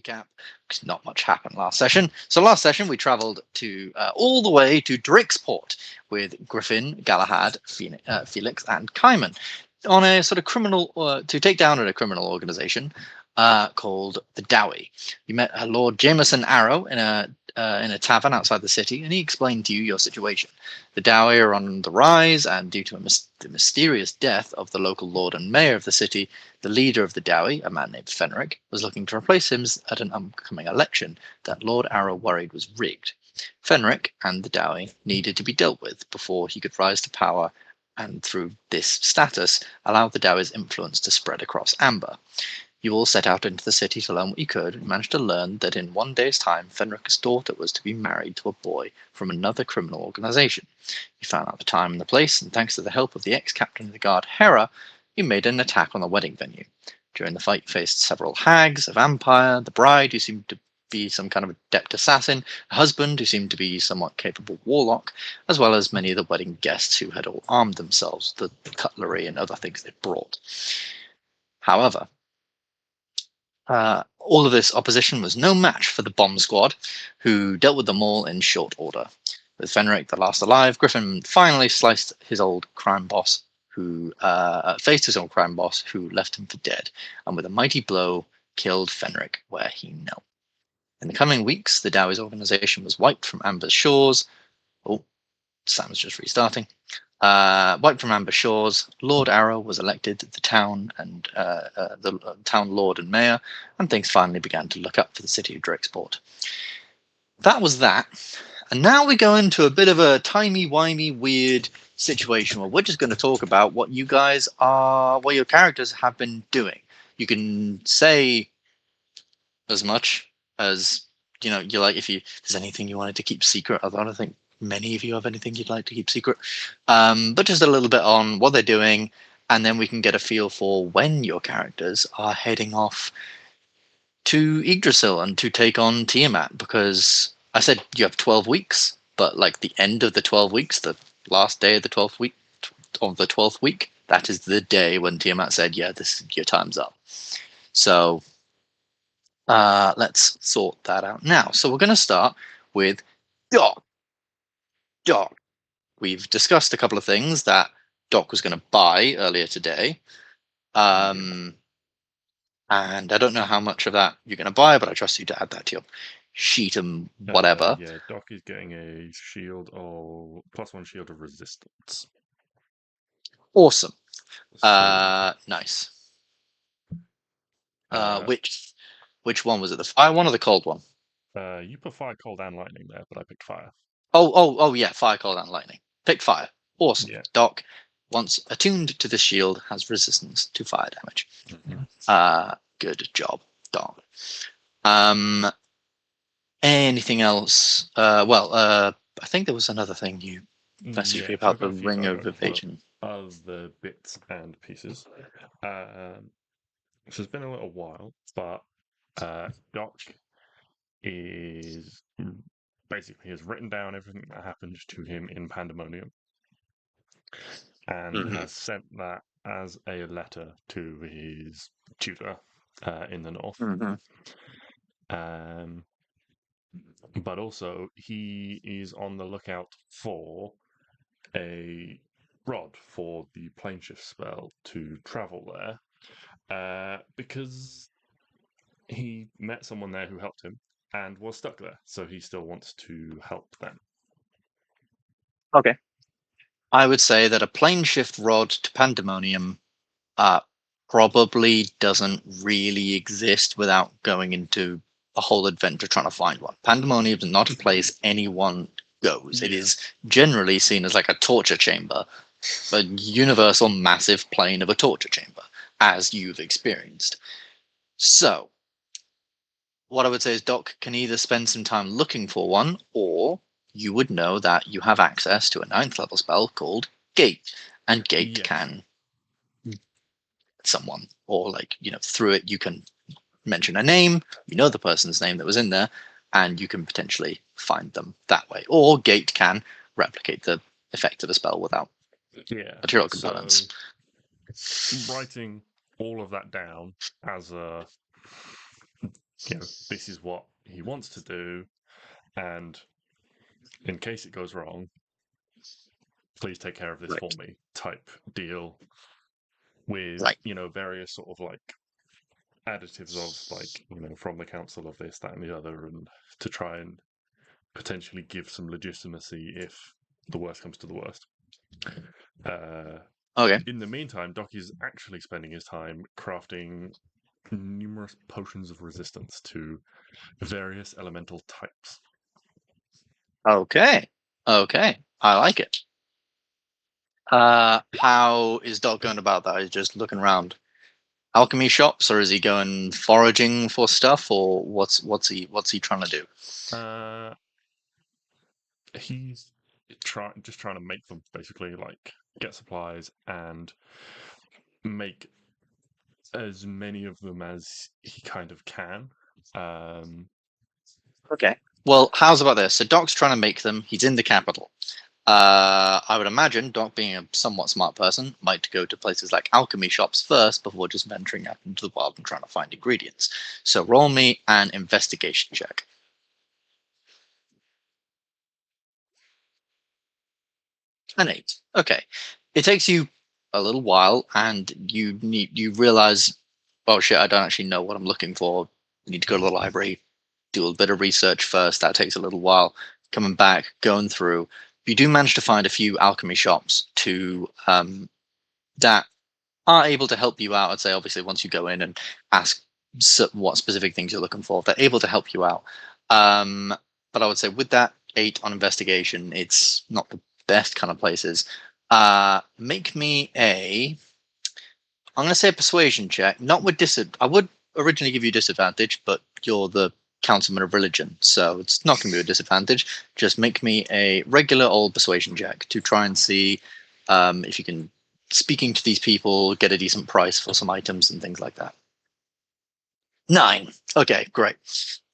recap, because not much happened last session. So last session we travelled to all the way to Drixport with Griffin, Galahad, Felix, and Kaiman on a sort of criminal to take down a criminal organisation called the Dowie. You met Lord Jameson Arrow in a tavern outside the city, and he explained to you your situation. The Dowie are on the rise, and due to the mysterious death of the local lord and mayor of the city, the leader of the Dowie, a man named Fenric, was looking to replace him at an upcoming election that Lord Arrow worried was rigged. Fenric and the Dowie needed to be dealt with before he could rise to power, and through this status, allow the Dowie's influence to spread across Ambyr. You all set out into the city to learn what you could, and managed to learn that in one day's time, Fenric's daughter was to be married to a boy from another criminal organisation. You found out the time and the place, and thanks to the help of the ex-captain of the guard, Hera, you made an attack on the wedding venue. During the fight, you faced several hags, a vampire, the bride, who seemed to be some kind of adept assassin, a husband, who seemed to be somewhat capable warlock, as well as many of the wedding guests who had all armed themselves, the cutlery and other things they brought. However, all of this opposition was no match for the bomb squad, who dealt with them all in short order. With Fenric the last alive, Griffin finally faced his old crime boss, who left him for dead, and with a mighty blow killed Fenric where he knelt. In the coming weeks, the Dowie's organization was wiped from Ambyr's shores. Oh, Sam's just restarting. Wiped from Ambyr shores, Lord Arrow was elected the town and the town lord and mayor, and things finally began to look up for the city of Drixport. That was that, and now we go into a bit of a timey-wimey weird situation where we're just going to talk about what you guys are, what your characters have been doing. You can say as much as you like if there's anything you wanted to keep secret. I don't think many of you have anything you'd like to keep secret, but just a little bit on what they're doing, and then we can get a feel for when your characters are heading off to Yggdrasil and to take on Tiamat, because I said you have 12 weeks, but like the end of the 12 weeks, the last day of the 12th week, that is the day when Tiamat said, yeah, your time's up. So let's sort that out now. So we're going to start with Doc. We've discussed a couple of things that Doc was going to buy earlier today. And I don't know how much of that you're going to buy, but I trust you to add that to your sheet and whatever. Yeah, Doc is getting a shield of +1 shield of resistance. Awesome. Nice. Which one was it? The fire one or the cold one? You put fire, cold, and lightning there, but I picked fire. Oh yeah, fire, cold, and lightning. Pick fire. Awesome. Yeah. Doc, once attuned to the shield, has resistance to fire damage. Good job, Doc. Anything else? I think there was another thing you messaged me about the ring of evasion. Of the bits and pieces. So it's been a little while, but Doc is basically has written down everything that happened to him in Pandemonium, and has sent that as a letter to his tutor in the north. But also he is on the lookout for a rod for the plane shift spell to travel there, because he met someone there who helped him and was stuck there, so he still wants to help them. Okay. I would say that a plane shift rod to Pandemonium probably doesn't really exist without going into a whole adventure trying to find one. Pandemonium is not a place anyone goes. It is generally seen as like a torture chamber, a universal massive plane of a torture chamber, as you've experienced. So, what I would say is Doc can either spend some time looking for one, or you would know that you have access to a 9th level spell called Gate, and Gate can someone, or through it you can mention a name, the person's name that was in there, and you can potentially find them that way. Or Gate can replicate the effect of a spell without material components. So, writing all of that down as a this is what he wants to do, and in case it goes wrong, please take care of this for me type deal with, various sort of like additives of like, from the council of this, that, and the other, and to try and potentially give some legitimacy if the worst comes to the worst. Okay. In the meantime, Doc is actually spending his time crafting numerous potions of resistance to various elemental types. Okay. I like it. How is Doc going about that? Is he just looking around alchemy shops, or is he going foraging for stuff, or what's he trying to do? He's just trying to make them, basically, like get supplies and make as many of them as he kind of can. Okay. Well, how's about this? So Doc's trying to make them. He's in the capital. I would imagine Doc, being a somewhat smart person, might go to places like alchemy shops first before just venturing out into the wild and trying to find ingredients. So roll me an investigation check. An 8. Okay. It takes you a little while, and you realize, oh shit, I don't actually know what I'm looking for. You need to go to the library, do a bit of research first. That takes a little while. Coming back, going through. You do manage to find a few alchemy shops that are able to help you out. I'd say, obviously, once you go in and ask what specific things you're looking for, they're able to help you out. But I would say with that 8 on investigation, it's not the best kind of places. Make me I'm going to say a persuasion check, not with I would originally give you disadvantage, but you're the councilman of religion, so it's not going to be a disadvantage. Just make me a regular old persuasion check to try and see if you can, speaking to these people, get a decent price for some items and things like that. 9. Okay, great.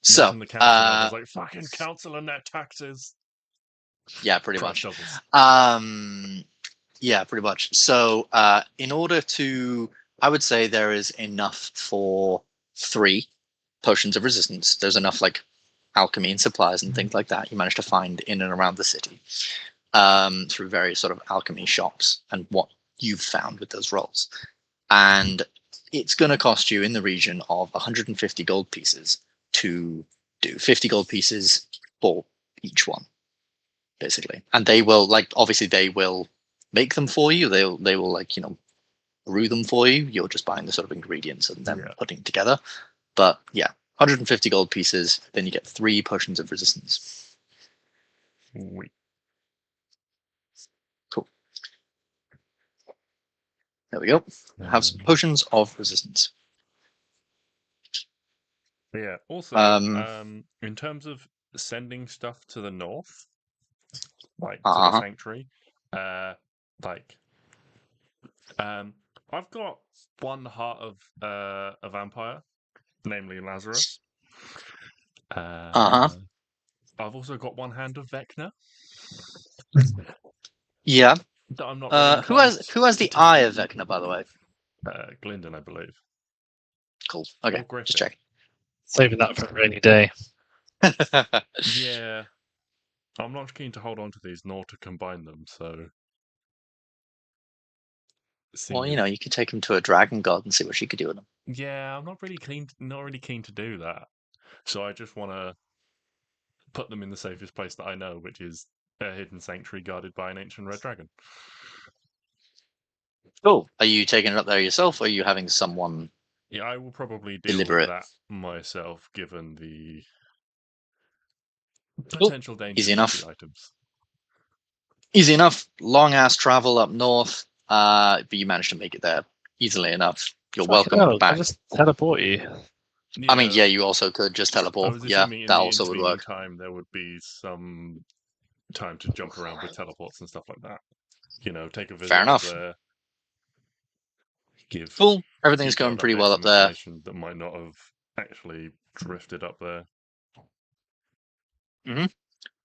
So, the council was like, fucking council and their taxes. Yeah, pretty Price much. doubles. Yeah, pretty much. So, in order to, I would say there is enough for 3 potions of resistance. There's enough like alchemy and supplies and things like that you managed to find in and around the city through various sort of alchemy shops and what you've found with those rolls. And it's going to cost you in the region of 150 gold pieces to do 50 gold pieces for each one, basically. And they will, like, obviously they will make them for you. They will like, brew them for you. You're just buying the sort of ingredients and then putting it together. But yeah, 150 gold pieces, then you get 3 potions of resistance. Sweet. Cool. There we go. Have some potions of resistance. Yeah. Also, in terms of sending stuff to the north, like to the sanctuary, I've got 1 heart of a vampire, namely Lazarus. I've also got 1 hand of Vecna. Yeah. That I'm not who has the eye of Vecna, by the way? Glyndon, I believe. Cool. Okay. Just check. Saving that for a rainy day. Yeah. I'm not keen to hold on to these nor to combine them, so. Well, you could take them to a dragon god and see what she could do with them. Yeah, I'm not really keen to do that. So I just want to put them in the safest place that I know, which is a hidden sanctuary guarded by an ancient red dragon. Cool. Are you taking it up there yourself, or are you having someone? Yeah, I will probably deal with that myself, given the potential dangers of the items. Easy enough. Long ass travel up north, but you managed to make it there easily enough. You're welcome back. I'll just teleport you. Yeah. I mean, yeah, you also could just teleport. Yeah, that also would work. Time there would be some time to jump around with teleports and stuff like that. Take a visit. Fair enough. There, cool. Everything's going pretty well up there. That might not have actually drifted up there.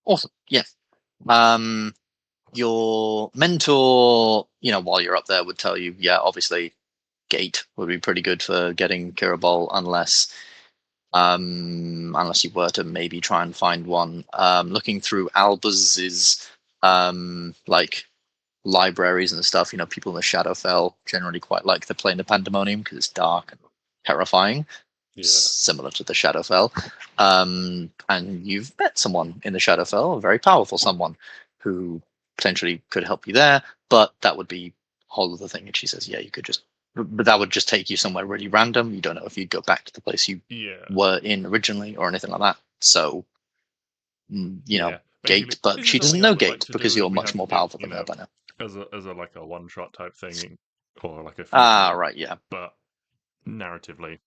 Awesome. Yeah. Your mentor, while you're up there, would tell you, yeah, obviously, gate would be pretty good for getting Kirabol, unless Unless you were to maybe try and find one. Looking through Albus's like libraries and stuff, people in the Shadowfell generally quite like the Plane of Pandemonium because it's dark and terrifying, similar to the Shadowfell. And you've met someone in the Shadowfell, a very powerful someone, who potentially could help you there, but that would be a whole other thing. And she says, yeah, you could just, but that would just take you somewhere really random. You don't know if you'd go back to the place you were in originally or anything like that. So, Gate, but she doesn't know Gate because you're much more powerful than her by now. As a like a one shot type thing, or like a right, yeah. But narratively,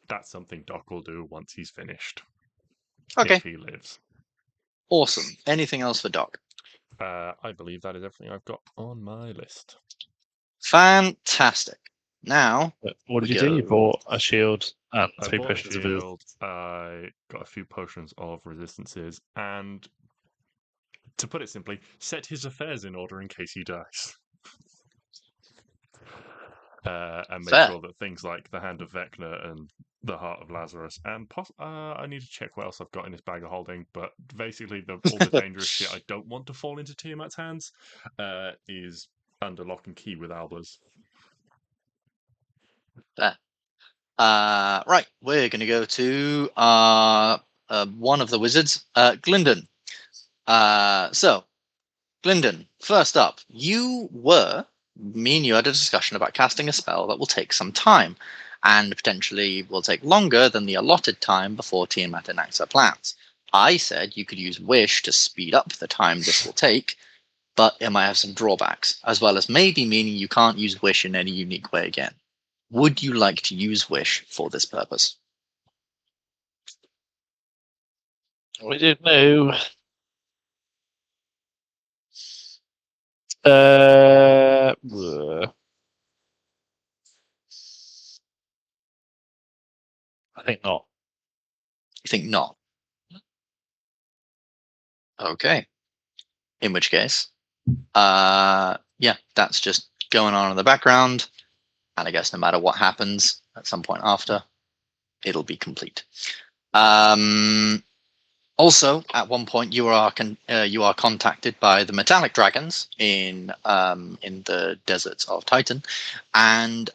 that's something Doc will do once he's finished. Okay. If he lives. Awesome. Anything else for Doc? I believe that is everything I've got on my list. Fantastic. Now, what did you do? You bought a shield and 3 potions of shield. I got a few potions of resistances, and to put it simply, set his affairs in order in case he dies. And make sure that things like the Hand of Vecna and the Heart of Lazarus, and I need to check what else I've got in this bag of holding, but basically all the dangerous shit I don't want to fall into Tiamat's hands is under lock and key with Albers. There. Right, we're going to go to one of the wizards, Glyndon. So, Glyndon, first up, me and you had a discussion about casting a spell that will take some time, and potentially will take longer than the allotted time before Tiamat enacts her plans. I said you could use Wish to speed up the time this will take, but it might have some drawbacks, as well as maybe meaning you can't use Wish in any unique way again. Would you like to use Wish for this purpose? We don't know. I think not. You think not? Okay. In which case, yeah, that's just going on in the background. And I guess no matter what happens at some point after, it'll be complete. Also, at one point, you are contacted by the metallic dragons in the deserts of Titan, and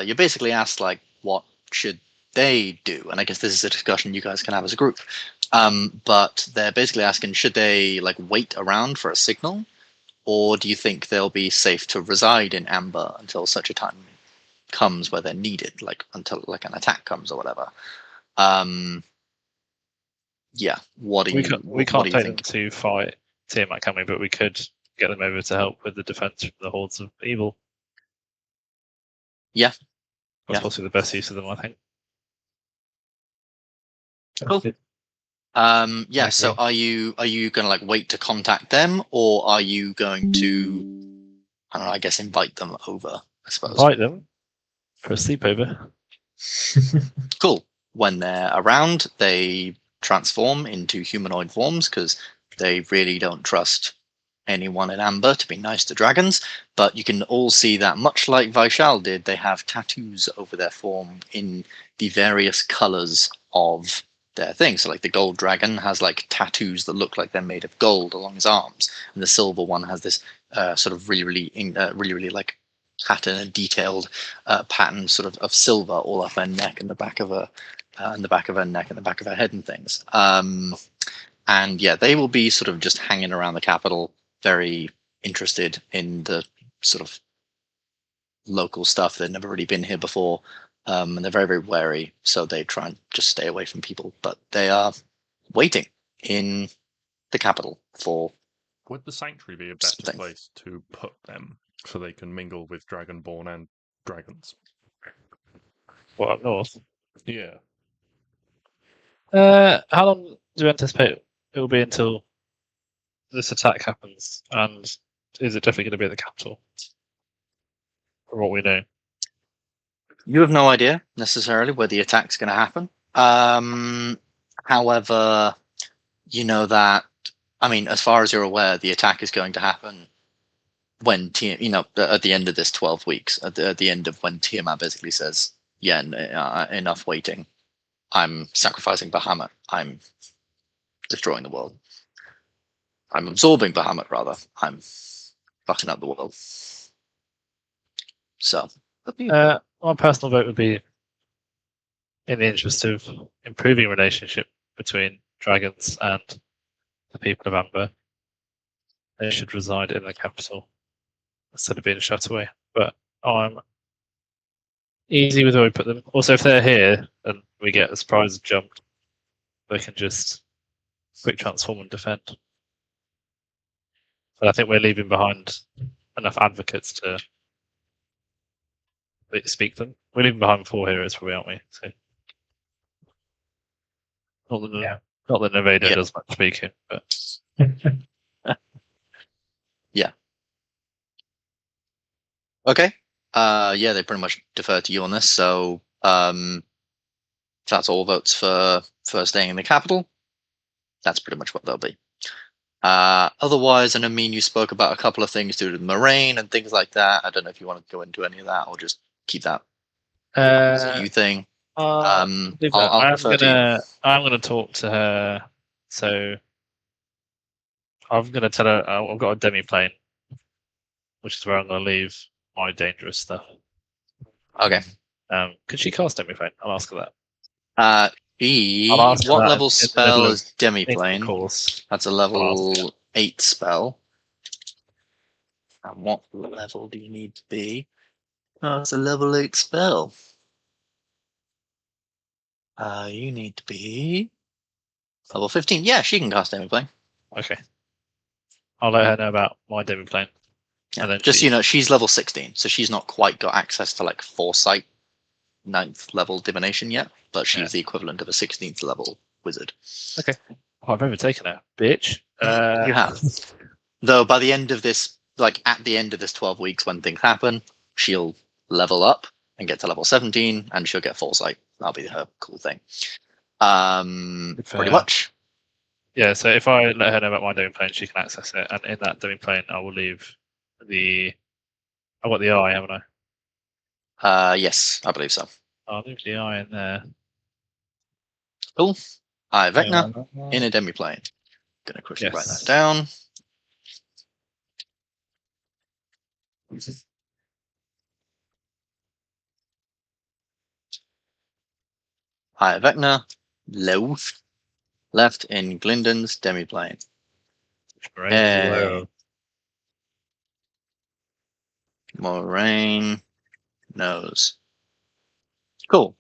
you're basically asked like, what should they do? And I guess this is a discussion you guys can have as a group. But they're basically asking, should they like wait around for a signal, or do you think they'll be safe to reside in Ambyr until such a time comes where they're needed, like until like an attack comes or whatever? Yeah, we can't take them to fight Tiamat, can we? But we could get them over to help with the defense from the hordes of evil. Yeah, that's possibly the best use of them, I think. Cool. Yeah. So are you going to like wait to contact them, or are you going to, I don't know, I guess invite them over? I suppose invite them for a sleepover. Cool. When they're around, they transform into humanoid forms because they really don't trust anyone in Ambyr to be nice to dragons. But you can all see that, much like Vaishal did, they have tattoos over their form in the various colors of their thing. So like the gold dragon has like tattoos that look like they're made of gold along his arms, and the silver one has this sort of really like pattern and detailed pattern sort of silver all up her neck and the back of her and the back of her neck and the back of her head and things. And yeah, they will be sort of just hanging around the capital, very interested in the sort of local stuff. They've never really been here before, and they're very, very wary, so they try and just stay away from people. But they are waiting in the capital for... Would the Sanctuary be a better place to put them so they can mingle with Dragonborn and dragons? What, up north? Yeah. How long do you anticipate it will be until this attack happens? And is it definitely going to be at the capital? For what we know. You have no idea necessarily where the attack's going to happen. However, you know that, I mean, as far as you're aware, the attack is going to happen when at the end of this 12 weeks, at the end of when Tiamat basically says, yeah, enough waiting. I'm sacrificing Bahamut. I'm destroying the world. I'm absorbing Bahamut, rather. I'm fucking up the world. So, my personal vote would be in the interest of improving relationship between dragons and the people of Ambyr. They should reside in the capital instead of being shut away. But I'm easy with where we put them. Also, if they're here and we get a surprise jump, they can just quick transform and defend. But I think we're leaving behind enough advocates to speak them. We're leaving behind 4 heroes, probably, aren't we? So, not that Nevada does much speaking, but yeah. Okay. Yeah, they pretty much defer to you on this. So that's all votes for staying in the capital. That's pretty much what they'll be. Otherwise, I mean, you spoke about a couple of things due to the moraine and things like that. I don't know if you want to go into any of that or just keep that as a you thing. I'm gonna talk to her. So I'm gonna tell her I've got a demi-plane, which is where I'm gonna leave my dangerous stuff. Okay. Could she cast demi-plane? I'll ask her that. What level spell is demi-plane? Course. That's a level 8 spell. And what level do you need to be? Oh, it's a level 8 spell. You need to be level 15. Yeah, she can cast demi-plane. Okay. I'll let her know about my demi-plane. Yeah, and then just she's level 16, so she's not quite got access to like Foresight 9th level divination yet, but she's the equivalent of a 16th level wizard. Okay. Oh, I've never taken her, bitch. You have. Though by the end of this, like at the end of this 12 weeks when things happen, she'll level up and get to level 17, and she'll get Foresight. That'll be her cool thing. Pretty much. Yeah, so if I let her know about my demi-plane, she can access it, and in that demi-plane, I will leave I've got the eye, haven't I? Yes, I believe so. I'll leave the eye in there. Cool. Eye Vecna in a demi-plane. Gonna quickly write that down. Eye Vecna, left in Glyndon's demi-plane. Moraine knows. Cool.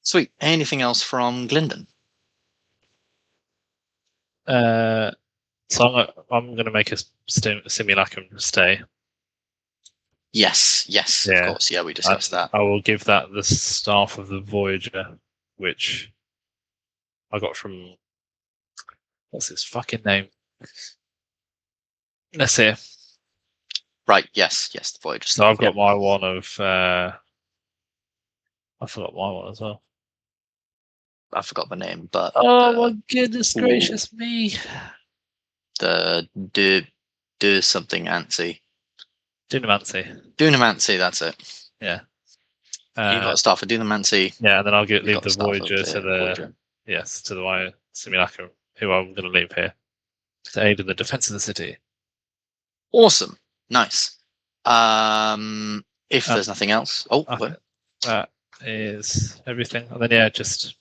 Sweet. Anything else from Glyndon? So I'm going to make a simulacrum stay. Yes, of course. Yeah, we discussed that. I will give that the staff of the Voyager, which I got from what's his fucking name? Let's see. Right. Yes, the Voyager. So I've got my one of. I forgot my one as well. I forgot the name, but my goodness gracious me! The do something antsy. Dunamancy, that's it. Yeah. You got staff for Dunamancy. Yeah, and then I'll leave the Voyager to the my simulacrum, who I'm going to leave here to aid in the defense of the city. Awesome, nice. If there's nothing else, that is everything. And then just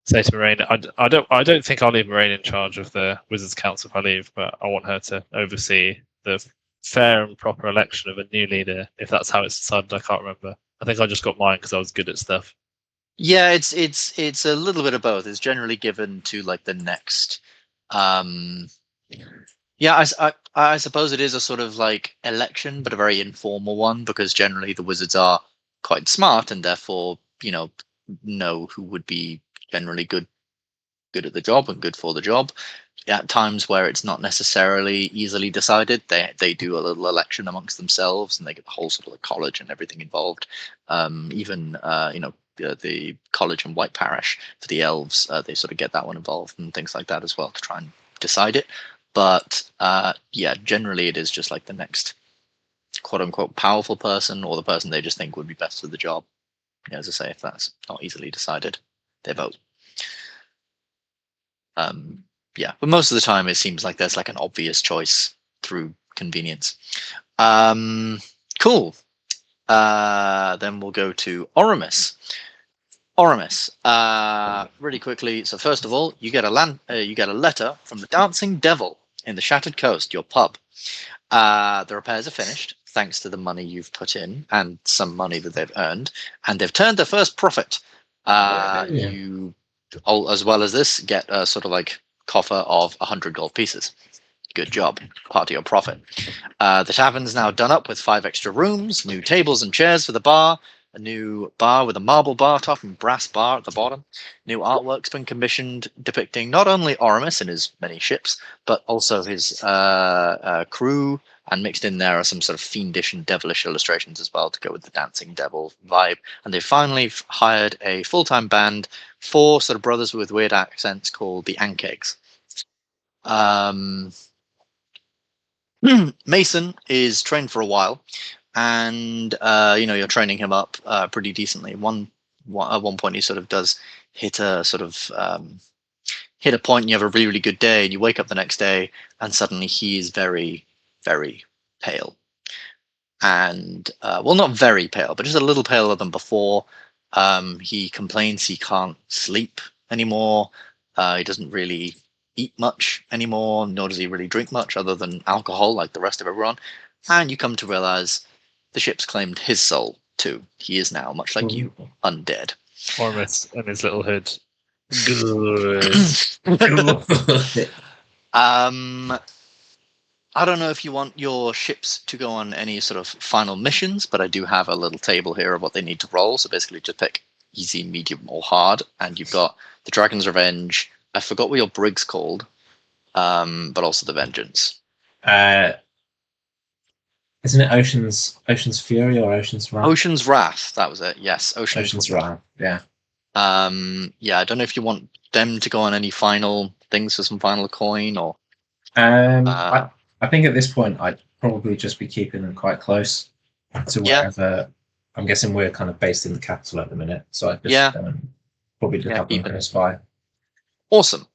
say to Moraine, I don't think I'll leave Moraine in charge of the Wizards Council if I leave, but I want her to oversee the fair and proper election of a new leader, if that's how it's decided. I can't remember. I think I just got mine because I was good at stuff. Yeah, it's a little bit of both. It's generally given to like the next. I suppose it is a sort of like election, but a very informal one, because generally the wizards are quite smart and therefore know who would be generally good at the job and good for the job. At times where it's not necessarily easily decided, they do a little election amongst themselves, and they get the whole sort of college and everything involved. Even the college in White Parish for the elves, they sort of get that one involved and things like that as well to try and decide it. But generally it is just like the next quote unquote powerful person or the person they just think would be best for the job. As I say, if that's not easily decided, they vote. Yeah, but most of the time it seems like there's like an obvious choice through convenience. Cool. Then we'll go to Oramus. Oramus, really quickly. So first of all, you get a letter from the Dancing Devil in the Shattered Coast, your pub. The repairs are finished, thanks to the money you've put in and some money that they've earned, and they've turned their first profit. You, as well as this, get a sort of like coffer of 100 gold pieces. Good job, part of your profit. The tavern's now done up with 5 extra rooms, new tables and chairs for the bar, a new bar with a marble bar top and brass bar at the bottom. New artwork's been commissioned depicting not only Oramus and his many ships, but also his crew, and mixed in there are some sort of fiendish and devilish illustrations as well to go with the Dancing Devil vibe. And they finally hired a full-time band, 4 sort of brothers with weird accents called the Ankegs. Mason is trained for a while, and you're training him up pretty decently. At one point, he sort of does hit a point, and you have a really, really good day, and you wake up the next day, and suddenly he is very, very pale, and not very pale, but just a little paler than before. He complains he can't sleep anymore. He doesn't really eat much anymore, nor does he really drink much other than alcohol like the rest of everyone. And you come to realize the ship's claimed his soul too. He is now, much like you, undead. Oramus and his little hood. Good. I don't know if you want your ships to go on any sort of final missions, but I do have a little table here of what they need to roll. So basically just pick easy, medium, or hard. And you've got the Dragon's Revenge. I forgot what your brig's called, but also the Vengeance. Isn't it Ocean's Fury or Ocean's Wrath? Ocean's Wrath, that was it. Yes, Ocean's Wrath. Yeah. Yeah, I don't know if you want them to go on any final things for some final coin or. I think at this point I'd probably just be keeping them quite close to wherever. I'm guessing we're kind of based in the capital at the minute, so I just probably just have them close by. Awesome.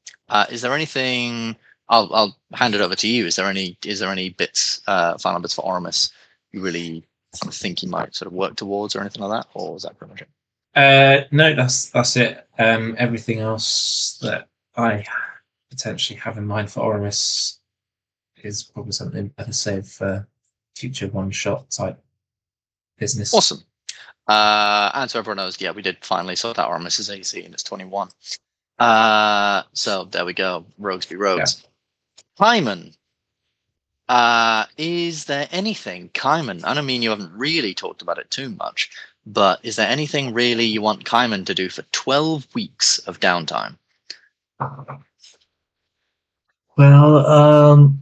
Is there anything? I'll hand it over to you. Is there any bits, final bits for Oramus you really think you might sort of work towards or anything like that, or is that pretty much it? No, that's it. Everything else that I potentially have in mind for Oramus is probably something better saved for future one-shot type business. Awesome. And so everyone knows, we did finally sort out Oramus's AC and it's 21. So there we go. Rogues be rogues. Kaiman. Is there anything, Kaiman? I don't mean you haven't really talked about it too much, but is there anything really you want Kaiman to do for 12 weeks of downtime? Well,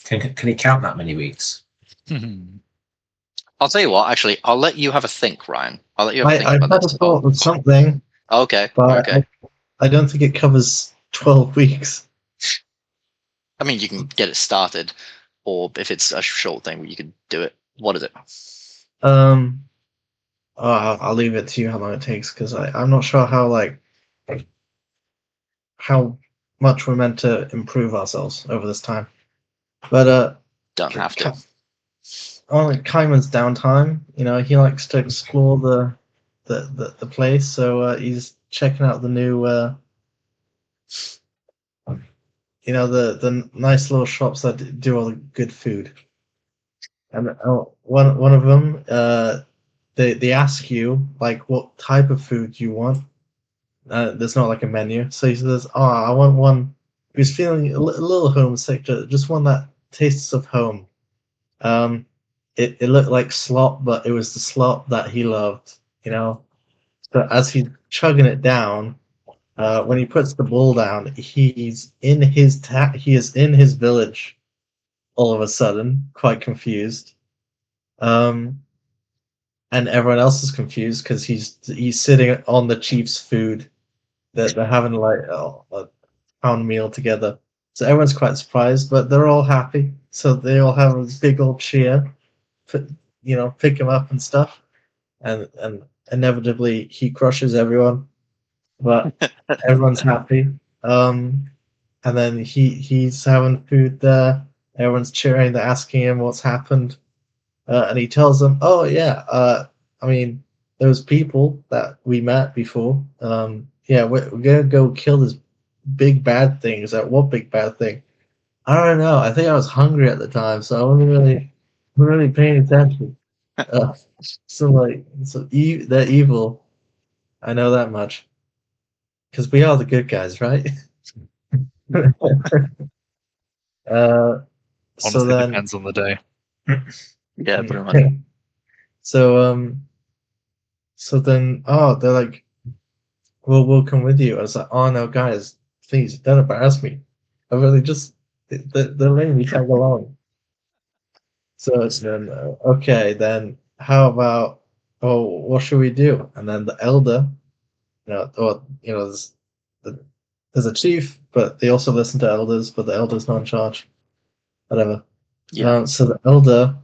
can he count that many weeks? I'll tell you what. Actually, I'll let you have a think, Ryan. I'll let you have a think I've about had this. a thought of something. Okay. But okay. I don't think it covers 12 weeks. I mean, you can get it started, or if it's a short thing, you can do it. What is it? I'll leave it to you how long it takes, because I'm not sure how much we're meant to improve ourselves over this time. But Don't have to. On Kaiman's downtime, he likes to explore the place, so he's checking out the new the nice little shops that do all the good food. And one of them, they ask you what type of food you want. There's not like a menu, so he says, I want one. He's feeling a little homesick, just one that tastes of home. It looked like slop, but it was the slop that he loved, So as he's chugging it down, when he puts the bowl down, he is in his village. All of a sudden, quite confused, and everyone else is confused because he's sitting on the chief's food. That they're having a pound meal together. So everyone's quite surprised, but they're all happy. So they all have a big old cheer. pick him up and stuff, and inevitably he crushes everyone, but everyone's happy. And then he's having food there. Everyone's cheering. They're asking him what's happened, and he tells them, "Oh yeah, I mean, those people that we met before. Yeah, we're gonna go kill this big bad thing." Is that what big bad thing? I don't know. I think I was hungry at the time, so I wasn't really paying attention. They're evil. I know that much. Because we are the good guys, right? Honestly, then depends on the day. Yeah, pretty much. So then they're like, we'll come with you. I was like, oh no, guys, please don't embarrass me. I really just they're letting me tag along. So then okay, then how about what should we do? And then the elder, there's a chief, but they also listen to elders, but the elder's not in charge. Whatever. Yeah. So the elder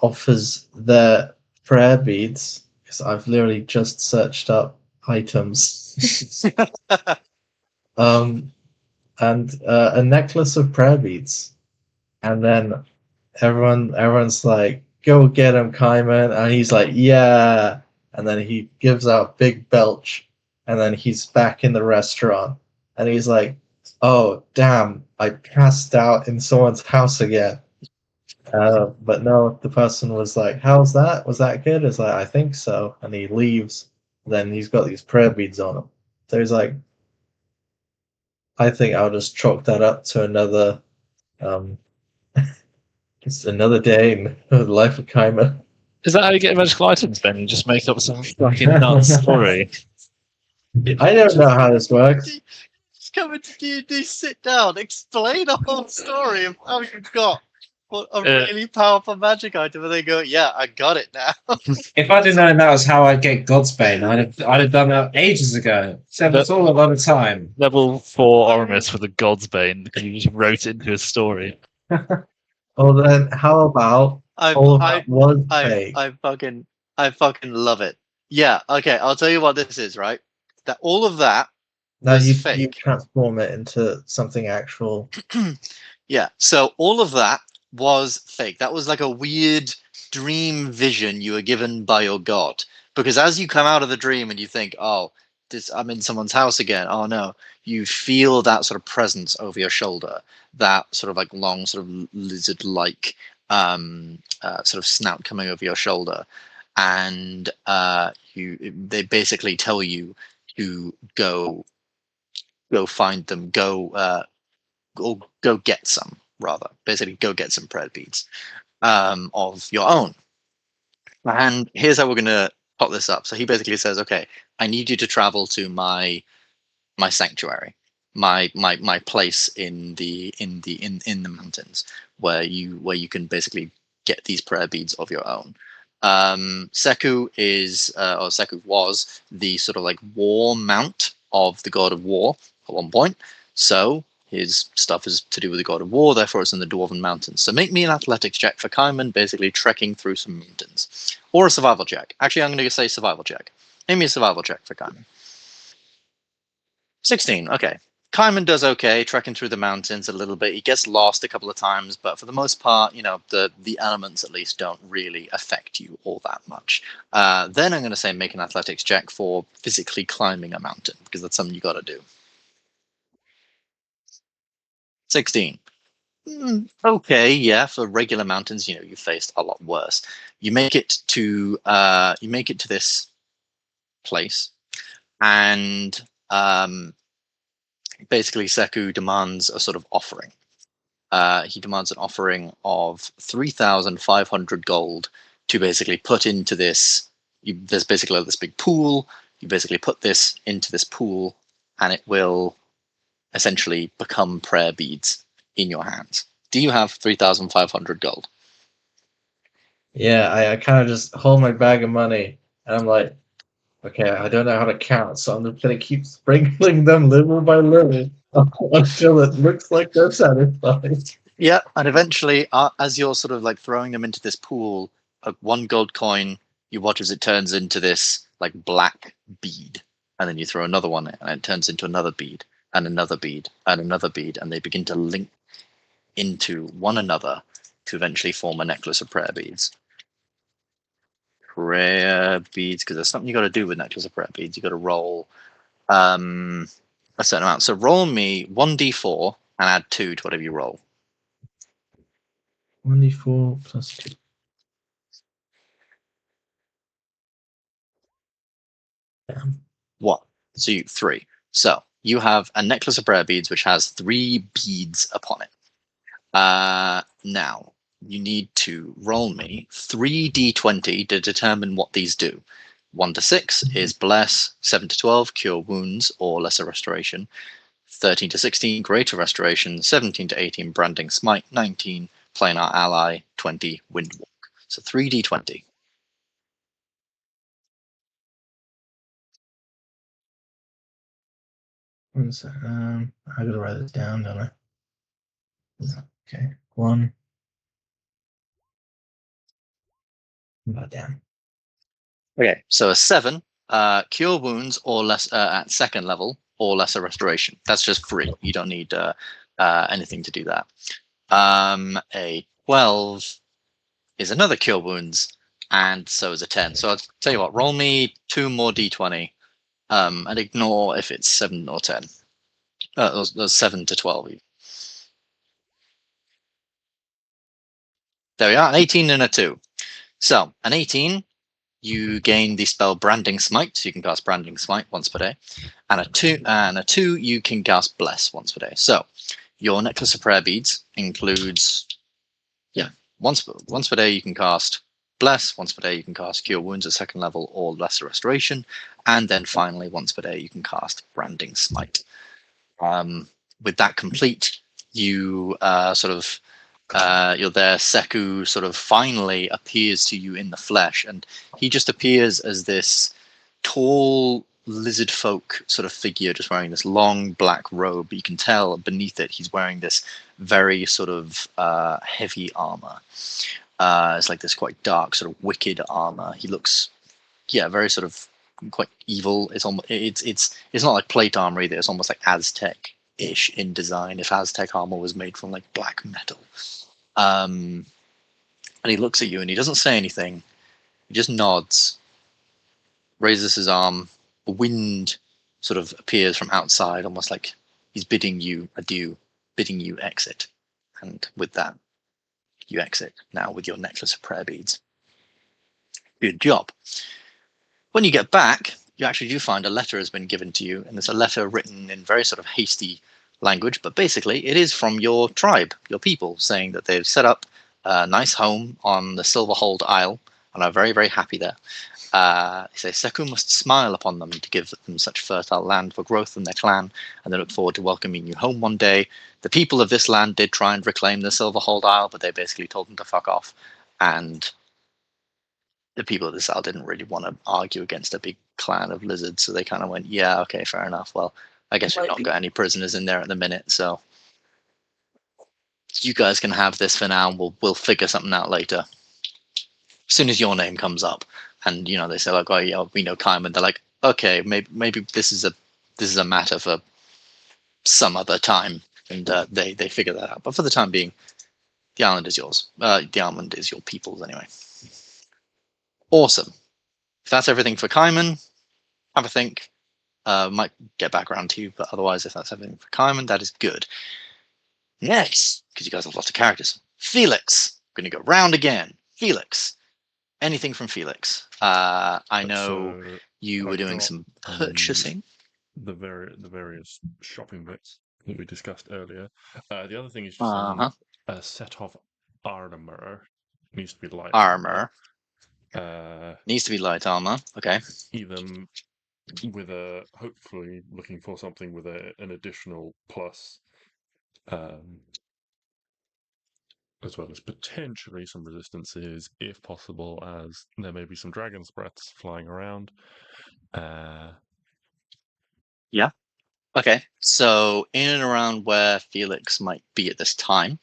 offers their prayer beads, because I've literally just searched up items. And a necklace of prayer beads. And then everyone's like, go get him, Kaiman. And he's like, yeah. And then he gives out a big belch. And then he's back in the restaurant. And he's like, oh, damn, I passed out in someone's house again. But no, the person was like, how's that? Was that good? It's like, I think so. And he leaves. Then he's got these prayer beads on him. So he's like, I think I'll just chalk that up to another just another day in the life of Kaima. Is that how you get magical items then? You just make up some fucking nuts story? I don't know how this works. Just come into D&D, sit down, explain a whole story of how you got a really powerful magic item, and they go, yeah, I got it now. If I didn't know that was how I'd get Godsbane, I'd have done that ages ago. So it's all a lot of time. Level 4 Oramus with a Godsbane, because you just wrote it into a story. Oh, then how about all of that was fake? I fucking love it. Yeah, okay, I'll tell you what this is, right? That all of that Now was you fake. transform it into something actual. Yeah, so all of that was fake. That was like a weird dream vision you were given by your god. Because as you come out of the dream and you think, oh, I'm in someone's house again. Oh no, you feel that sort of presence over your shoulder, that sort of like long, sort of lizard-like sort of snout coming over your shoulder, and they basically tell you to go find them, or go get some, rather. Basically, go get some prayer beads of your own. And here's how we're going to pot this up. So he basically says, okay, I need you to travel to my sanctuary, my place in the mountains, where you can basically get these prayer beads of your own. Seku was the sort of like war mount of the god of war at one point. So his stuff is to do with the god of war, therefore it's in the Dwarven Mountains. So make me an athletics check for Kaiman, basically trekking through some mountains. Or a survival check. Actually, I'm going to say survival check. Make me a survival check for Kaiman. 16, okay. Kaiman does okay, trekking through the mountains a little bit. He gets lost a couple of times, but for the most part, the elements at least don't really affect you all that much. Then I'm going to say make an athletics check for physically climbing a mountain, because that's something you got to do. 16. Okay, yeah, for regular mountains, you faced a lot worse. You make it to this place, and basically Seku demands a sort of offering. He demands an offering of 3,500 gold to basically put into this. There's basically this big pool. You basically put this into this pool, and it will essentially become prayer beads in your hands. Do you have 3,500 gold? Yeah, I kind of just hold my bag of money, and I'm like, okay, I don't know how to count, so I'm just going to keep sprinkling them little by little until it looks like they're satisfied. Yeah, and eventually, as you're sort of like throwing them into this pool, one gold coin, you watch as it turns into this like black bead, and then you throw another one in, and it turns into another bead, and another bead, and another bead, and they begin to link into one another to eventually form a necklace of prayer beads. Prayer beads, because there's something you got to do with necklace of prayer beads. You got to roll a certain amount. So roll me 1d4 and add 2 to whatever you roll. 1d4 plus 2. Damn. What? So 3. So you have a necklace of prayer beads which has 3 beads upon it. Now you need to roll me 3d20 to determine what these do. 1 to 6 is bless, 7 to 12 cure wounds or lesser restoration, 13 to 16 greater restoration, 17 to 18 branding smite, 19 planar ally, 20 windwalk. So 3d20. One sec, I gotta write this down, don't I? Okay, 1. Oh, damn. Okay, so a 7, cure wounds or less at second level or lesser restoration. That's just free. You don't need anything to do that. A 12 is another cure wounds, and so is a 10. So I'll tell you what, roll me 2 more d20, and ignore if it's 7 or 10. Those 7 to 12. There we are, an 18 and a 2. So an 18, you gain the spell Branding Smite, so you can cast Branding Smite once per day, and a 2, you can cast Bless once per day. So your Necklace of Prayer Beads includes, once per day you can cast Bless, once per day you can cast Cure Wounds at second level or Lesser Restoration, and then finally once per day you can cast Branding Smite. With that complete, you you're there. Seku sort of finally appears to you in the flesh, and he just appears as this tall lizard folk sort of figure, just wearing this long black robe. You can tell beneath it he's wearing this very sort of heavy armor. It's like this quite dark, sort of wicked armor. He looks, very sort of quite evil. It's almost it's not like plate armor either. It's almost like Aztec-ish in design. If Aztec armor was made from like black metal. And he looks at you and he doesn't say anything. He just nods, raises his arm. A wind sort of appears from outside, almost like he's bidding you adieu, bidding you exit. And with that, you exit now with your necklace of prayer beads. Good job. When you get back, you actually do find a letter has been given to you, and it's a letter written in very sort of hasty language, but basically it is from your tribe, your people, saying that they've set up a nice home on the Silverhold Isle and are very, very happy there. They say Seku must smile upon them to give them such fertile land for growth in their clan, and they look forward to welcoming you home one day. The people of this land did try and reclaim the Silverhold Isle, but they basically told them to fuck off, and the people of this isle didn't really want to argue against a big clan of lizards, so they kind of went, yeah, okay, fair enough. Well, I guess we've not got any prisoners in there at the minute, so you guys can have this for now, and we'll figure something out later. As soon as your name comes up, and they say like, oh yeah, we know Kaiman. They're like, okay, maybe this is a matter for some other time, and they figure that out. But for the time being, the island is yours. The island is your people's anyway. Awesome. If that's everything for Kaiman, have a think. Might get back around to you, but otherwise, if that's everything for Kaiman, that is good. Next, because you guys have lots of characters, Felix. Going to go round again. Felix. Anything from Felix? I know you were doing some purchasing. The various shopping bits that we discussed earlier. The other thing is just a set of armor. Needs to be light armor. Needs to be light armor. Okay. Either with hopefully looking for something with an additional plus. As well as potentially some resistances, if possible, as there may be some dragon's breaths flying around. Yeah. Okay. So in and around where Felix might be at this time,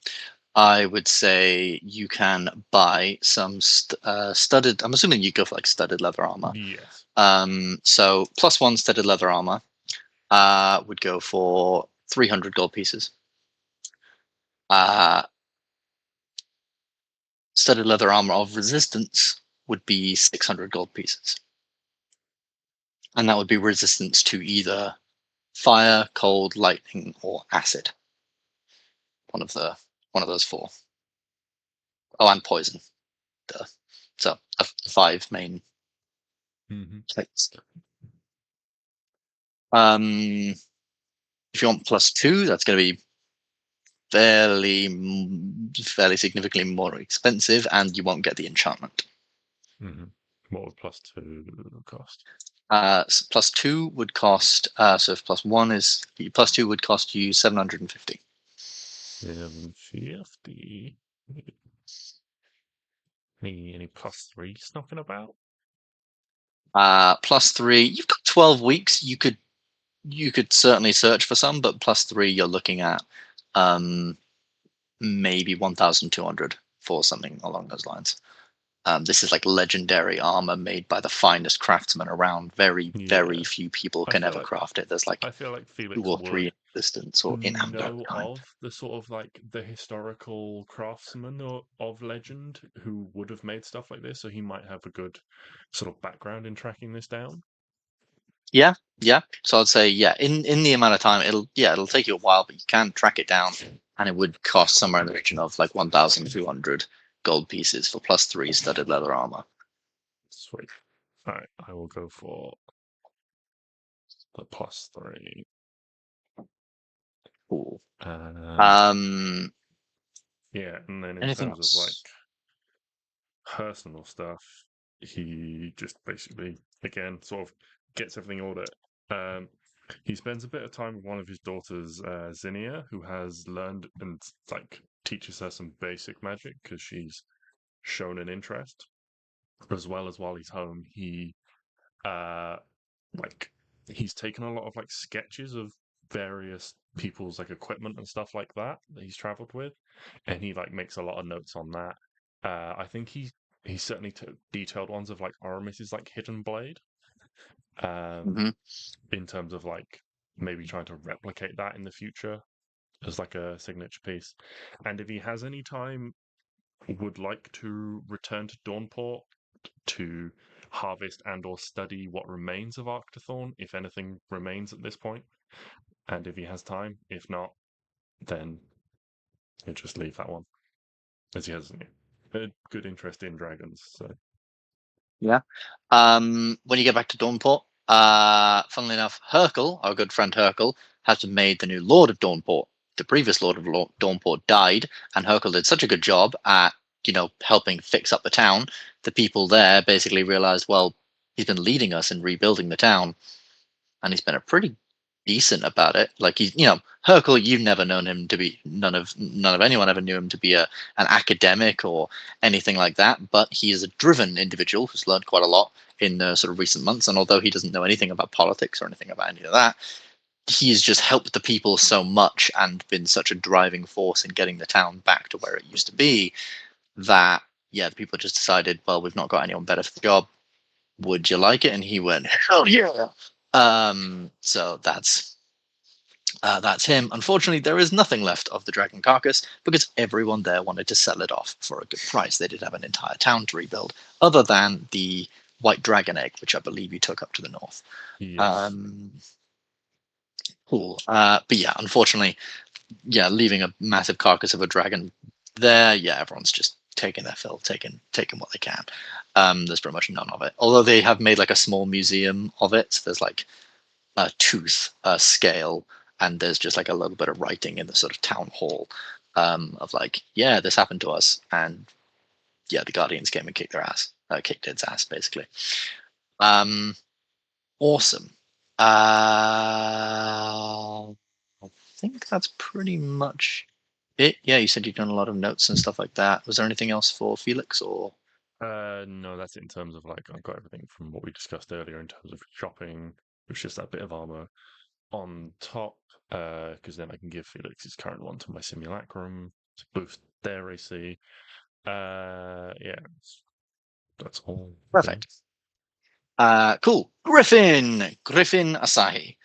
I would say you can buy some studded. I'm assuming you go for like studded leather armor. Yes. So +1 studded leather armor would go for 300 gold pieces. Studded leather armor of resistance would be 600 gold pieces, and that would be resistance to either fire, cold, lightning, or acid. One of those four. Oh, and poison. Duh. So 5 main plates. If you want +2, that's going to be fairly significantly more expensive, and you won't get the enchantment. What would +2 cost? +2 would cost. So if +1 is +2 would cost you 750. 750. Any +3s knocking about? +3, you've got 12 weeks. You could certainly search for some, but +3, you're looking at maybe 1,200 for something along those lines. This is like legendary armor made by the finest craftsmen around. Very few people can ever craft it. There's like I feel like Felix 2 or 3 would in existence or in Ambyr know of the sort of like the historical craftsmen of legend who would have made stuff like this, so he might have a good sort of background in tracking this down. Yeah. So I'd say in the amount of time it'll take you a while, but you can track it down, and it would cost somewhere in the region of like 1,200 gold pieces for +3 studded leather armor. Sweet. All right, I will go for the +3. Cool. Yeah, and then in Anything terms else? of like personal stuff, he just basically again sort of gets everything ordered. He spends a bit of time with one of his daughters, Zinnia, who has learned and like teaches her some basic magic because she's shown an interest. As well as while he's home, he he's taken a lot of like sketches of various people's like equipment and stuff like that he's traveled with, and he like makes a lot of notes on that. I think he certainly took detailed ones of like Aramis's like hidden blade. In terms of like maybe trying to replicate that in the future as like a signature piece. And if he has any time, would like to return to Dawnport to harvest and or study what remains of Arctothorn, if anything remains at this point. And if he has time, if not, then he'll just leave that one, as he has a good interest in dragons. So yeah. When you get back to Dawnport, funnily enough, Hercule, our good friend Hercule, has been made the new Lord of Dawnport. The previous Lord of Dawnport died, and Hercule did such a good job at helping fix up the town. The people there basically realized, well, he's been leading us in rebuilding the town, and he's been a pretty decent about it. Like he's, Hercule, you've never known him to be, none of anyone ever knew him to be an academic or anything like that. But he is a driven individual who's learned quite a lot in the sort of recent months. And although he doesn't know anything about politics or anything about any of that, he has just helped the people so much and been such a driving force in getting the town back to where it used to be that the people just decided, well, we've not got anyone better for the job. Would you like it? And he went, hell yeah. So that's him. Unfortunately, there is nothing left of the dragon carcass because everyone there wanted to sell it off for a good price. They did have an entire town to rebuild, other than the white dragon egg, which I believe you took up to the north. yes. Cool. But unfortunately, leaving a massive carcass of a dragon there, everyone's just taking their fill, taking what they can. There's pretty much none of it. Although they have made like a small museum of it. So there's like a tooth scale, and there's just like a little bit of writing in the sort of town hall of like, this happened to us, and the Guardians came and kicked its ass basically. Awesome. I think that's pretty much it. Yeah, you said you've done a lot of notes and stuff like that. Was there anything else for Felix or? No, that's it in terms of like I've got everything from what we discussed earlier in terms of shopping. It's just that bit of armor on top, because then I can give Felix his current one to my simulacrum to boost their AC. Yeah, that's all. Perfect. Cool. Griffin Asahi.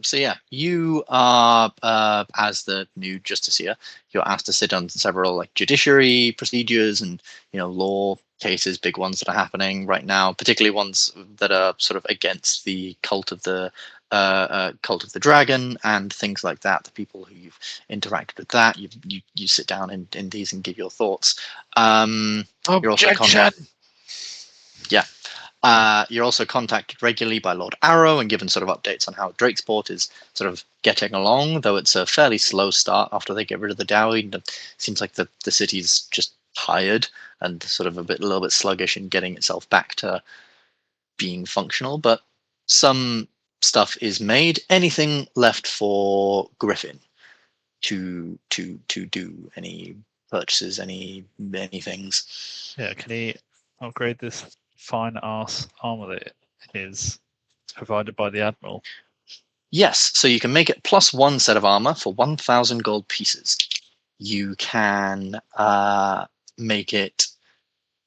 So yeah, you are as the new justiciar, you're asked to sit on several like judiciary procedures and law cases, big ones that are happening right now, particularly ones that are sort of against the cult of the dragon and things like that. The people who you've interacted with, that you sit down in these and give your thoughts. You're also you're also contacted regularly by Lord Arrow and given sort of updates on how Drakesport is sort of getting along, though it's a fairly slow start after they get rid of the dowry. It seems like the city's just tired and sort of a little bit sluggish in getting itself back to being functional, but some stuff is made. Anything left for Griffin to do? Any purchases, any things? Yeah, can he upgrade this fine ass armor that is provided by the Admiral? Yes, so you can make it +1 set of armor for 1,000 gold pieces. You can make it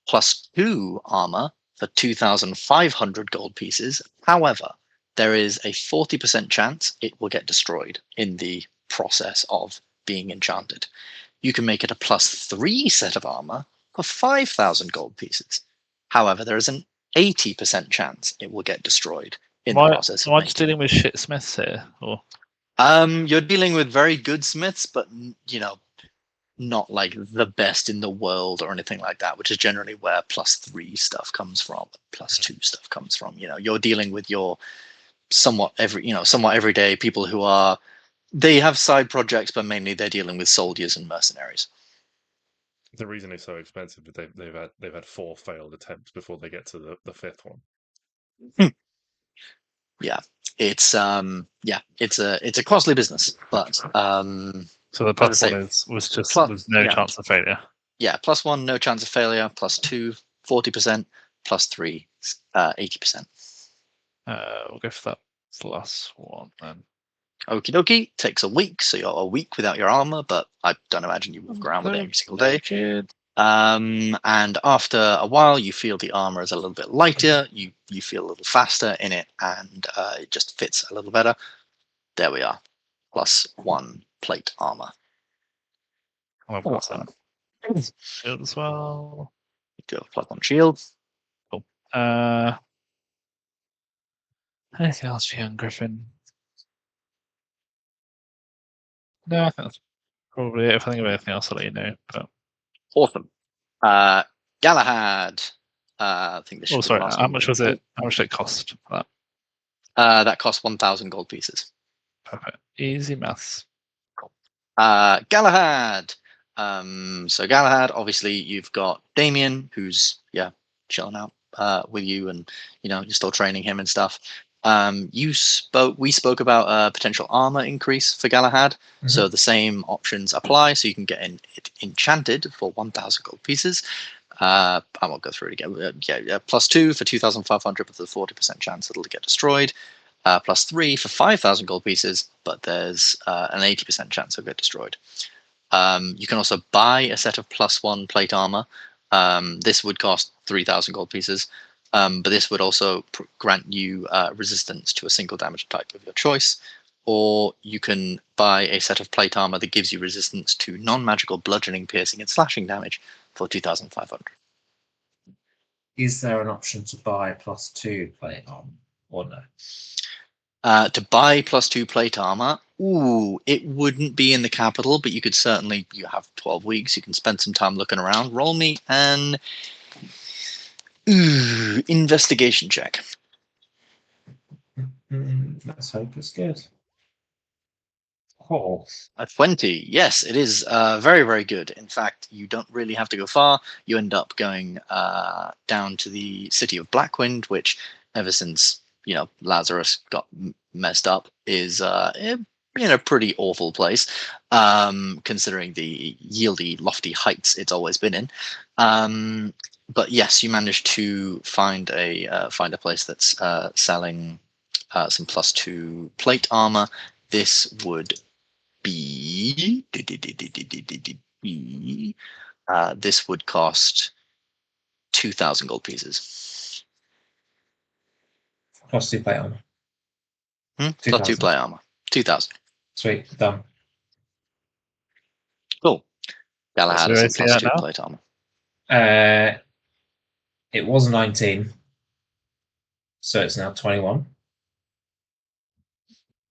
+2 armor for 2,500 gold pieces. However, there is a 40% chance it will get destroyed in the process of being enchanted. You can make it a +3 set of armor for 5,000 gold pieces. However, there is an 80% chance it will get destroyed in the process of am I just dealing with shit smiths here? Or you're dealing with very good smiths, but not like the best in the world or anything like that, which is generally where +3 stuff comes from, +2 stuff comes from. You're dealing with your somewhat everyday people who they have side projects, but mainly they're dealing with soldiers and mercenaries. The reason it's so expensive is they've had 4 failed attempts before they get to the 5th one. Yeah, it's a costly business, but so the +1 was no chance of failure. Yeah, +1 no chance of failure, +2 40%, +3 80%. We'll go for that +1 then. Okie dokie. Takes a week, so you're a week without your armor, but I don't imagine you walk around with it every single day. And after a while, you feel the armor is a little bit lighter. You feel a little faster in it, and it just fits a little better. There we are. +1 plate armor. Awesome. Shield as well. You do a +1 shield. Cool. Anything else for young Griffin? No, I think that's probably it. If I think of anything else, I'll let you know. But awesome. Galahad. I think this. Sorry. How much was it? How much did it cost for that? That cost 1,000 gold pieces. Perfect. Easy maths. Cool. Galahad. So Galahad, obviously, you've got Damien, who's chilling out with you, and you're still training him and stuff. We spoke about a potential armor increase for Galahad. Mm-hmm. So the same options apply. So you can get it enchanted for 1,000 gold pieces. I won't go through it again. +2 for 2,500 with a 40% chance it'll get destroyed. +3 for 5,000 gold pieces, but there's an 80% chance it'll get destroyed. You can also buy a set of +1 plate armor. This would cost 3,000 gold pieces. But this would also grant you resistance to a single damage type of your choice, or you can buy a set of plate armor that gives you resistance to non-magical bludgeoning, piercing, and slashing damage for 2,500. Is there an option to buy +2 plate armor, or no? To buy +2 plate armor, it wouldn't be in the capital, but you could certainly. You have 12 weeks. You can spend some time looking around. Roll me an investigation check. Let's hope it's good. A 20. Yes, it is very, very good. In fact, you don't really have to go far. You end up going down to the city of Blackwind, which, ever since Lazarus got messed up, is in a pretty awful place, considering the yieldy, lofty heights it's always been in. But yes, you managed to find a place that's selling some +2 plate armor. This would be be. This would cost 2,000 gold pieces. Plus 2 plate armor. Plus 2 2,000. plate armor. 2,000. Sweet, done. Cool. Galahad What's is your in plus AC 2 now? plate armor. It was 19, so it's now 21.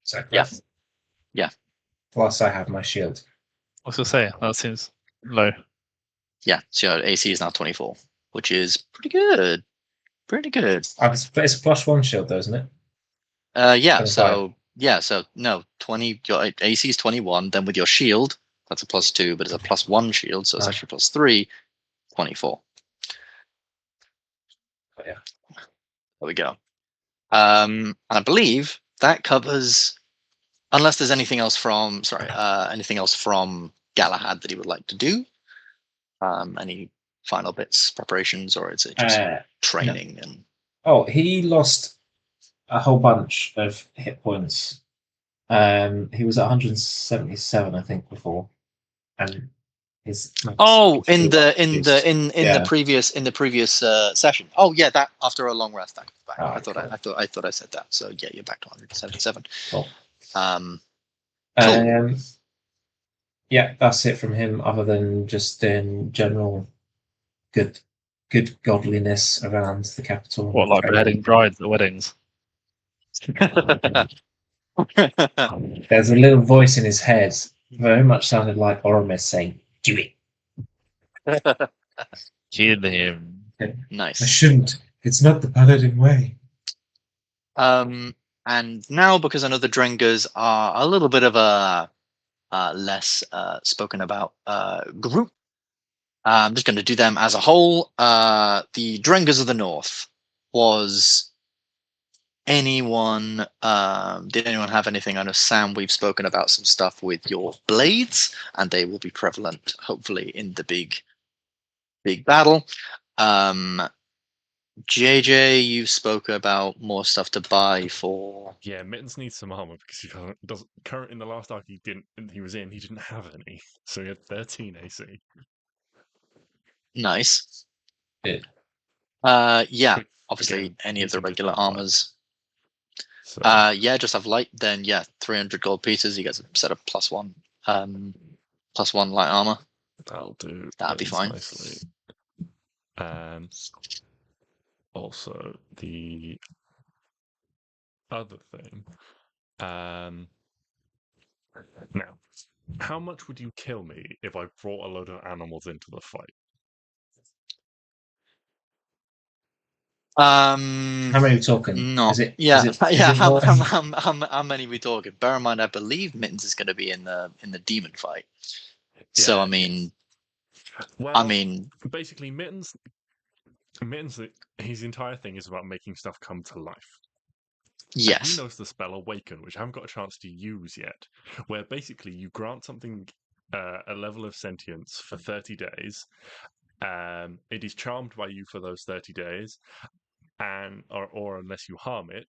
Is that Yeah. correct? Yeah. Plus, I have my shield. I was going to say, that seems low. Yeah, so your AC is now 24, which is pretty good. Pretty good. But it's a +1 shield, though, isn't it? Yeah, 25. so no, 20. Your AC is 21. Then with your shield, that's a +2, but it's a +1 shield, so it's Ah. actually +3, 24. Oh, yeah. There we go. And I believe that covers, unless there's anything else from Galahad that he would like to do. Any final bits, preparations, or is it just training and? Oh, he lost a whole bunch of hit points. He was at 177, I think, before, and his. Oh, in Yeah. the previous session. Oh yeah, that after a long rest, that comes back. Oh, I thought I said that. So yeah, you're back to 177. Cool. Cool. Yeah, that's it from him. Other than just in general, good godliness around the capital. What, like beheading brides at weddings? There's a little voice in his head, very much sounded like Oromis saying, "Do it." Kill him. Nice. I shouldn't. It's not the paladin way. And now, because I know the Drengers are a little bit of a less spoken about group, I'm just going to do them as a whole. The Drengers of the North. Was anyone? Did anyone have anything? I know, Sam, we've spoken about some stuff with your blades, and they will be prevalent, hopefully, in the big battle. JJ, you spoke about more stuff to buy for. Yeah, Mittens needs some armor because he doesn't. Current in the last arc he didn't have any, so he had 13 AC. Nice. Yeah. Yeah. Obviously, any of the regular armors. So, yeah, just have light. Then 300 gold pieces. You get a set of +1 light armor. that'll do. That'd be fine. Nicely. Also, the other thing. Now, how much would you kill me if I brought a load of animals into the fight? How many are we talking? Not. Is it How more- many are we talking? Bear in mind, I believe Mittens is going to be in the demon fight. So Yeah. I mean, Well, basically, Mittens, his entire thing is about making stuff come to life. And yes. he knows the spell Awaken, which I haven't got a chance to use yet, where basically you grant something a level of sentience for 30 days. It is charmed by you for those 30 days, or unless you harm it.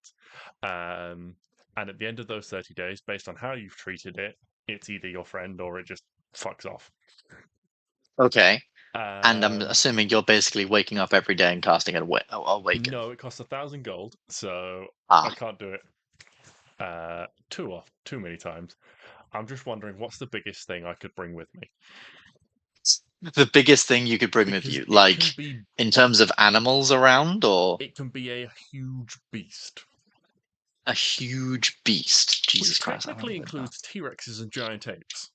And at the end of those 30 days, based on how you've treated it, it's either your friend or it just fucks off. Okay. And I'm assuming you're basically waking up every day and casting an Awaken. No, it costs 1,000 gold, so Ah. I can't do it too many times. I'm just wondering, what's the biggest thing I could bring with me? The biggest thing you could bring with you, like in terms of animals around, or it can be a huge beast. A huge beast. Jesus Which Christ! technically includes T-Rexes and giant apes.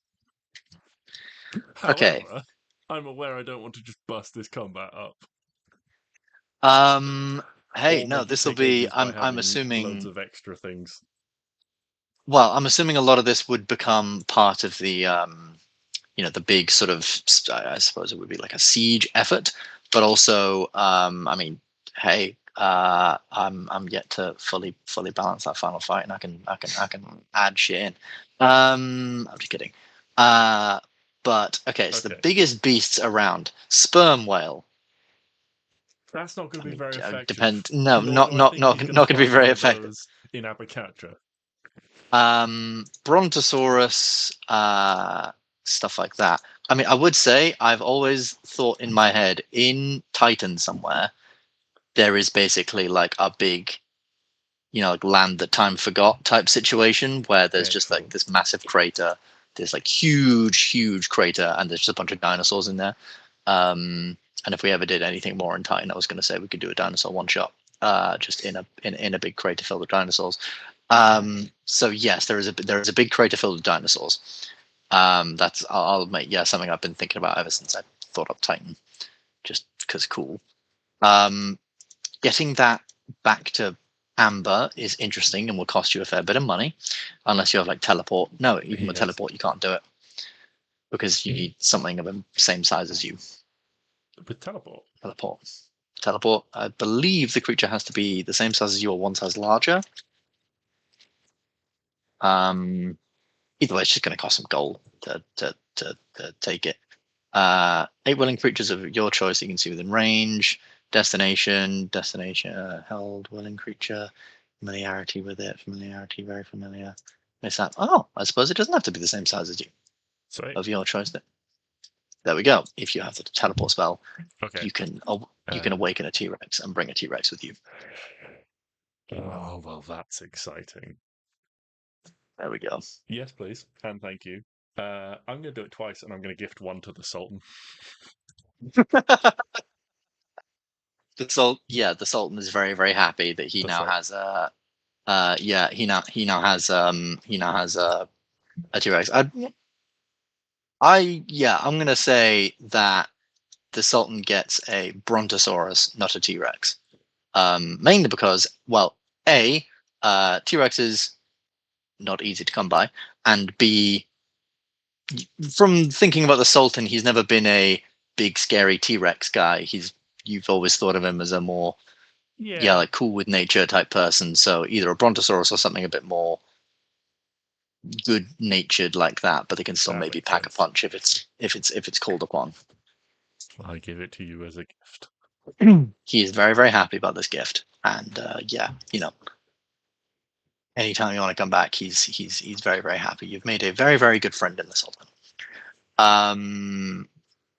Okay. However, I'm aware I don't want to just bust this combat up. Hey, Or no, maybe this will take be. ages by I'm having assuming. loads of extra things. Well, I'm assuming a lot of this would become part of the, the big sort of. I suppose it would be like a siege effort, but also, I mean, hey, I'm yet to fully balance that final fight, and I can add shit in. I'm just kidding. But okay, so the biggest beasts around, sperm whale. That's not going to be very effective. Not going to be very effective. In Abercatra. Brontosaurus, stuff like that. I mean, I would say I've always thought in my head, in Titan somewhere, there is basically like a big, like land that time forgot type situation where there's just like this massive crater. There's like huge crater, and there's just a bunch of dinosaurs in there. And if we ever did anything more in Titan, I was going to say we could do a dinosaur one shot, just in a big crater filled with dinosaurs. So yes, there is a big crater filled with dinosaurs. That's I'll admit, yeah, something I've been thinking about ever since I thought up Titan, just because cool. Getting that back to Ambyr is interesting and will cost you a fair bit of money, unless you have like teleport. No, even with teleport, you can't do it because you need something of the same size as you. With teleport. Teleport. I believe the creature has to be the same size as you or one size larger. Either way, it's just going to cost some gold to take it. 8 willing creatures of your choice you can see within range. Destination, held willing creature, familiarity with it, very familiar. Miss that. Oh, I suppose it doesn't have to be the same size as you. Sweet. Of your choice. There we go. If you have the teleport spell, okay. you can awaken a T-Rex and bring a T-Rex with you. Oh, well, that's exciting. There we go. Yes, please, and thank you. I'm going to do it twice, and I'm going to gift one to the Sultan. The Sultan is very, very happy that he now has a T-Rex. I'm gonna say that the Sultan gets a Brontosaurus, not a T-Rex. Mainly because, well, A, T-Rex is not easy to come by, and B, from thinking about the Sultan, he's never been a big scary T-Rex guy. You've always thought of him as a more like cool with nature type person. So either a Brontosaurus or something a bit more good natured like that, but they can still maybe pack a punch if it's called upon. I give it to you as a gift. He is very, very happy about this gift, and anytime you want to come back, he's very, very happy. You've made a very, very good friend in the Sultan.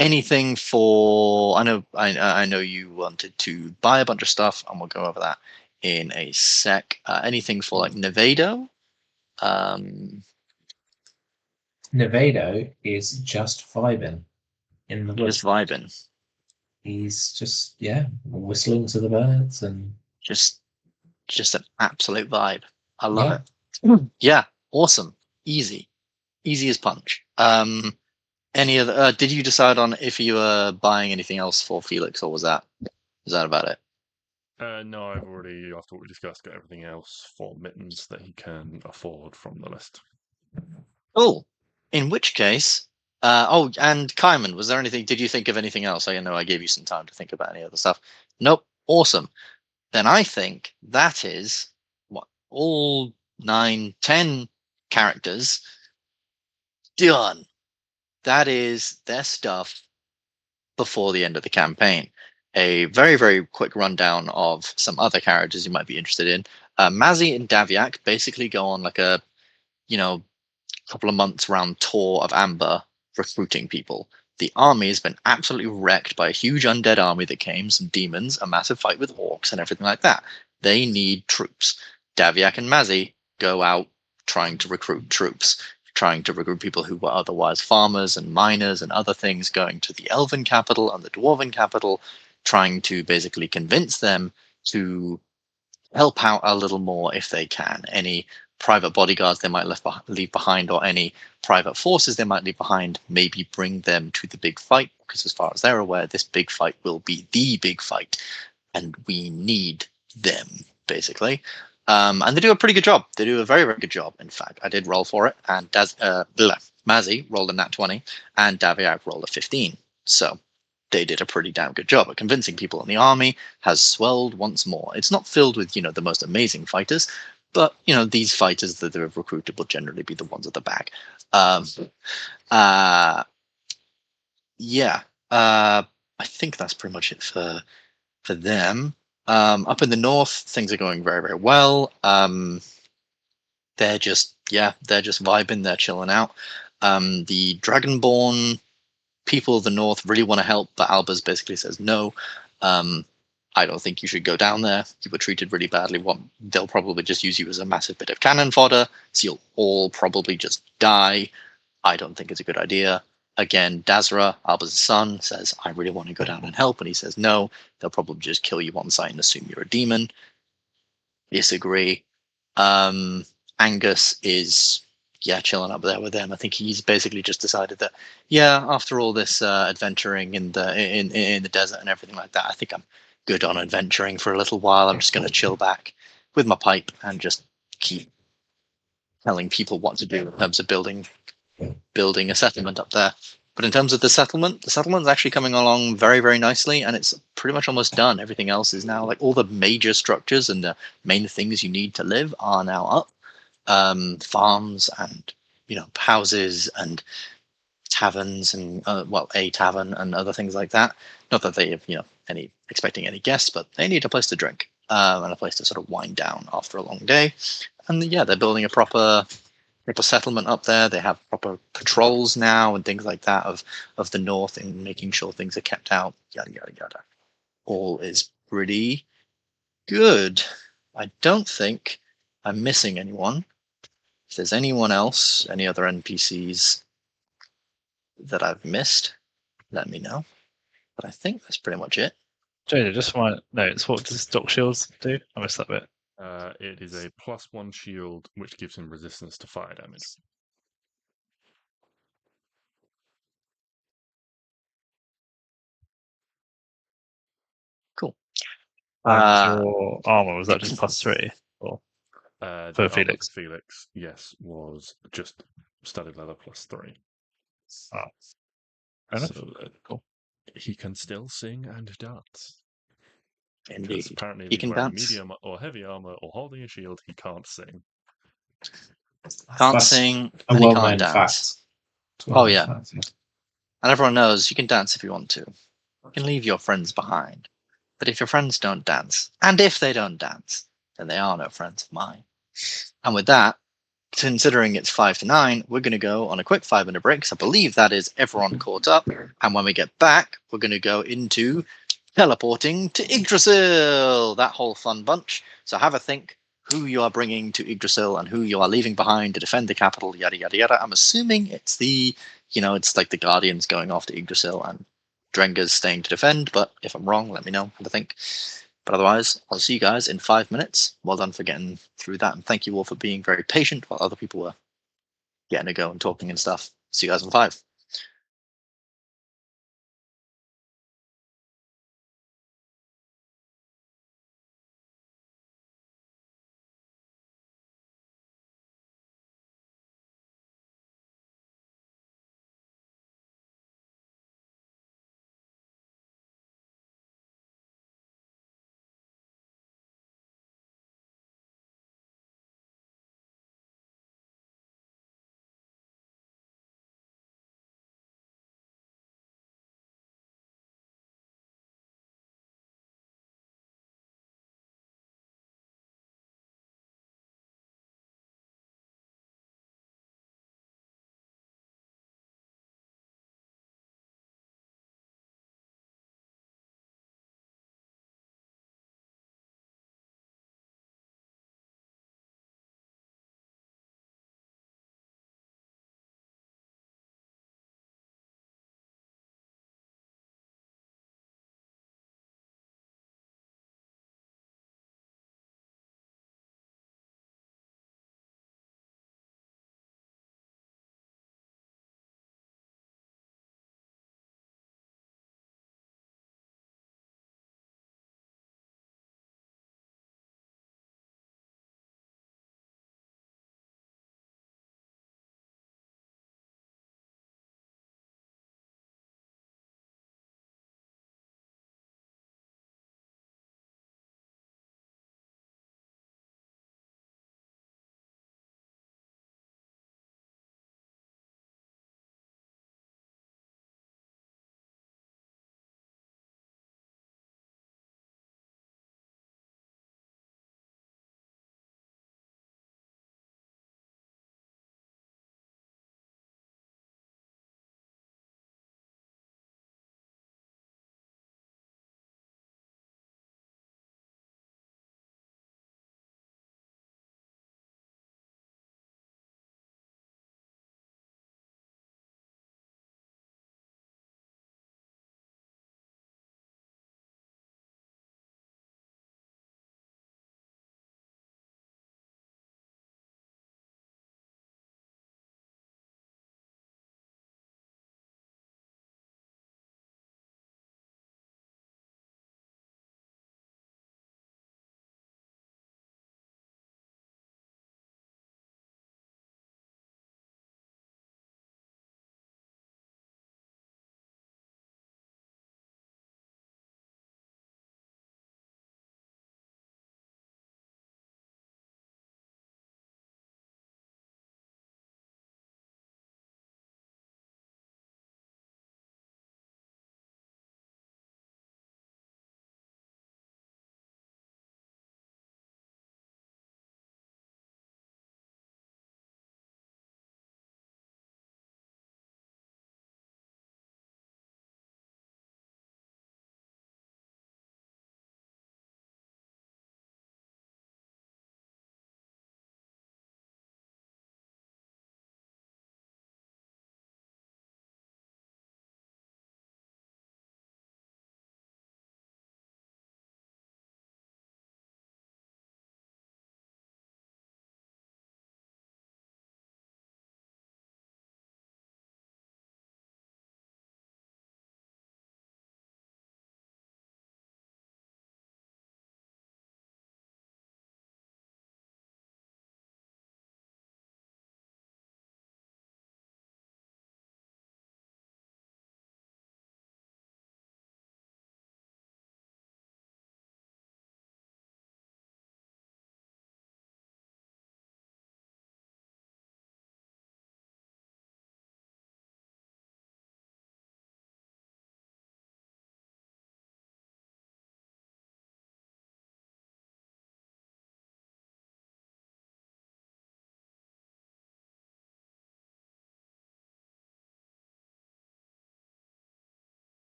Anything for? I know you wanted to buy a bunch of stuff, and we'll go over that in a sec. Anything for like Nevado? Nevado is just vibing in the woods. Just vibing. He's just whistling to the birds and just an absolute vibe. I love it. Yeah, awesome, easy as punch. Any other? Did you decide on if you were buying anything else for Felix, or was that about it? No, I've already, after what we discussed, got everything else for Mittens that he can afford from the list. Cool. In which case, and Kaiman, was there anything? Did you think of anything else? I know I gave you some time to think about any other stuff. Nope. Awesome. Then I think that is what all 9, 10 characters done. That is their stuff before the end of the campaign. A very, very quick rundown of some other characters you might be interested in. Mazzy and Daviak basically go on like a, couple of months round tour of Ambyr recruiting people. The army has been absolutely wrecked by a huge undead army that came, some demons, a massive fight with orcs and everything like that. They need troops. Daviak and Mazzy go out trying to recruit troops, trying to recruit people who were otherwise farmers and miners and other things, going to the elven capital and the dwarven capital, trying to basically convince them to help out a little more if they can. Any private bodyguards they might leave behind, or any private forces they might leave behind, maybe bring them to the big fight, because as far as they're aware, this big fight will be the big fight, and we need them, basically. And they do a pretty good job. They do a very, very good job. In fact, I did roll for it, and Mazzy rolled a nat 20, and Daviak rolled a 15. So they did a pretty damn good job at convincing people, and the army has swelled once more. It's not filled with, the most amazing fighters, but, these fighters that they've recruited will generally be the ones at the back. I think that's pretty much it for them. Up in the north, things are going very, very well. They're just vibing, they're chilling out. The Dragonborn people of the north really want to help, but Albers basically says no. I don't think you should go down there. You were treated really badly. They'll probably just use you as a massive bit of cannon fodder, so you'll all probably just die. I don't think it's a good idea. Again, Dazra, Albers' son, says, I really want to go down and help, and he says no. They'll probably just kill you on sight and assume you're a demon. Disagree. Angus is chilling up there with them. I think he's basically just decided that after all this adventuring in the desert and everything like that, I think I'm good on adventuring for a little while. I'm just going to chill back with my pipe and just keep telling people what to do in terms of building a settlement up there. But in terms of the settlement's actually coming along very, very nicely, and it's pretty much almost done. Everything else is now, like, all the major structures and the main things you need to live are now up. Farms and houses and taverns and a tavern and other things like that. Not that they have expecting any guests, but they need a place to drink and a place to sort of wind down after a long day. And they're building a proper settlement up there. They have proper patrols now and things like that of the north, and making sure things are kept out. Yada yada yada. All is pretty good. I don't think I'm missing anyone. If there's anyone else, any other NPCs that I've missed, let me know. But I think that's pretty much it. Jada, just for my notes, what does Doc Shields do? I missed that bit. It is a +1 shield, which gives him resistance to fire damage. Cool. And your armor, was that just +3? Or The for armor Felix? for Felix, yes, was just studded leather +3. Oh. Fair enough. So Cool. he can still sing and dance. Indeed. Because apparently, if He he's can wearing dance. medium or heavy armor or holding a shield, he can't sing. Can't That's sing, a and he well-known can't dance. fact. It's a Oh, well-known yeah. fact, yeah. And everyone knows you can dance if you want to. You can leave your friends behind. But if your friends don't dance, and if they don't dance, then they are no friends of mine. And with that, considering it's 5 to 9, we're going to go on a quick 5-minute break, because I believe that is everyone caught up. And when we get back, we're going to go into teleporting to Yggdrasil, that whole fun bunch. So have a think who you are bringing to Yggdrasil and who you are leaving behind to defend the capital, yada, yada, yada. I'm assuming it's it's like the Guardians going off to Yggdrasil and Drenga's staying to defend, but if I'm wrong, let me know. Have a think. But otherwise, I'll see you guys in 5 minutes. Well done for getting through that, and thank you all for being very patient while other people were getting a go and talking and stuff. See you guys in 5.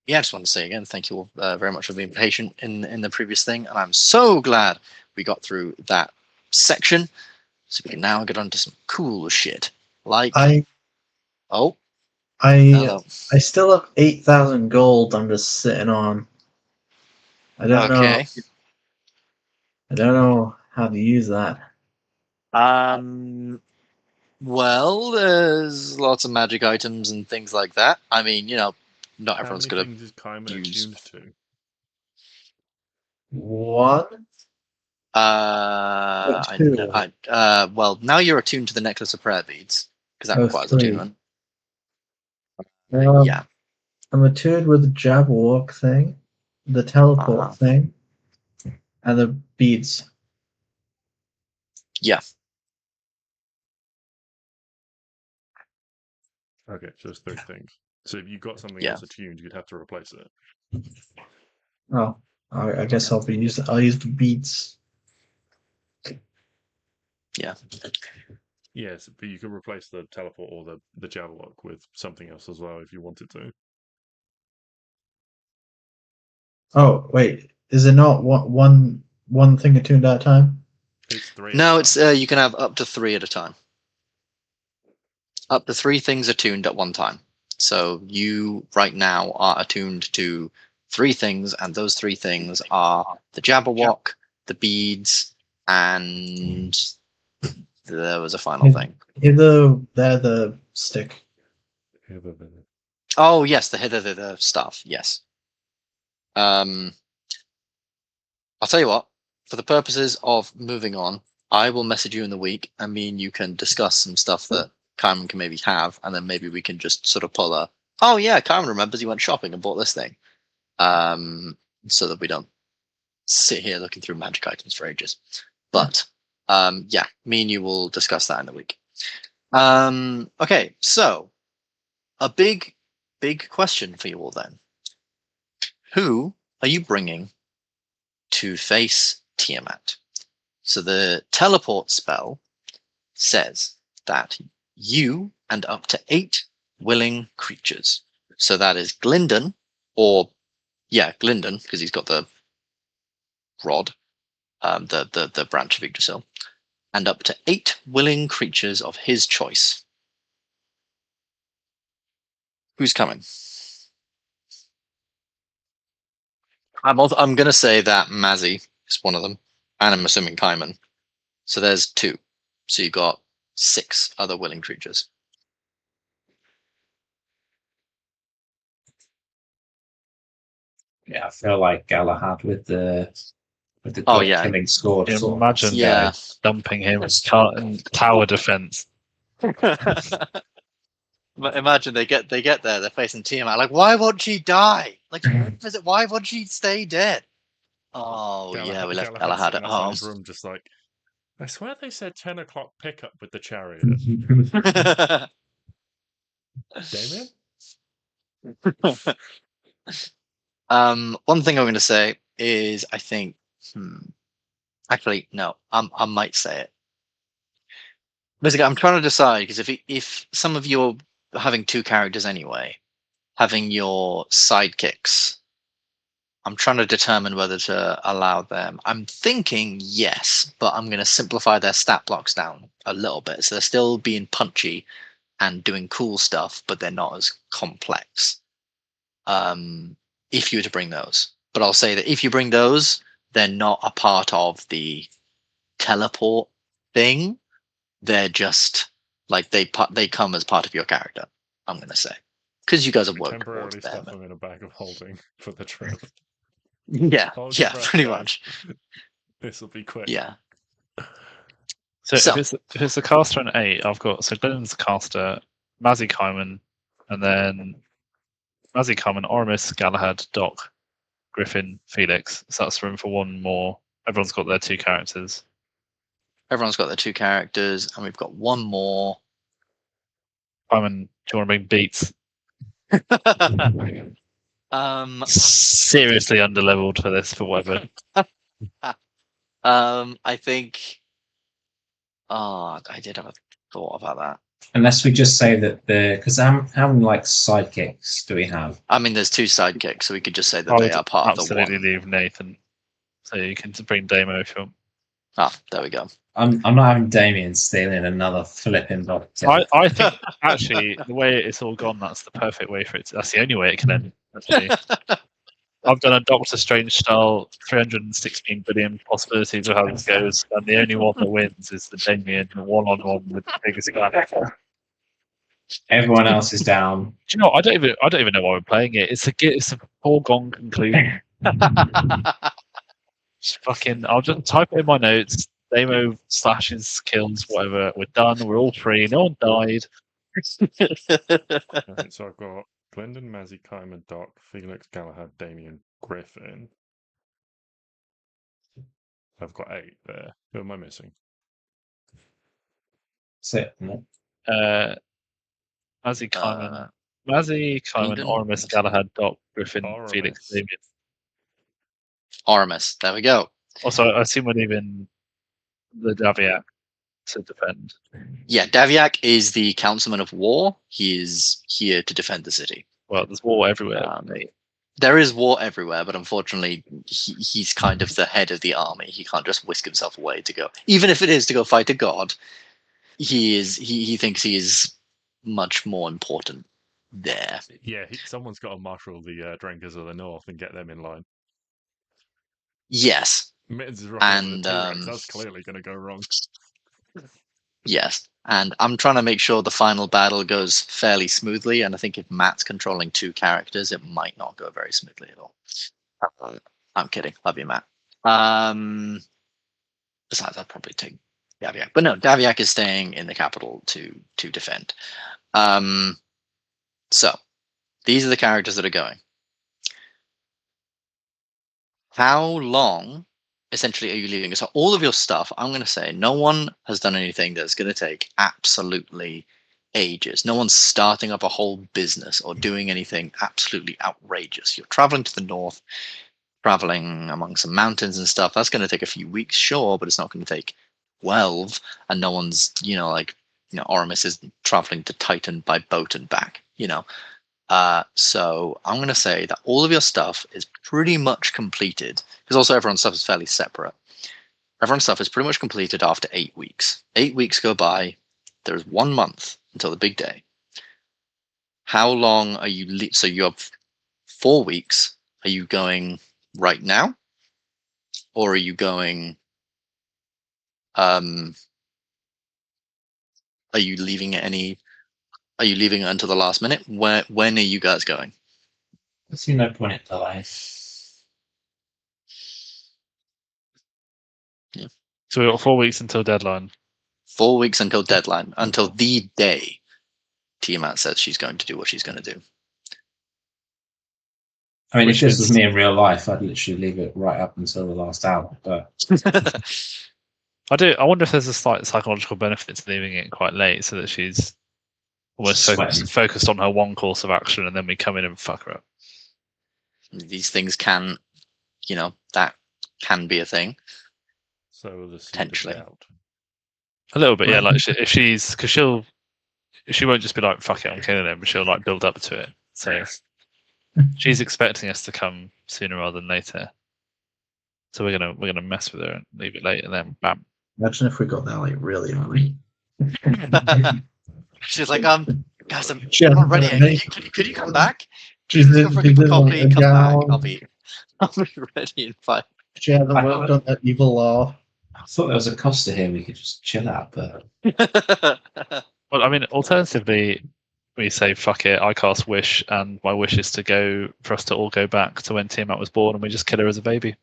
yeah, I just want to say again, thank you all very much for being patient in the previous thing, and I'm so glad we got through that section, so we can now get on to some cool shit. Like, I hello. still have 8,000 gold. I'm just sitting on. I don't know. Okay. I don't know how to use that. Well, there's lots of magic items and things like that. I mean, not How everyone's many gonna things is Kaiman use- attuned to? One. Two. Well, now you're attuned to the necklace of prayer beads because that Oh, requires three. attunement. Yeah. I'm attuned with the Jabberwock thing, the teleport Uh-huh. thing, and the beads. Yeah. Okay, so it's 3 things. So if you got something Yeah. else attuned, you'd have to replace it. Oh, I guess I'll use the beads. Yes, but you could replace the teleport or the Jabberwock with something else as well if you wanted to. Oh wait, is it not one thing attuned at a time? It's 3. No, at a it's time. you can have up to 3 at a time. Up to 3 things attuned at one time. So you right now are attuned to 3 things, and those 3 things are the Jabberwock, the beads, and there was a final thing. They're the stick. Oh yes, the hither stuff. Yes. I'll tell you what. For the purposes of moving on, I will message you in the week. I mean, you can discuss some stuff that Carmen can maybe have, and then maybe we can just sort of pull a. Oh yeah, Carmen remembers he went shopping and bought this thing. So that we don't sit here looking through magic items for ages. But yeah, me and you will discuss that in the week. Okay, so a big question for you all then. Who are you bringing to face Tiamat? So the teleport spell says that you and up to 8 willing creatures. So that is Glyndon, Glyndon, because he's got the rod, the branch of Yggdrasil, and up to 8 willing creatures of his choice. Who's coming? I'm gonna say that Mazzy is one of them, and I'm assuming Kaiman. So there's 2. So you got 6 other willing creatures. Yeah, I feel like Galahad with the Oh, quick yeah. killing sword. sort of Imagine Yeah. dumping him in tower defense. Imagine they get there, they're facing Tiamat. Like, why won't she die? Like, why won't she stay dead? Oh yeah, we left Galahad at sitting outside home. his room, just like, I swear they said 10 o'clock pickup with the chariot. Damien? One thing I'm going to say is I think, actually no, I might say it. Basically, I'm trying to decide because if some of you are having 2 characters anyway, having your sidekicks, I'm trying to determine whether to allow them. I'm thinking yes, but I'm going to simplify their stat blocks down a little bit. So they're still being punchy and doing cool stuff, but they're not as complex. If you were to bring those. But I'll say that if you bring those, they're not a part of the teleport thing. They're just like they come as part of your character, I'm going to say. Because you guys have worked towards Temporarily them. stuff them in a bag of holding for the trip. Yeah, Hold your yeah, breath, pretty guys. much. This will be quick. Yeah. So, So- if it's the caster and 8, I've got Glyndon's caster, Mazzy Kaiman, and then Mazzy Kaiman, Oramis, Galahad, Doc, Griffin, Felix. So that's room for one more. Everyone's got their 2 characters. Everyone's got their 2 characters, and we've got one more. Kaiman, do you want to bring beats? Seriously underleveled for this, for whatever. I think. Oh, I did have a thought about that. Unless we just say that because how many like sidekicks do we have? I mean, there's 2 sidekicks, so we could just say that I they would are part of the absolutely one. leave Nathan, so you can bring Damo if you want. Ah, there we go. I'm not having Damien stealing another flipping box. I think actually the way it's all gone, that's the perfect way for it. That's the only way it can end. Actually, I've done a Doctor Strange style 316 billion possibilities of how this goes, and the only one that wins is the Damien one-on-one with the biggest guy. Everyone else is down. Do you know? I don't even know why we're playing it. It's a foregone conclusion. Just fucking. I'll just type it in my notes. Damo slashes, kills, whatever. We're done. We're all free. No one died. Right, so I've got Glendon, Mazzy, Kaiman, Doc, Felix, Galahad, Damien, Griffin. I've got 8 there. Who am I missing? That's it. No? Mazzy, Kaiman, Glendon, Oramus, Galahad, Doc, Griffin, Oramus. Felix, Damien. Aramis, there we go. Also, I assume we're leaving the Daviak to defend. Yeah, Daviak is the councilman of war. He is here to defend the city. Well, there's war everywhere. There is war everywhere, but unfortunately, he's kind of the head of the army. He can't just whisk himself away to go. Even if it is to go fight a god, he thinks he is much more important there. Yeah, someone's got to marshal the Drinkers of the North and get them in line. Yes, Mittens is rocking and with a T-Rex. That's clearly going to go wrong. yes, and I'm trying to make sure the final battle goes fairly smoothly. And I think if Matt's controlling 2 characters, it might not go very smoothly at all. I'm kidding. Love you, Matt. Besides, I'd probably take Daviak, but no, Daviak is staying in the capital to defend. So these are the characters that are going. How long, essentially, are you leaving? So all of your stuff, I'm going to say, no one has done anything that's going to take absolutely ages. No one's starting up a whole business or doing anything absolutely outrageous. You're traveling to the north, traveling among some mountains and stuff. That's going to take a few weeks, sure, but it's not going to take 12. And no one's, Oramus is traveling to Titan by boat and back, So I'm going to say that all of your stuff is pretty much completed, because also everyone's stuff is fairly separate. Everyone's stuff is pretty much completed after 8 weeks. 8 weeks go by. There's 1 month until the big day. How long are you? So you have 4 weeks. Are you going right now, or are you going? Are you leaving it any? Are you leaving it until the last minute? When are you guys going? I see no point in delay. Yeah. So we've got 4 weeks until deadline. 4 weeks until deadline, until the day Tiamat says she's going to do what she's going to do. I mean, if this was me in real life, I'd literally leave it right up until the last hour. But I wonder if there's a slight psychological benefit to leaving it quite late, so that she's almost focused on her one course of action, and then we come in and fuck her up. These things can, that can be a thing. So the Potentially. out. A little bit, yeah. Like if she won't just be like fuck it, I'm killing him, but she'll like build up to it. So she's expecting us to come sooner rather than later. So we're gonna mess with her and leave it late, and then bam. Imagine if we got there like really early. She's like, guys, I'm not ready. Could you come back? She's Come for a cup of coffee, come back. I'll be ready in 5. She hasn't worked on that evil law. I thought there was a Costa here we could just chill out, but Well, I mean, alternatively, we say fuck it. I cast wish, and my wish is for us to all go back to when Tiamat was born, and we just kill her as a baby.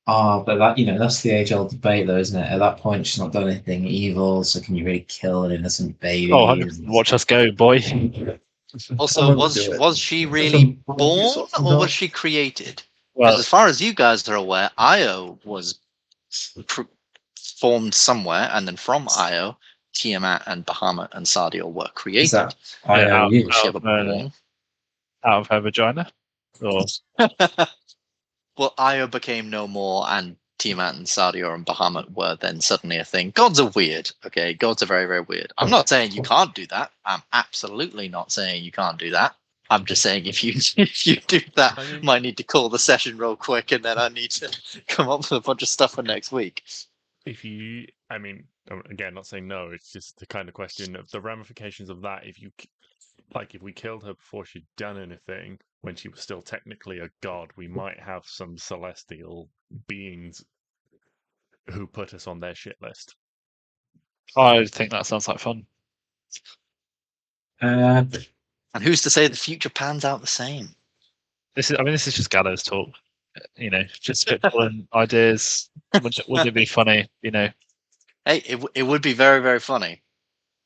but that's the age-old debate, though, isn't it? At that point, she's not done anything evil, so can you really kill an innocent baby? Oh, watch us go, boy. Also, was she really born, or was she created? Well, as far as you guys are aware, Io was formed somewhere, and then from Io, Tiamat and Bahamut and Sardiel were created. Is that out Was she ever born? of her vagina? Or Well, Io became no more, and Tiamat and Sadia and Bahamut were then suddenly a thing. Gods are weird, okay? Gods are very, very weird. I'm not saying you can't do that. I'm absolutely not saying you can't do that. I'm just saying if you do that, I mean- might need to call the session real quick, and then I need to come up with a bunch of stuff for next week. If you, I mean, again, not saying no. It's just the kind of question of the ramifications of that. If you, like, if we killed her before she'd done anything, when she was still technically a god, we might have some celestial beings who put us on their shit list. I think that sounds like fun. And who's to say the future pans out the same? This is just Gallows talk. You know, just spitballing ideas. Wouldn't it be funny? You know, Hey, it would be very, very funny.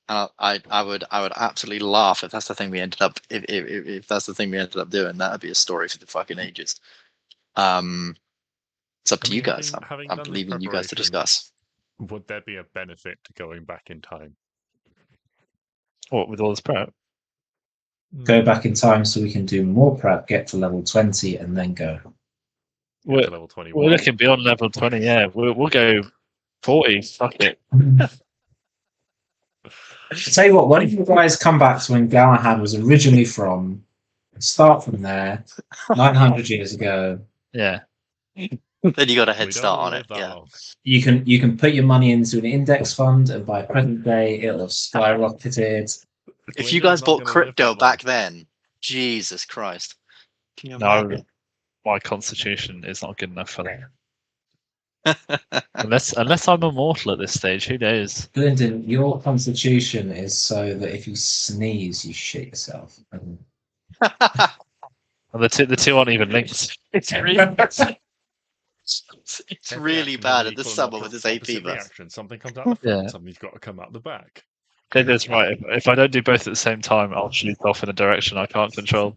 And I would absolutely laugh if that's the thing we ended up if that's the thing we ended up doing. That would be a story for the fucking ages. It's up to you guys. Having I'm done this leaving you guys to preparation, discuss. Would there be a benefit to going back in time? what with all this prep? Go back in time so we can do more prep, get to level 20, and then go. We're, To level 21. we're looking beyond level 20. Yeah, we'll go 40. Fuck it. I'll tell you what, why don't you guys come back to when Galahad was originally from, start from there, 900 years ago. Yeah. Then you got a We head don't start on live it. that Yeah. long. You can put your money into an index fund, and by present day, it'll have skyrocketed. If you Gwynda's guys not bought gonna live crypto that back long. then, Jesus Christ. Can you No, imagine? my constitution is not good enough for that. Unless I'm immortal at this stage, who knows? Lyndon, your constitution is so that if you sneeze, you shit yourself. And the two aren't even linked. It's really, it's Every really action bad is at the equal and summer with his AP opposite buff. reaction. Something comes out the front, Yeah. something's got to come out the back. That's right. If I don't do both at the same time, I'll shoot off in a direction I can't control.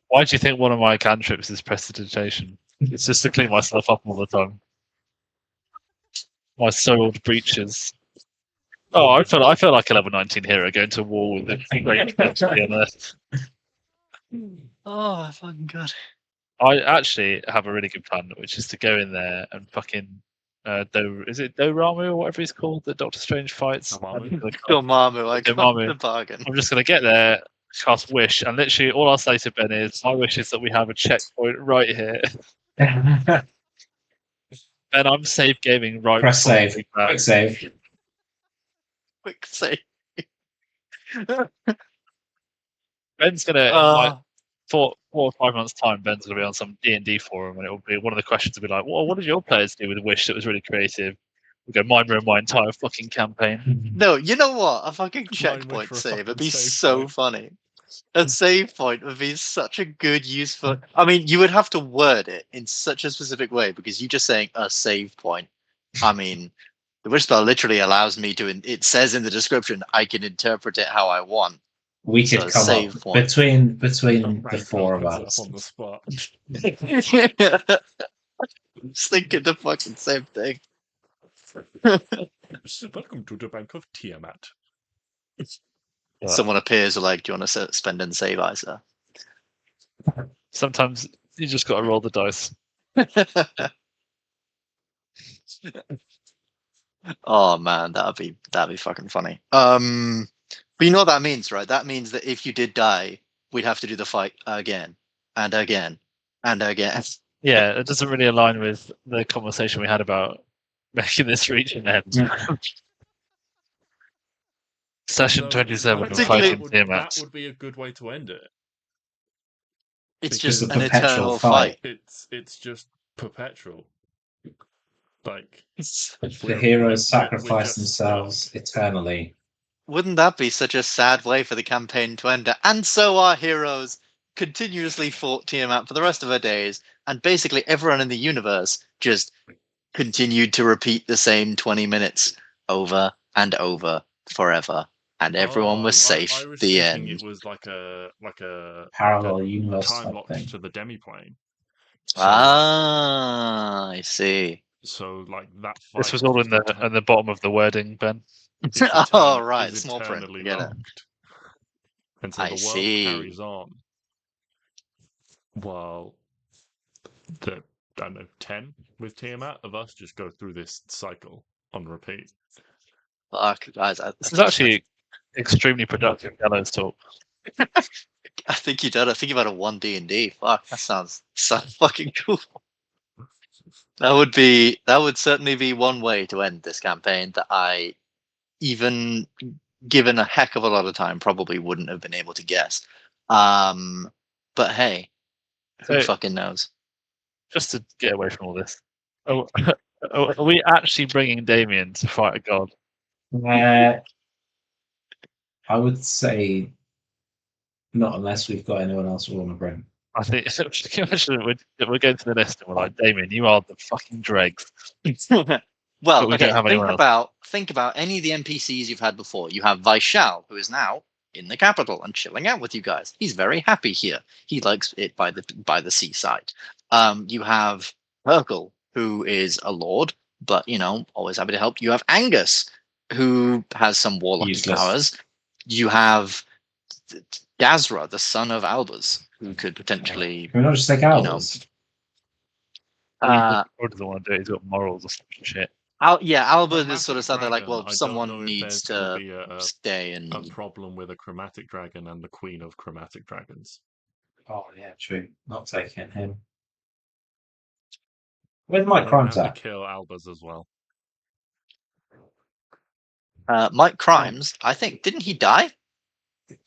Why do you think one of my cantrips is prestidigitation? It's just to clean myself up all the time. My soiled breeches. Oh, I feel like a level 19 hero going to war with the great country on Earth. Oh, fucking god. I actually have a really good plan, which is to go in there and fucking is it Doramu or whatever he's called that Doctor Strange fights? Dormammu. Dormammu, I got Dormammu. the bargain. I'm just gonna get there, cast wish, and literally all I'll say to Ben is, my wish is that we have a checkpoint right here. Ben, I'm save gaming right. Press before save. we go. Quick save. Quick save. Ben's gonna like 4 or 5 months time. Ben's gonna be on some D&D forum, and it will be one of the questions will be like, "Well, what did your players do with Wish that was really creative?" We go, "Mine ruined my entire fucking campaign." No, you know what? A fucking wish checkpoint for a save. It'd fucking be save so point. funny. A save point would be such a good use for. I mean, you would have to word it in such a specific way because you just saying a save point. I mean, the wish spell literally allows me to. It says in the description I can interpret it how I want. We So could come save up point. between the Rank four of opens us. up on the spot. I'm just thinking the fucking same thing. Welcome to the Bank of Tiamat. Someone appears like, "Do you want to spend and save, Isa?" Sometimes you just got to roll the dice. Oh man, that'd be fucking funny. But you know what that means, right? That means that if you did die, we'd have to do the fight again and again and again. Yeah, it doesn't really align with the conversation we had about making this region end. Session So, 27 of Particularly- fighting Tiamat. that would be a good way to end it. It's Because just the an perpetual eternal fight. fight. It's just perpetual. Like The heroes we're sacrifice just themselves eternally. Wouldn't that be such a sad way for the campaign to end? And so our heroes continuously fought Tiamat for the rest of her days, and basically everyone in the universe just continued to repeat the same 20 minutes over and over forever, and everyone was safe. I was The thinking end. it was like a Parallel universe time type locked thing. to the demiplane. Ah, I see. So like that. This fight was all is in the bottom of the wording, Ben. Oh, right, is small print. eternally Get it. locked. And so I the world see. carries on. Well, the, I don't know, 10 with Tiamat of us just go through this cycle on repeat. Fuck, guys, This is actually extremely productive gallows talk. I think you did. I think you've had a 1D&D. Fuck, that sounds fucking cool. That would certainly be one way to end this campaign that I, even given a heck of a lot of time, probably wouldn't have been able to guess. But hey, who So- fucking knows? Just to get away from all this. Oh, are we actually bringing Damien to fight a god? I would say not unless we've got anyone else we want to bring. I think can you imagine we're going to the list and we're like, Damien, you are the fucking dregs. Well, we okay, don't have anyone else. think about any of the NPCs you've had before. You have Vaishal, who is now in the capital and chilling out with you guys. He's very happy here. He likes it by the seaside. You have Urkel, who is a lord, but always happy to help. You have Angus, who has some warlocky Useless. powers. You have Gazra, the son of Albus, who could potentially. Can we not just take ours? He doesn't want to do it. He's got morals or some shit. Albus is sort of something like, Dragon, well, I don't know someone if needs there's gonna to be a stay and. problem with a chromatic dragon and the queen of chromatic dragons. Oh yeah, true. Not taking him. Where's Mike We're gonna Crimes have at? to kill Albus as well. Mike Crimes, I think, didn't he die?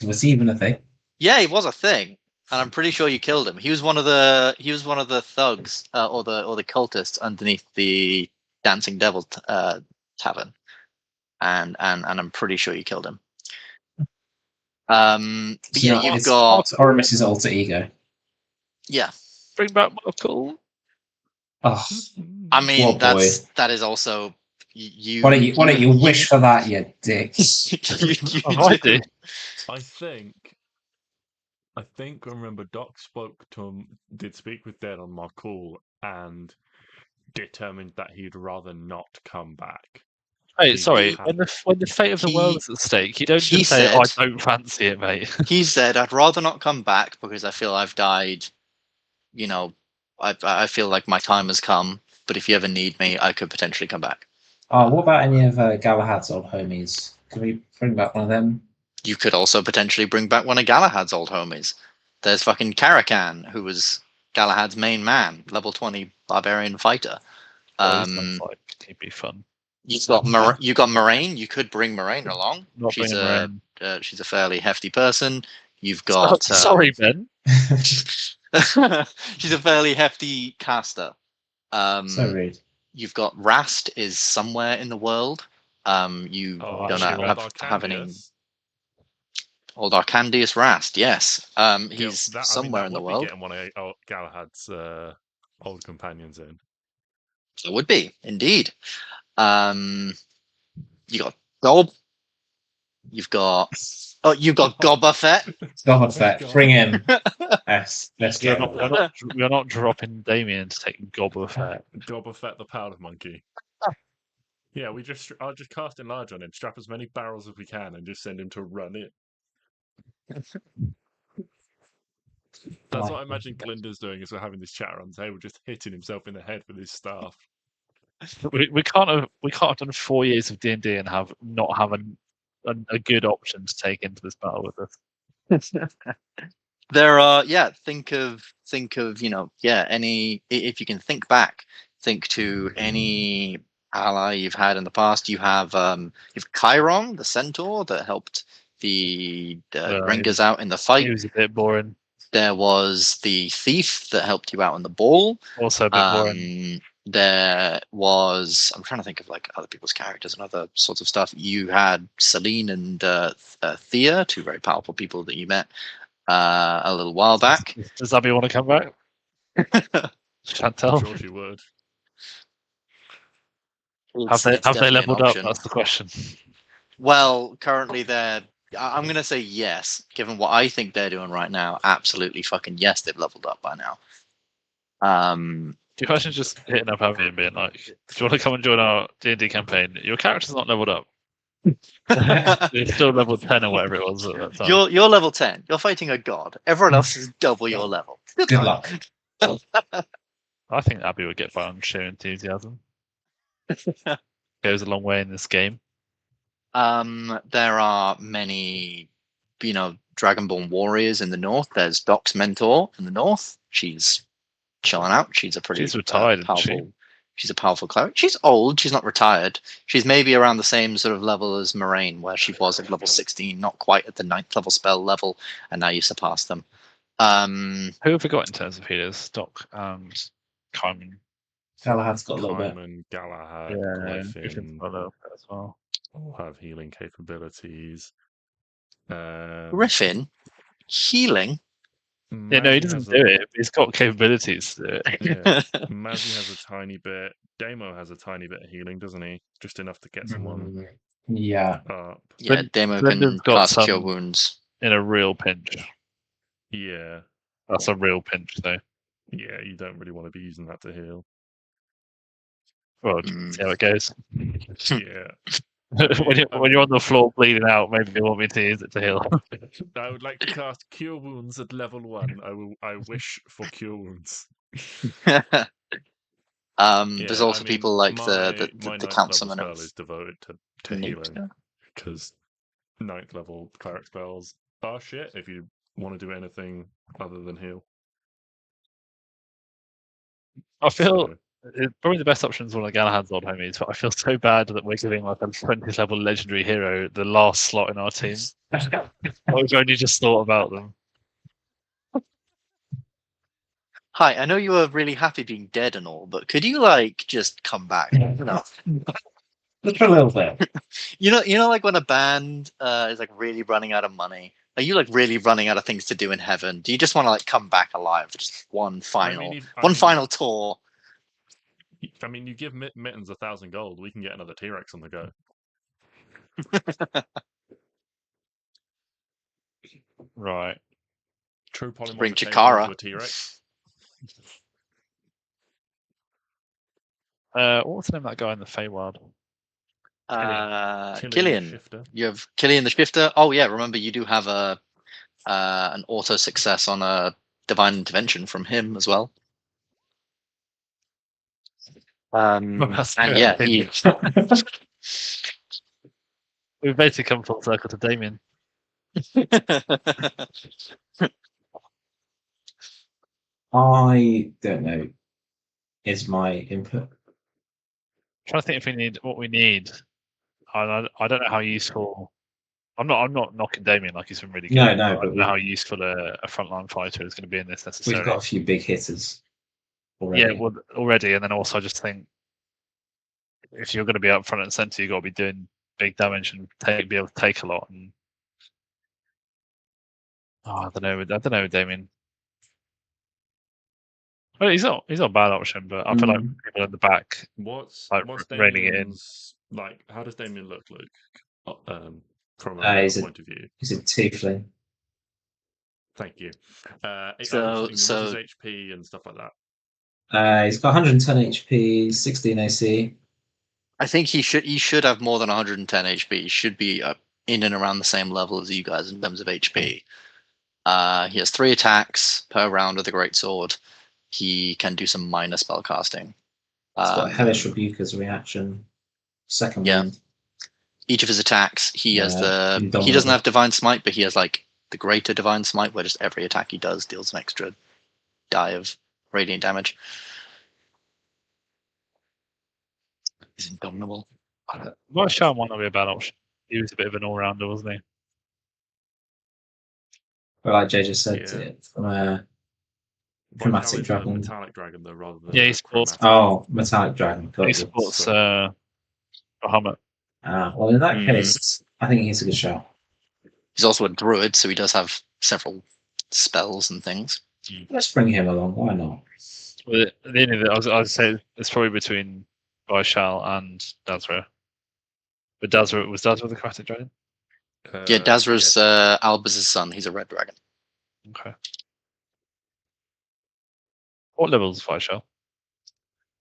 Was he even a thing? Yeah, he was a thing, and I'm pretty sure you killed him. He was one of the thugs or the cultists underneath the Dancing Devil tavern, and I'm pretty sure you killed him. But yeah, you've got Oramis's alter ego. yeah. Bring back Michael. Oh, I mean, Poor boy. that is also you. why don't you wish for that, you dicks? you I do. I think I remember Doc did speak with Dead on my call and determined that he'd rather not come back. Hey, He sorry. had- When the fate of the world is at stake, you don't he just say, said- "I don't fancy it, mate." He said, "I'd rather not come back because I feel I've died. I feel like my time has come. But if you ever need me, I could potentially come back." Oh, what about any of Galahad's old homies? Can we bring back one of them? You could also potentially bring back one of Galahad's old homies. There's fucking Karakan, who was Galahad's main man, level 20 barbarian fighter. Sounds like it'd be fun. You got Moraine. You could bring Moraine along. Not She's bringing a she's a fairly hefty person. You've got sorry, Ben. she's a fairly hefty caster. So rude. You've got Rast is somewhere in the world. You don't actually, have any. Old Arcandius Rast, yes. He's somewhere in the world. Getting one of Galahad's old companions in. It would be indeed. You got Gob. You've got Boba Fett. Boba Fett, bring him. Yes, let's We're get not, we're not dropping Damien to take Gobble Fett. Boba Fett the powder monkey. Yeah, I'll just cast enlarge on him, strap as many barrels as we can, and just send him to run in. That's what I imagine Glinda's doing as we're having this chat around the table, just hitting himself in the head with his staff. We can't have done 4 years of D&D and not have a good option to take into this battle with us. There are think of any, if you can think back, think to any ally you've had in the past. You have Chiron, the centaur that helped the Rengers out in the fight. He was a bit boring. There was the thief that helped you out in the ball. Also a bit boring. There was, I'm trying to think of like other people's characters and other sorts of stuff. You had Celine and Thea, two very powerful people that you met a little while back. Does Abby want to come back? Can't tell. I'm sure she would. Have they definitely an leveled up? option. That's the question. Well, currently I'm going to say yes, given what I think they're doing right now. Absolutely fucking yes, they've leveled up by now. Do you imagine just hitting up Abby and being like, "Do you want to come and join our D&D campaign? Your character's not leveled up. It's still level 10 or whatever it was at that time." You're level 10. You're fighting a god. Everyone else is double your level. Good luck. I think Abby would get by on sheer enthusiasm. Goes a long way in this game. There are many, Dragonborn warriors in the north. There's Doc's mentor in the north. She's chilling out. She's retired, isn't she? powerful. She's a powerful cleric. She's old. She's not retired. She's maybe around the same sort of level as Moraine, where she was at level 16, not quite at the 9th level spell level, and now you surpass them. Who have we got in terms of healers? Doc and Carmen. Galahad's got a little bit. Simon, Galahad, Griffin's Griffin got a little bit as well. all have healing capabilities. Griffin healing. Yeah, no, he doesn't do it. But he's got capabilities to do it. Yeah, Mazzy has a tiny bit. Damo has a tiny bit of healing, doesn't he? Just enough to get someone Yeah. up. Yeah, Damo Brendan's can got cast cure some- wounds. In a real pinch. Yeah, That's a real pinch, though. yeah, you don't really want to be using that to heal. Well, see how it goes. Yeah. when you're on the floor bleeding out, maybe you want me to use it to heal. I would like to cast Cure Wounds at level 1. I wish for Cure Wounds. There's also people like the my 9th councilman level of spell is devoted to healing, because 9th level cleric spells are shit if you want to do anything other than heal. I feel So, it's probably the best option is one of Galahad's old homies, but I feel so bad that we're giving like a 20th level legendary hero the last slot in our team. We've only just thought about them. Hi, I know you were really happy being dead and all, but could you just come back? No. Just for a little bit. You know, like when a band is really running out of money. Are you really running out of things to do in heaven? Do you just want to come back alive for just one final final tour? I mean, you give Mittens 1,000 gold, we can get another T-Rex on the go. Right. True Bring polymorphic Chikara. to a T-Rex. What's the name of that guy in the Feywild? Killian. Shifter. You have Killian the Shifter. Oh yeah, remember you do have an auto success on a divine intervention from him as well. And yeah, We've basically come full circle to Damien. I don't know. Is my input? I'm trying to think if we need what we need. I don't know how useful. I'm not knocking Damien like he's been really good. No, I but don't know how useful a frontline fighter is going to be in this necessarily. we've got a few big hitters already. Yeah, well, already, and then also I just think if you're going to be up front and centre, you've got to be doing big damage and be able to take a lot. And I don't know with Damien. Well, he's not a bad option, but I feel like people in the back. What's reining it in. Damien's how does Damien look from a point of view? He's a tiefling. Thank you. So his HP and stuff like that. He's got 110 HP, 16 AC. I think he should have more than 110 HP. He should be in and around the same level as you guys in terms of HP. He has 3 attacks per round with the greatsword. He can do some minor spell casting. He's got Hellish Rebuke as a reaction. Second one. Each of his attacks, he has he doesn't have Divine Smite, but he has the greater Divine Smite, where just every attack he does deals an extra die of radiant damage. He's indomitable. Well, Sean might not be a bad option. He was a bit of an all-rounder, wasn't he? Well, like Jay just said, Yeah. from Chromatic Dragon. Metallic Dragon, though, rather than. Yeah, he supports. Oh, Metallic Dragon. He supports Bahamut. Well, in that case, I think he's a good shout. He's also a druid, so he does have several spells and things. Let's bring him along. Why not? Well, at the end of it, I would say it's probably between Vaishal and Dazra. But was Dazra the Chromatic Dragon? Yeah, Dazra's Albus's son. He's a red dragon. Okay. What level is Vaishal?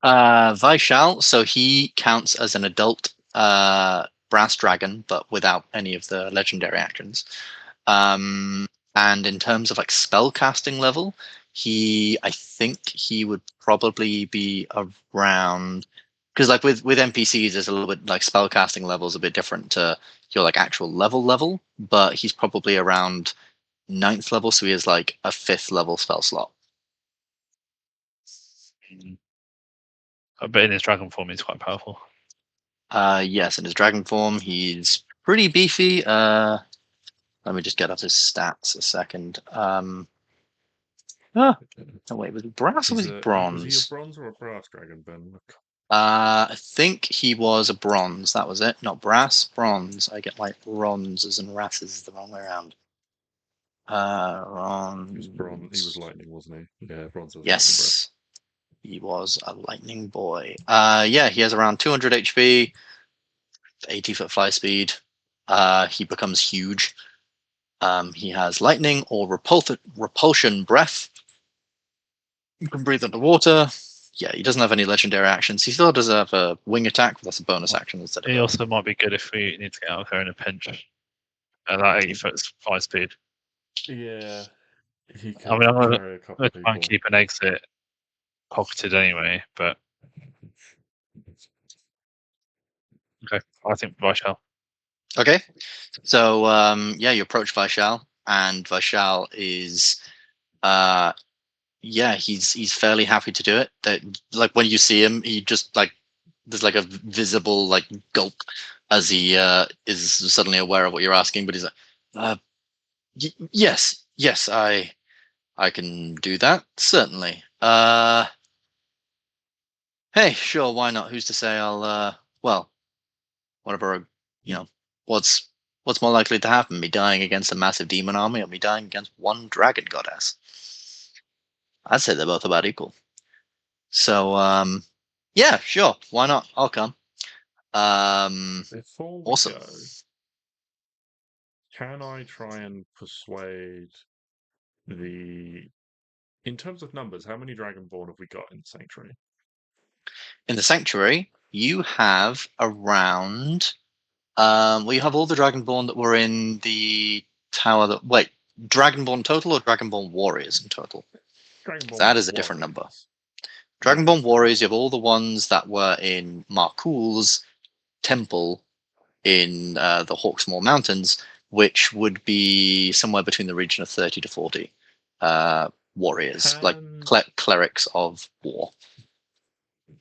Vaishal, so he counts as an adult brass dragon, but without any of the legendary actions. And in terms of spell casting level, I think he would probably be around, because like with NPCs, there's a little bit like spellcasting levels a bit different to your like actual level, but he's probably around 9th level, so he has like a 5th level spell slot. But in his dragon form, he's quite powerful. Yes, in his dragon form, he's pretty beefy. Let me just get up his stats a second. Oh wait, was he brass or was he bronze? Was he a bronze or a brass dragon, Ben? I think he was a bronze. That was it. Not brass, bronze. I get like bronzes and rasses the wrong way around. Bronze. He was bronze. He was lightning, wasn't he? Yeah, bronze. Yes, he was a lightning boy. Yeah, he has around 200 HP, 80-foot fly speed. He becomes huge. He has lightning or repulsion breath. You can breathe underwater. Yeah, he doesn't have any legendary actions. He still does have a wing attack, but that's a bonus action instead of. He also might be good if we need to get out there in a pinch. At that 80-foot fly speed. Yeah. He can I mean, I'm carry going a couple to of try and people. keep an exit pocketed anyway, but. Okay, I think Vishal. Okay, so yeah, you approach Vishal, and Vishal is, yeah, he's fairly happy to do it. That like when you see him, he just like there's like a visible like gulp as he is suddenly aware of what you're asking, but he's like, yes, I can do that certainly. Hey, sure, why not? Who's to say I'll well, whatever, you know, what's more likely to happen? Me dying against a massive demon army or me dying against one dragon goddess? I'd say they're both about equal. So, yeah, sure, why not? I'll come. Before we awesome. go, can I try and persuade in terms of numbers, how many Dragonborn have we got in the Sanctuary? In the Sanctuary, you have around, well, you have all the Dragonborn that were in the tower that, wait, Dragonborn total or Dragonborn warriors in total? Dragonborn That is a different number. warriors. Dragonborn warriors, you have all the ones that were in Markul's temple in the Hawksmoor Mountains, which would be somewhere between the region of 30 to 40 warriors, like clerics of war.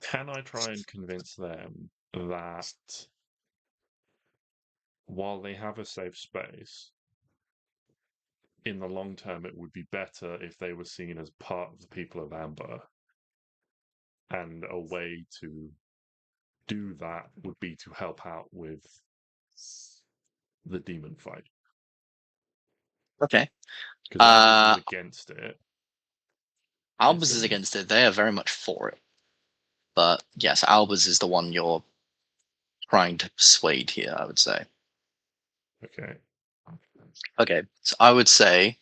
Can I try and convince them that while they have a safe space, in the long term it would be better if they were seen as part of the people of Ambyr, and a way to do that would be to help out with the demon fight? Okay. Because Albus is against it. Albus is against it. They are very much for it. But yes, Albus is the one you're trying to persuade here, I would say. Okay. Okay, so I would say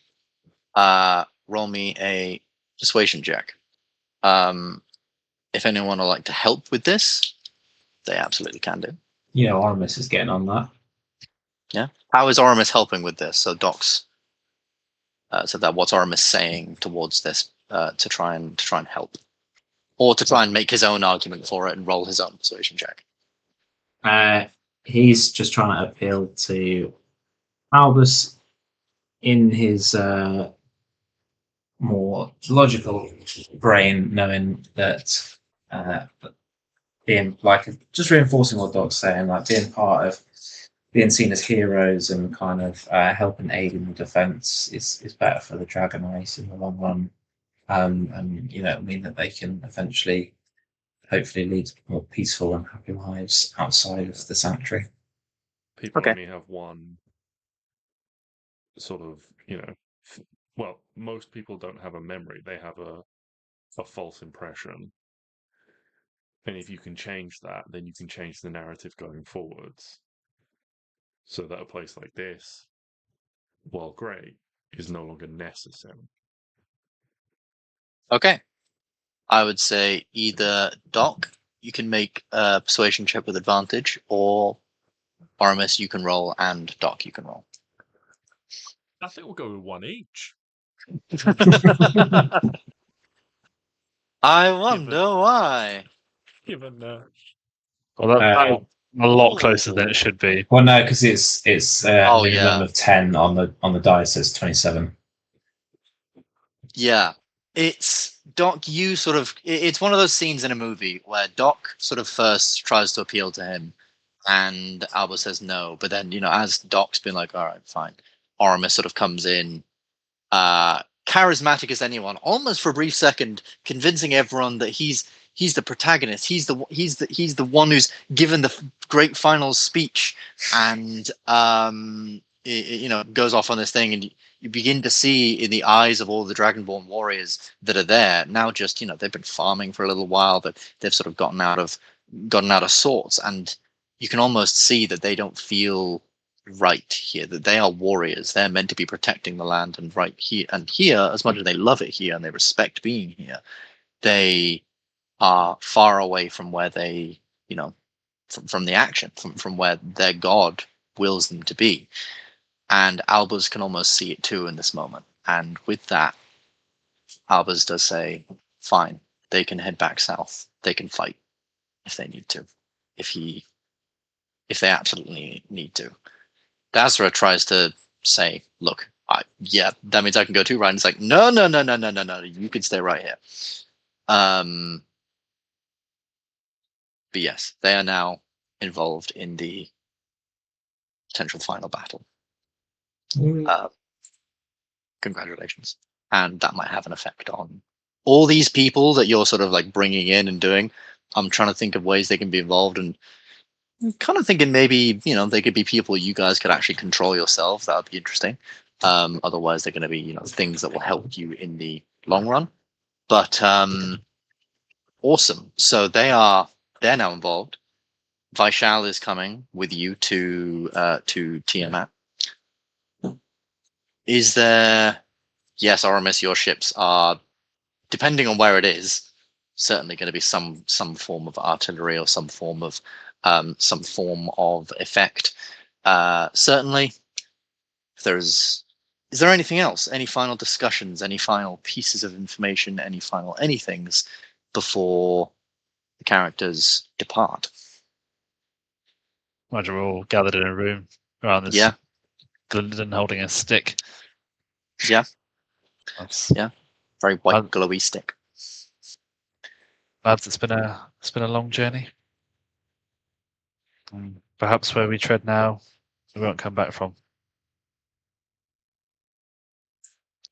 roll me a persuasion check. If anyone would like to help with this, they absolutely can do. Yeah, Aramis is getting on that. Yeah. How is Aramis helping with this? So Doc's so that what's Aramis saying towards this to try and help, or to try and make his own argument for it and roll his own persuasion check. He's just trying to appeal to Albus in his more logical brain, knowing that being like just reinforcing what Doc's saying, like being part of being seen as heroes and kind of helping aid in the defense is better for the Dragon Race in the long run, and you know, mean that they can eventually hopefully lead more peaceful and happy lives outside of the sanctuary. People Okay. only have one sort of, you know, well, most people don't have a memory. They have a false impression. And if you can change that, then you can change the narrative going forwards. So that a place like this, while great, is no longer necessary. Okay. I would say either Doc, you can make a persuasion check with advantage, or Aramis, you can roll, and Doc, you can roll. I think we'll go with one each. I wonder why. Given Well, that's a lot Ooh. closer than it should be. Well, no, because it's Oh, minimum yeah. of 10 on the dice. It's 27. Yeah. It's Doc, you sort of it's one of those scenes in a movie where Doc sort of first tries to appeal to him and Albert says no, but then, as Doc's been like, all right, fine, Aramis sort of comes in, charismatic as anyone, almost for a brief second, convincing everyone that he's the protagonist. He's the one who's given the great final speech, and goes off on this thing, and you begin to see in the eyes of all the Dragonborn warriors that are there now, just they've been farming for a little while, that they've sort of gotten out of sorts, and you can almost see that they don't feel right here, that they are warriors. They're meant to be protecting the land, and right here, as much as they love it here and they respect being here, they are far away from where they, from the action, from where their god wills them to be. And Albus can almost see it too in this moment. And with that, Albus does say, fine, they can head back south. They can fight if they need to, if they absolutely need to. Dazra tries to say, look, that means I can go too, right? And it's like, no, you can stay right here. But yes, they are now involved in the potential final battle. Congratulations. And that might have an effect on all these people that you're sort of like bringing in and doing. I'm trying to think of ways they can be involved, and I'm kind of thinking maybe, they could be people you guys could actually control yourselves. That would be interesting. Otherwise, they're going to be, things that will help you in the long run. But awesome. So they're now involved. Vaishal is coming with you to Tiamat. Is there? Yes, Aramis, your ships are, depending on where it is, certainly going to be some form of artillery or some form of effect. Certainly, is there anything else? Any final discussions? Any final pieces of information? Any final anythings before the characters depart? Imagine we're all gathered in a room around this. Yeah. Glendon holding a stick. Yeah. Yeah. Very white, glowy stick. Lads, it's been a long journey. Perhaps where we tread now, we won't come back from.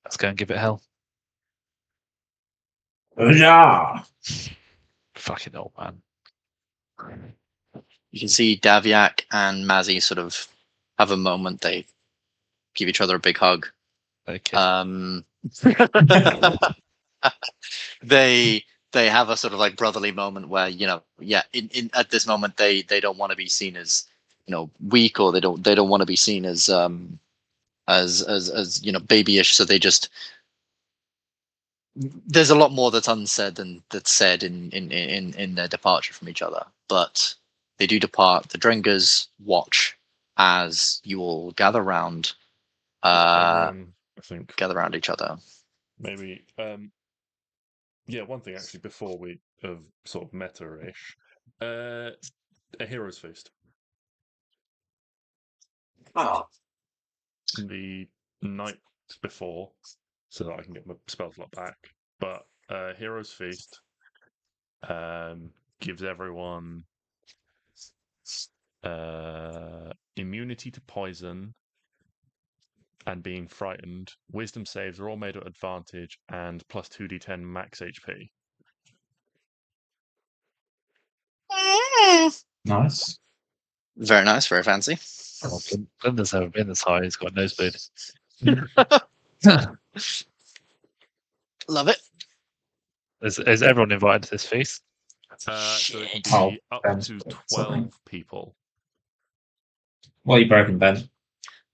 Let's go and give it hell. Yeah. Fucking old man. You can see Daviak and Mazzy sort of have a moment. They give each other a big hug. Okay. They have a sort of like brotherly moment where, in at this moment they don't want to be seen as, weak, or they don't want to be seen as babyish. So they just, there's a lot more that's unsaid than that's said in their departure from each other. But they do depart. The Drengers watch as you all gather round. I think Gather around each other. Maybe. One thing actually before we of sort of meta-ish, a hero's feast. Oh. The night before, so that I can get my spell slot back. But hero's feast gives everyone immunity to poison and being frightened. Wisdom saves are all made at advantage, and plus 2d10 max HP. Nice. Very nice, very fancy. Oh, Glenda's never been this high. He's got a nosebleed. Love it. Is everyone invited to this feast? So it can be up to 12 people. What are you broken, Ben?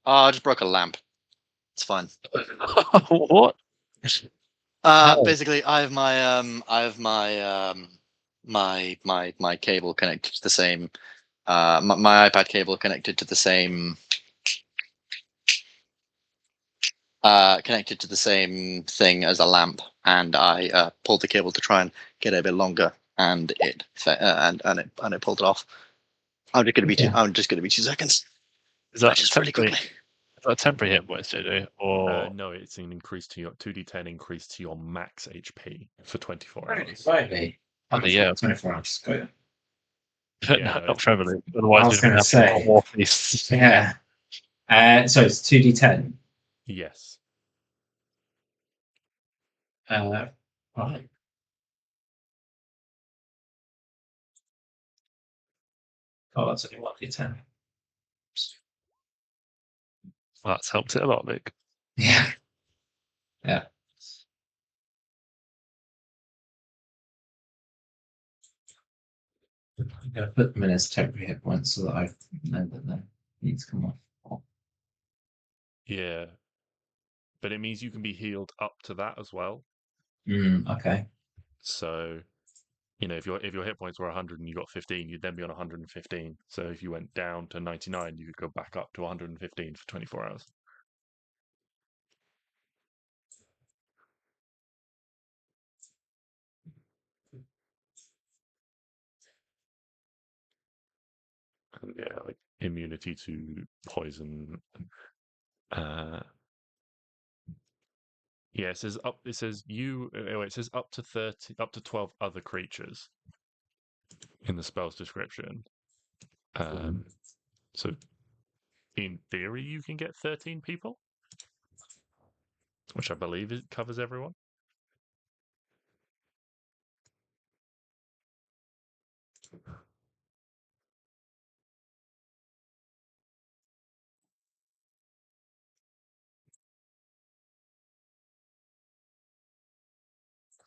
Oh, I just broke a lamp. It's fine. What? Basically, I have my cable connected to the same. My iPad cable connected to the same connected to the same thing as a lamp, and I pulled the cable to try and get it a bit longer, and it pulled it off. I'm just going to be 2 seconds. Is that Just really temporary? quickly. Is that temporary hit points, JJ? Or No, it's an increase to your 2d10 increase to your max HP for 24 hours. Right. Yeah. 24 hours. Go ahead. Yeah, not prevalent. Otherwise, I was we'd gonna have say. more feasts. Yeah. So it's 2d10. Yes. Right. Oh, that's only 1d10. That's helped it a lot, Luke. Yeah. Yeah. I'm going to put them in as temporary hit points so that I know that they need to come off. Yeah. But it means you can be healed up to that as well. Okay. So, if your hit points were 100 and you got 15, you'd then be on 115. So if you went down to 99, you could go back up to 115 for 24 hours. And yeah, like immunity to poison. Yeah, it says up. It says you. It says up to 30, up to 12 other creatures in the spell's description. So, in theory, you can get 13 people, which I believe it covers everyone.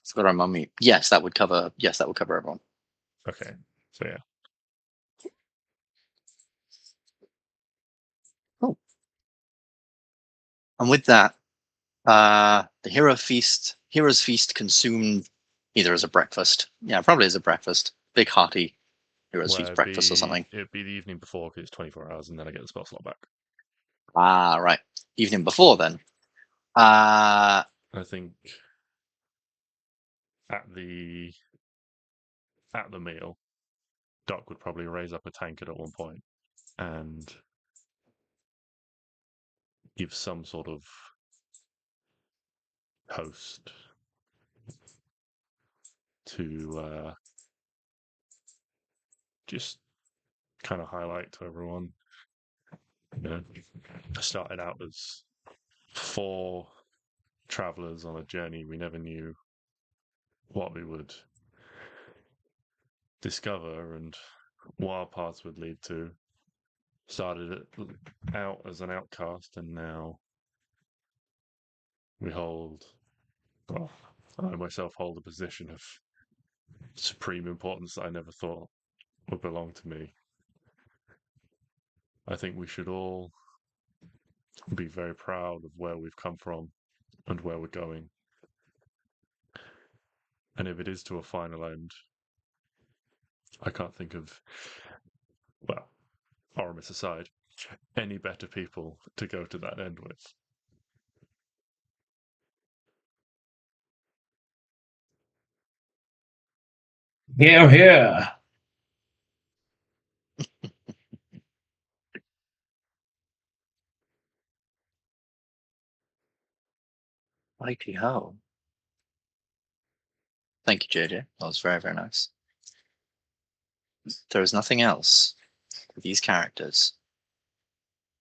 It's got to remind me. Yes, that would cover. Yes, that would cover everyone. Okay, so yeah. Cool. And with that, the hero's feast consumed either as a breakfast. Yeah, probably as a breakfast. Big hearty hero's feast breakfast or something. It'd be the evening before because it's 24 hours, and then I get the spell slot back. Ah, right. Evening before then. I think at the meal, Doc would probably raise up a tankard at one point and give some sort of host to just kind of highlight to everyone. I started out as 4 travelers on a journey we never knew what we would discover and what our paths would lead to. Started out as an outcast, and now we hold, well, I myself hold a position of supreme importance that I never thought would belong to me. I think we should all be very proud of where we've come from and where we're going. And if it is to a final end, I can't think of, well, Oramus aside, any better people to go to that end with. Here. Righty ho. Thank you, JJ. That was very, very nice. There is nothing else for these characters.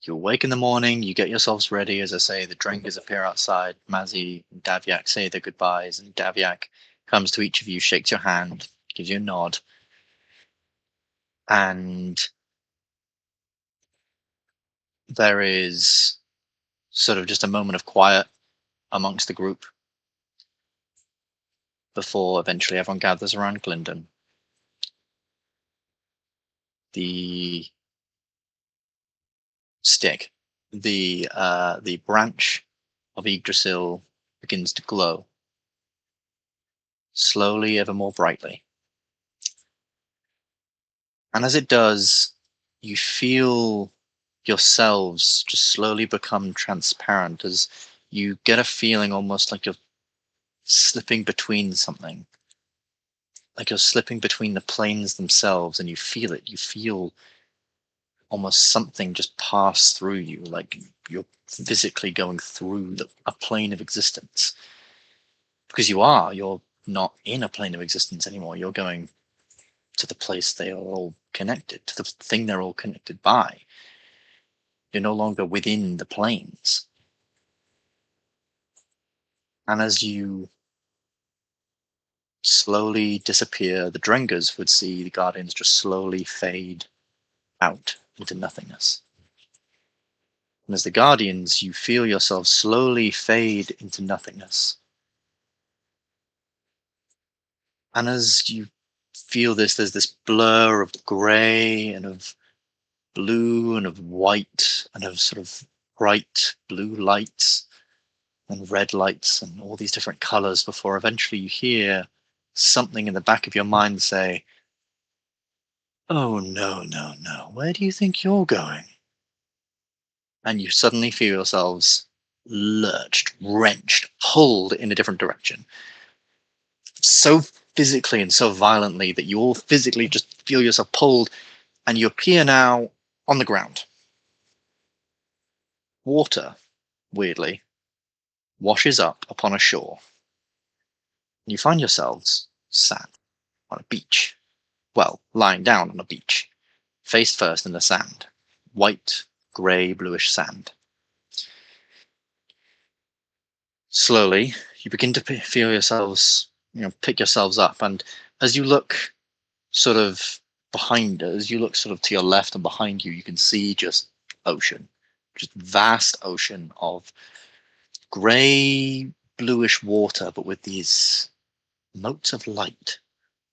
You awake in the morning, you get yourselves ready. As I say, the drinkers appear outside. Mazzy and Davyak say their goodbyes, and Davyak comes to each of you, shakes your hand, gives you a nod. And there is sort of just a moment of quiet amongst the group before eventually everyone gathers around Glyndon. The stick, the branch of Yggdrasil begins to glow, slowly, ever more brightly. And as it does, you feel yourselves just slowly become transparent as you get a feeling almost like you're slipping between something. Like you're slipping between the planes themselves, and you feel it. You feel almost something just pass through you, like you're physically going through a plane of existence. Because you're not in a plane of existence anymore. You're going to the place they are all connected, to the thing they're all connected by. You're no longer within the planes. And as you slowly disappear, the Drengers would see the Guardians just slowly fade out into nothingness. And as the Guardians, you feel yourself slowly fade into nothingness. And as you feel this, there's this blur of grey and of blue and of white and of sort of bright blue lights and red lights and all these different colours before eventually you hear something in the back of your mind say, "Oh, no, no, no, where do you think you're going?" And you suddenly feel yourselves lurched, wrenched, pulled in a different direction. So physically and so violently that you all physically just feel yourself pulled, and you appear now on the ground. Water, weirdly, washes up upon a shore. And you find yourselves sat on a beach. Well, lying down on a beach, face first in the sand. White, grey, bluish sand. Slowly, you begin to feel yourselves, pick yourselves up, and as you look sort of behind us, you look sort of to your left and behind you, you can see just ocean, just vast ocean of grey, bluish water, but with these motes of light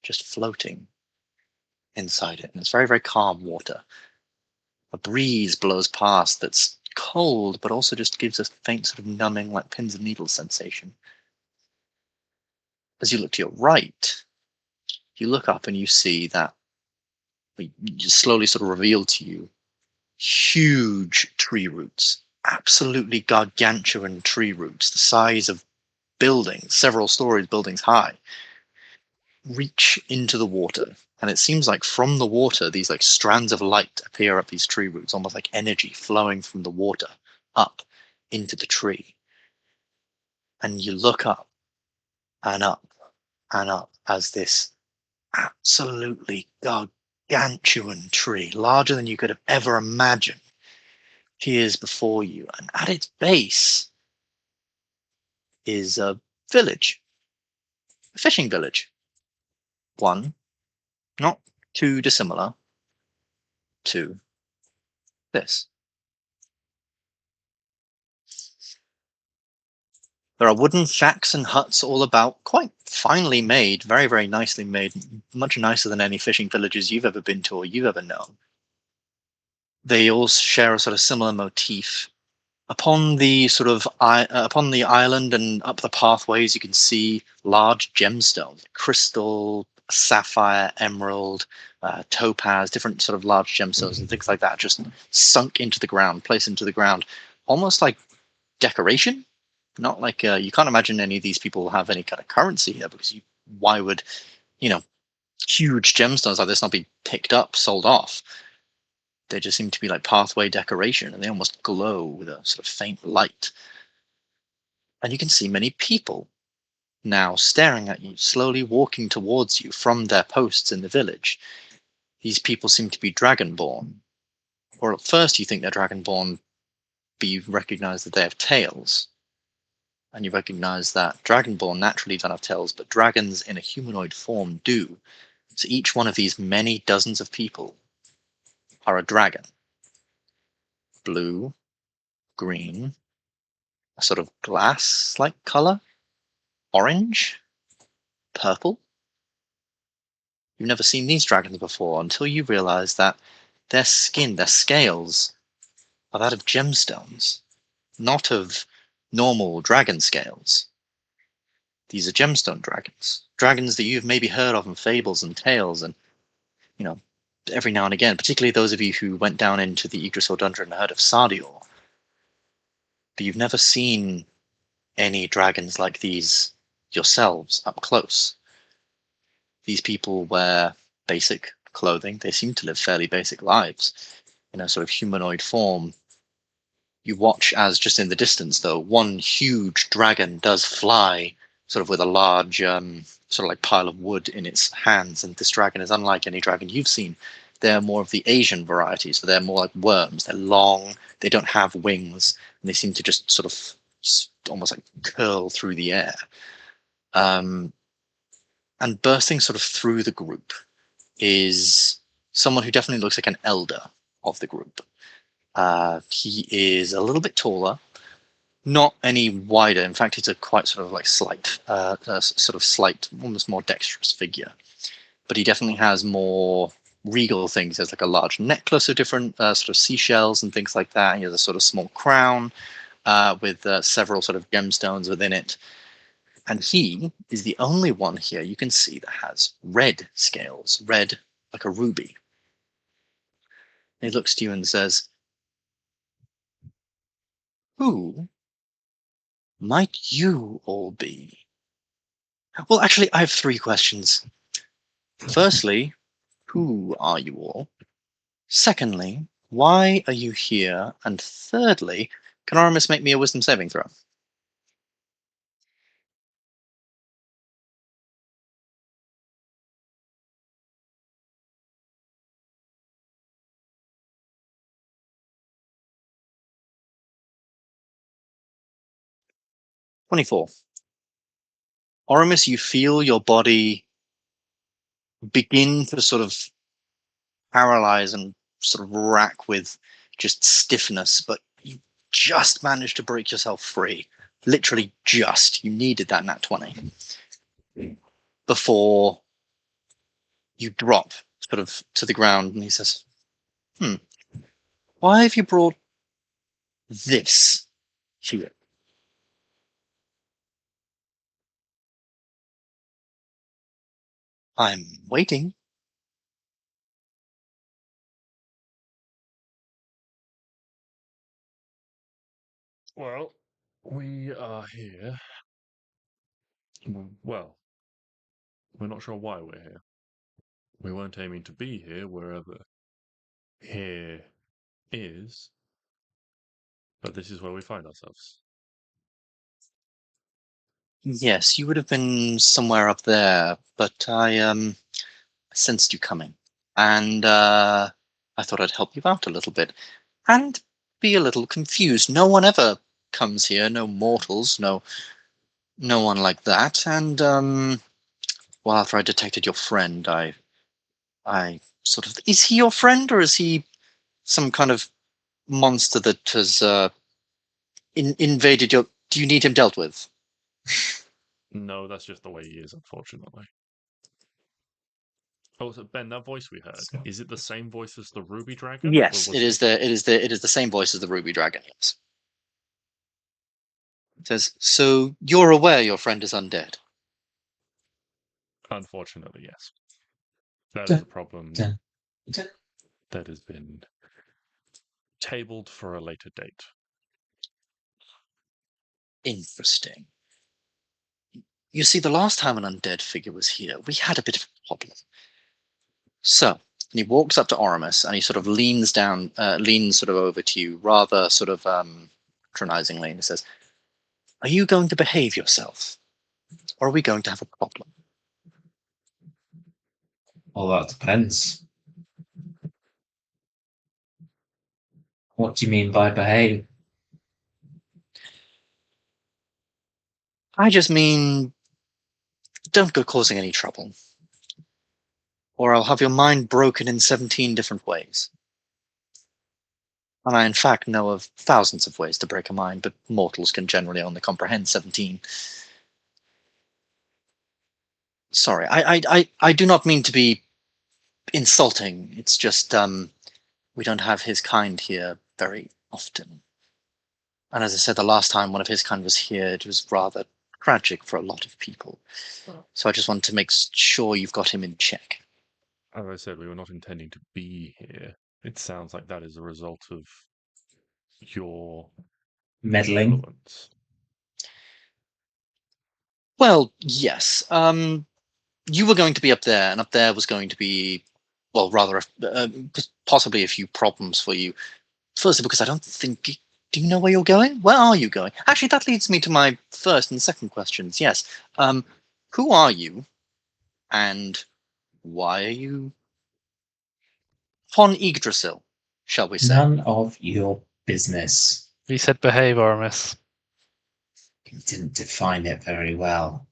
just floating inside it. And it's very, very calm water. A breeze blows past that's cold, but also just gives a faint sort of numbing, like pins and needles sensation. As you look to your right, you look up and you see that just slowly sort of reveal to you huge tree roots, absolutely gargantuan tree roots, the size of buildings, several stories, buildings high, reach into the water. And it seems like from the water, these like strands of light appear up these tree roots, almost like energy flowing from the water up into the tree. And you look up and up and up as this absolutely gargantuan tree, larger than you could have ever imagined, appears before you. And at its base is a village, a fishing village. One, not too dissimilar to this. There are wooden shacks and huts all about, quite finely made, very, very nicely made, much nicer than any fishing villages you've ever been to or you've ever known. They all share a sort of similar motif. Upon the island and up the pathways, you can see large gemstones, crystal, sapphire, emerald, topaz, different sort of large gemstones and things like that, just sunk into the ground, placed into the ground, almost like decoration. Not like you can't imagine any of these people have any kind of currency here, because why would huge gemstones like this not be picked up, sold off? They just seem to be like pathway decoration, and they almost glow with a sort of faint light. And you can see many people now staring at you, slowly walking towards you from their posts in the village. These people seem to be dragonborn, or at first you think they're dragonborn, but you recognize that they have tails. And you recognize that dragonborn naturally don't have tails, but dragons in a humanoid form do. So each one of these many dozens of people are a dragon. Blue, green, a sort of glass-like color, orange, purple. You've never seen these dragons before until you realize that their skin, their scales, are that of gemstones, not of normal dragon scales. These are gemstone dragons. Dragons that you've maybe heard of in fables and tales, and every now and again, particularly those of you who went down into the Yggdrasil dungeon and heard of Sardior. But you've never seen any dragons like these yourselves up close. These people wear basic clothing. They seem to live fairly basic lives in a sort of humanoid form. You watch as, just in the distance, though, one huge dragon does fly, sort of with a large sort of like pile of wood in its hands. And this dragon is unlike any dragon you've seen. They're more of the Asian variety, so they're more like worms. They're long, they don't have wings, and they seem to just sort of almost like curl through the air. And bursting sort of through the group is someone who definitely looks like an elder of the group. He is a little bit taller, not any wider. In fact, he's a quite sort of like slight, almost more dexterous figure. But he definitely has more regal things. He has like a large necklace of different sort of seashells and things like that. He has a sort of small crown with several sort of gemstones within it. And he is the only one here you can see that has red scales, red like a ruby. He looks to you and says, "Who might you all be?" Well, actually, I have 3 questions. Firstly, who are you all? Secondly, why are you here? And thirdly, can Aramis make me a wisdom saving throw? "24. Aramis, you feel your body begin to sort of paralyze and sort of rack with just stiffness, but you just managed to break yourself free. Literally just. You needed that nat 20 before you drop sort of to the ground. And he says, why have you brought this here?" "I'm waiting." Well, we are here. Well, we're not sure why we're here. We weren't aiming to be here wherever here is, but this is where we find ourselves. Yes, you would have been somewhere up there, but I sensed you coming, and I thought I'd help you out a little bit, and be a little confused. No one ever comes here, no mortals, no one like that. And well, after I detected your friend, I sort of, is he your friend, or is he some kind of monster that has invaded your? Do you need him dealt with? No, that's just the way he is, unfortunately. Oh, so Ben, that voice we heard, is it the same voice as the Ruby Dragon? Yes, it is the same voice as the Ruby Dragon. Yes. It says, "So you're aware your friend is undead?" Unfortunately, yes. That is a problem Dun. that has been tabled for a later date. Interesting. You see, the last time an undead figure was here, we had a bit of a problem. So, and he walks up to Oramus and he sort of leans down, leans sort of over to you, rather sort of patronizingly, and he says, "Are you going to behave yourself, or are we going to have a problem?" Well, that depends. What do you mean by behave? I just mean, don't go causing any trouble, or I'll have your mind broken in 17 different ways. And I, in fact, know of thousands of ways to break a mind, but mortals can generally only comprehend 17. Sorry, I do not mean to be insulting. It's just we don't have his kind here very often. And as I said, the last time one of his kind was here, it was rather tragic for a lot of people. So I just want to make sure you've got him in check. As I said, we were not intending to be here. It sounds like that is a result of your Meddling. influence. Well, yes. You were going to be up there, and up there was going to be, well, rather, possibly a few problems for you. Firstly, because I don't think. Do you know where you're going? Where are you going? Actually, that leads me to my first and second questions. Yes. Who are you, and why are you von Yggdrasil, shall we say? None of your business. He said behave, Aramis. You didn't define it very well.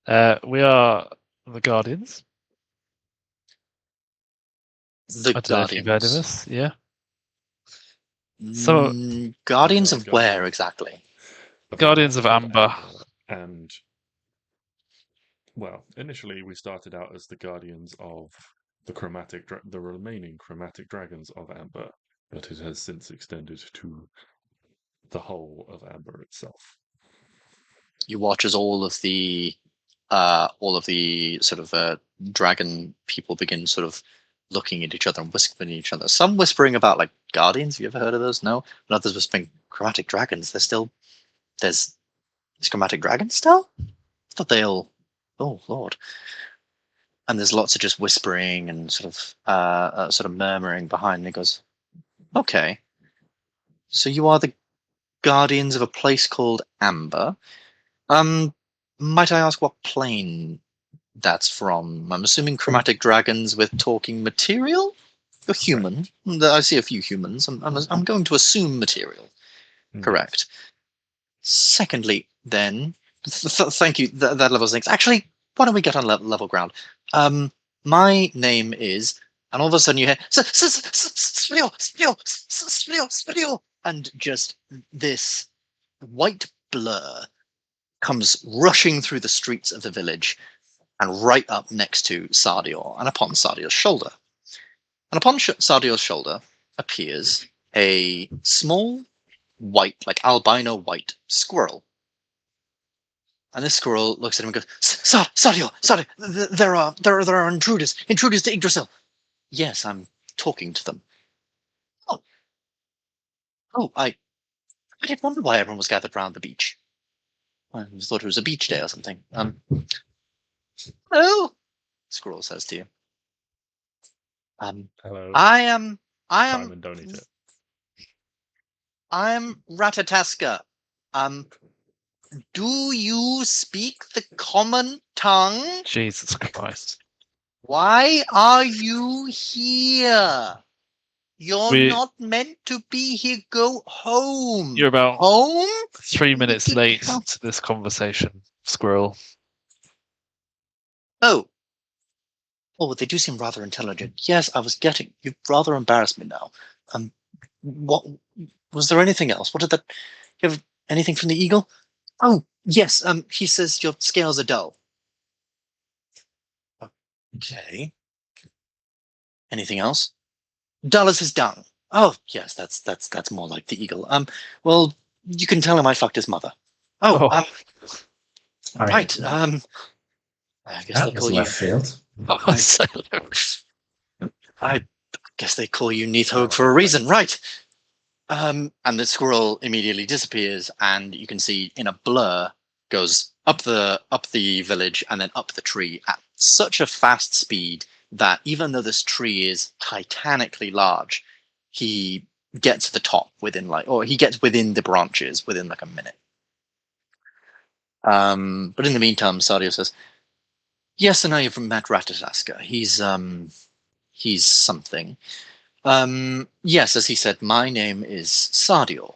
We are the Guardians. The I don't know if you've heard of Guardians. us. Yeah. So- Guardians We are of where Guardians. exactly? Guardians of Ambyr. And, well, initially we started out as the Guardians of the remaining chromatic dragons of Ambyr, but it has since extended to the whole of Ambyr itself. You watch as all of the sort of dragon people begin sort of looking at each other and whispering at each other. Some whispering about like guardians. Have you ever heard of those? No. And others whispering chromatic dragons. There's chromatic dragons still? I thought they all. Oh Lord. And there's lots of just whispering and sort of murmuring behind. And he goes, "Okay, so you are the guardians of a place called Ambyr. Might I ask what plane that's from? I'm assuming chromatic dragons with talking material. You're human. I see a few humans. I'm going to assume material. Correct. Secondly, then, thank you. That levels things. Actually, why don't we get on level ground? My name is, and all of a sudden you hear and just this white blur comes rushing through the streets of the village and right up next to Sardior and upon Sardior's shoulder. And upon Sardior's shoulder appears a small white, like albino white squirrel. And this squirrel looks at him and goes, Sardior, there are intruders to Yggdrasil. Yes, I'm talking to them. Oh, I did wonder why everyone was gathered round the beach. I thought it was a beach day or something. Oh, Squirrel says to you. Hello. I am Simon, don't eat it. I'm Ratataska. Do you speak the common tongue? Jesus Christ. Why are you here? You're We- not meant to be here. Go home. You're about Home? 3 minutes Get late out. to this conversation, Squirrel. Oh. Oh, they do seem rather intelligent. Yes, you've rather embarrassed me now. What was there anything else? What did that? You have anything from the eagle? Oh, yes. He says your scales are dull. Okay. Anything else? Dull as his dung. Oh, yes, that's more like the eagle. Well, you can tell him I fucked his mother. Oh, Oh. right. I guess That they was call you. left field. I guess they call you Neathog for a reason, right? And the squirrel immediately disappears, and you can see in a blur goes up the village and then up the tree at such a fast speed that even though this tree is titanically large, he gets to the top he gets within the branches within like a minute. But in the meantime, Sadio says, "Yes, and I have met Ratataska. He's something. Yes, as he said, my name is Sadio.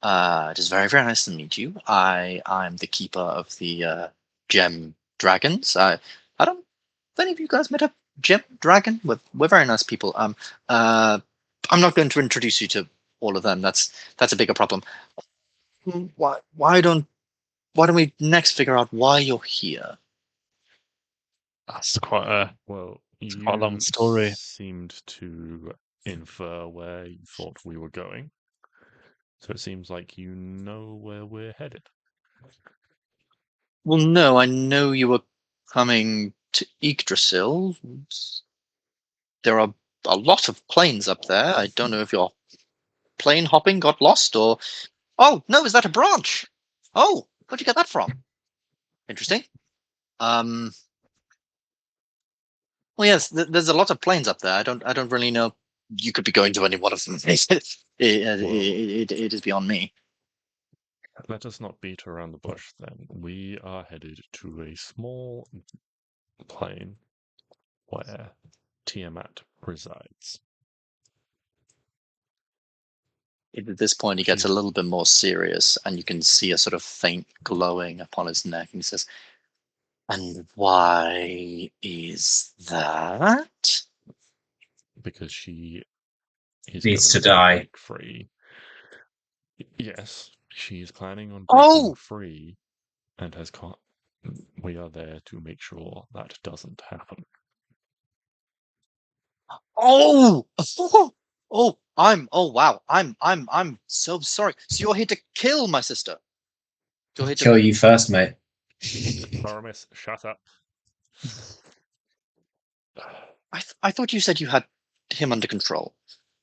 It is very, very nice to meet you. I'm the keeper of the gem dragons. I don't. Have any of you guys met a gem dragon? We're very nice people. I'm not going to introduce you to all of them. That's a bigger problem. Why don't we next figure out why you're here?" That's quite a Well, you quite a long story. seemed to infer where you thought we were going. So it seems like you know where we're headed. Well, no, I know you were coming to Yggdrasil. There are a lot of planes up there. I don't know if your plane hopping got lost or... Oh, no, is that a branch? Oh, where'd you get that from? Interesting. Well, yes, there's a lot of planes up there. I don't really know. You could be going to any one of them. It is beyond me. Let us not beat around the bush then. We are headed to a small plane where Tiamat resides. At this point, he gets a little bit more serious, and you can see a sort of faint glowing upon his neck. And he says, "And why is that?" Because she is Needs to going die. break free. Yes, she's planning on breaking Oh! free, and has caught. We are there to make sure that doesn't happen. Oh! Oh! Oh wow! I'm so sorry. So you're here to kill my sister? You're here to Kill you first, mate. Aramis, shut up. I thought you said you had him under control.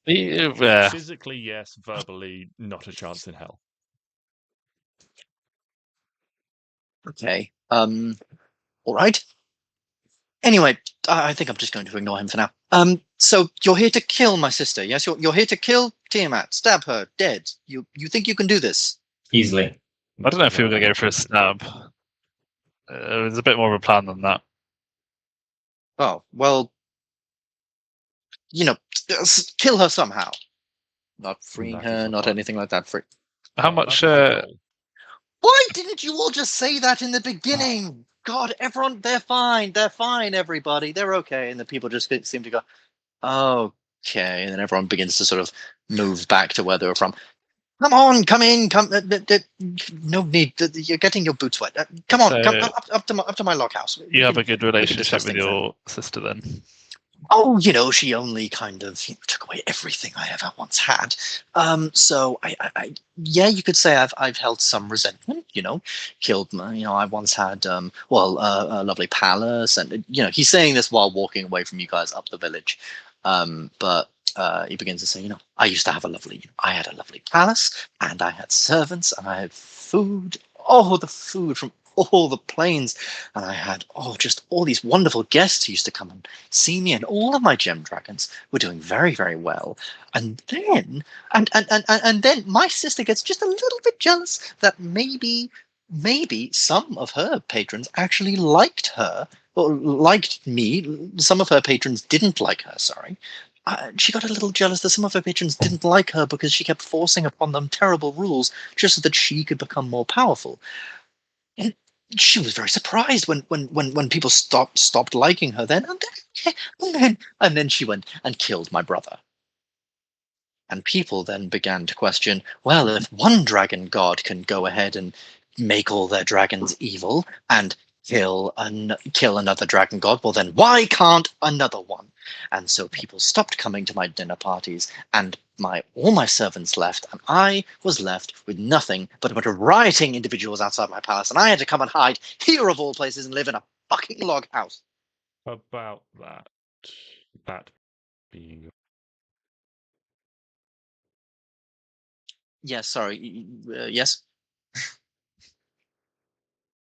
Yeah. Physically, yes. Verbally, not a chance in hell. Okay. All right. Anyway, I think I'm just going to ignore him for now. So you're here to kill my sister? Yes, you're here to kill Tiamat, stab her dead. You think you can do this? Easily. I don't know if you were going to go for a stab. It was a bit more of a plan than that. Oh well, kill her somehow. Not freeing That is her, the not plan. anything like that. How Well, much? that's the goal. Why didn't you all just say that in the beginning? God, everyone, they're fine, everybody, they're okay. And the people just seem to go, okay. And then everyone begins to sort of move back to where they were from. Come on, come in, come. No need. You're getting your boots wet. Come on, So- come up to my log house. You have a good relationship discuss with things your sister then. Oh, she only kind of took away everything I ever once had. So yeah, you could say I've held some resentment. Killed my. I once had a lovely palace, and he's saying this while walking away from you guys up the village. But he begins to say, I used to have I had a lovely palace, and I had servants, and I had food. Oh, the food from all the plains, and I had just all these wonderful guests who used to come and see me, and all of my gem dragons were doing very, very well. And then and then my sister gets just a little bit jealous that maybe some of her patrons actually liked her or liked me. Some of her patrons didn't like her, sorry. She got a little jealous that some of her patrons didn't like her because she kept forcing upon them terrible rules just so that she could become more powerful. And she was very surprised when people stopped liking her then, and then she went and killed my brother. And people then began to question, well, if one dragon god can go ahead and make all their dragons evil and kill another dragon god, well then why can't another one? And so people stopped coming to my dinner parties, and all my servants left, and I was left with nothing but a bunch of rioting individuals outside my palace, and I had to come and hide here of all places and live in a fucking log house. About that being Yes, sorry. Yes.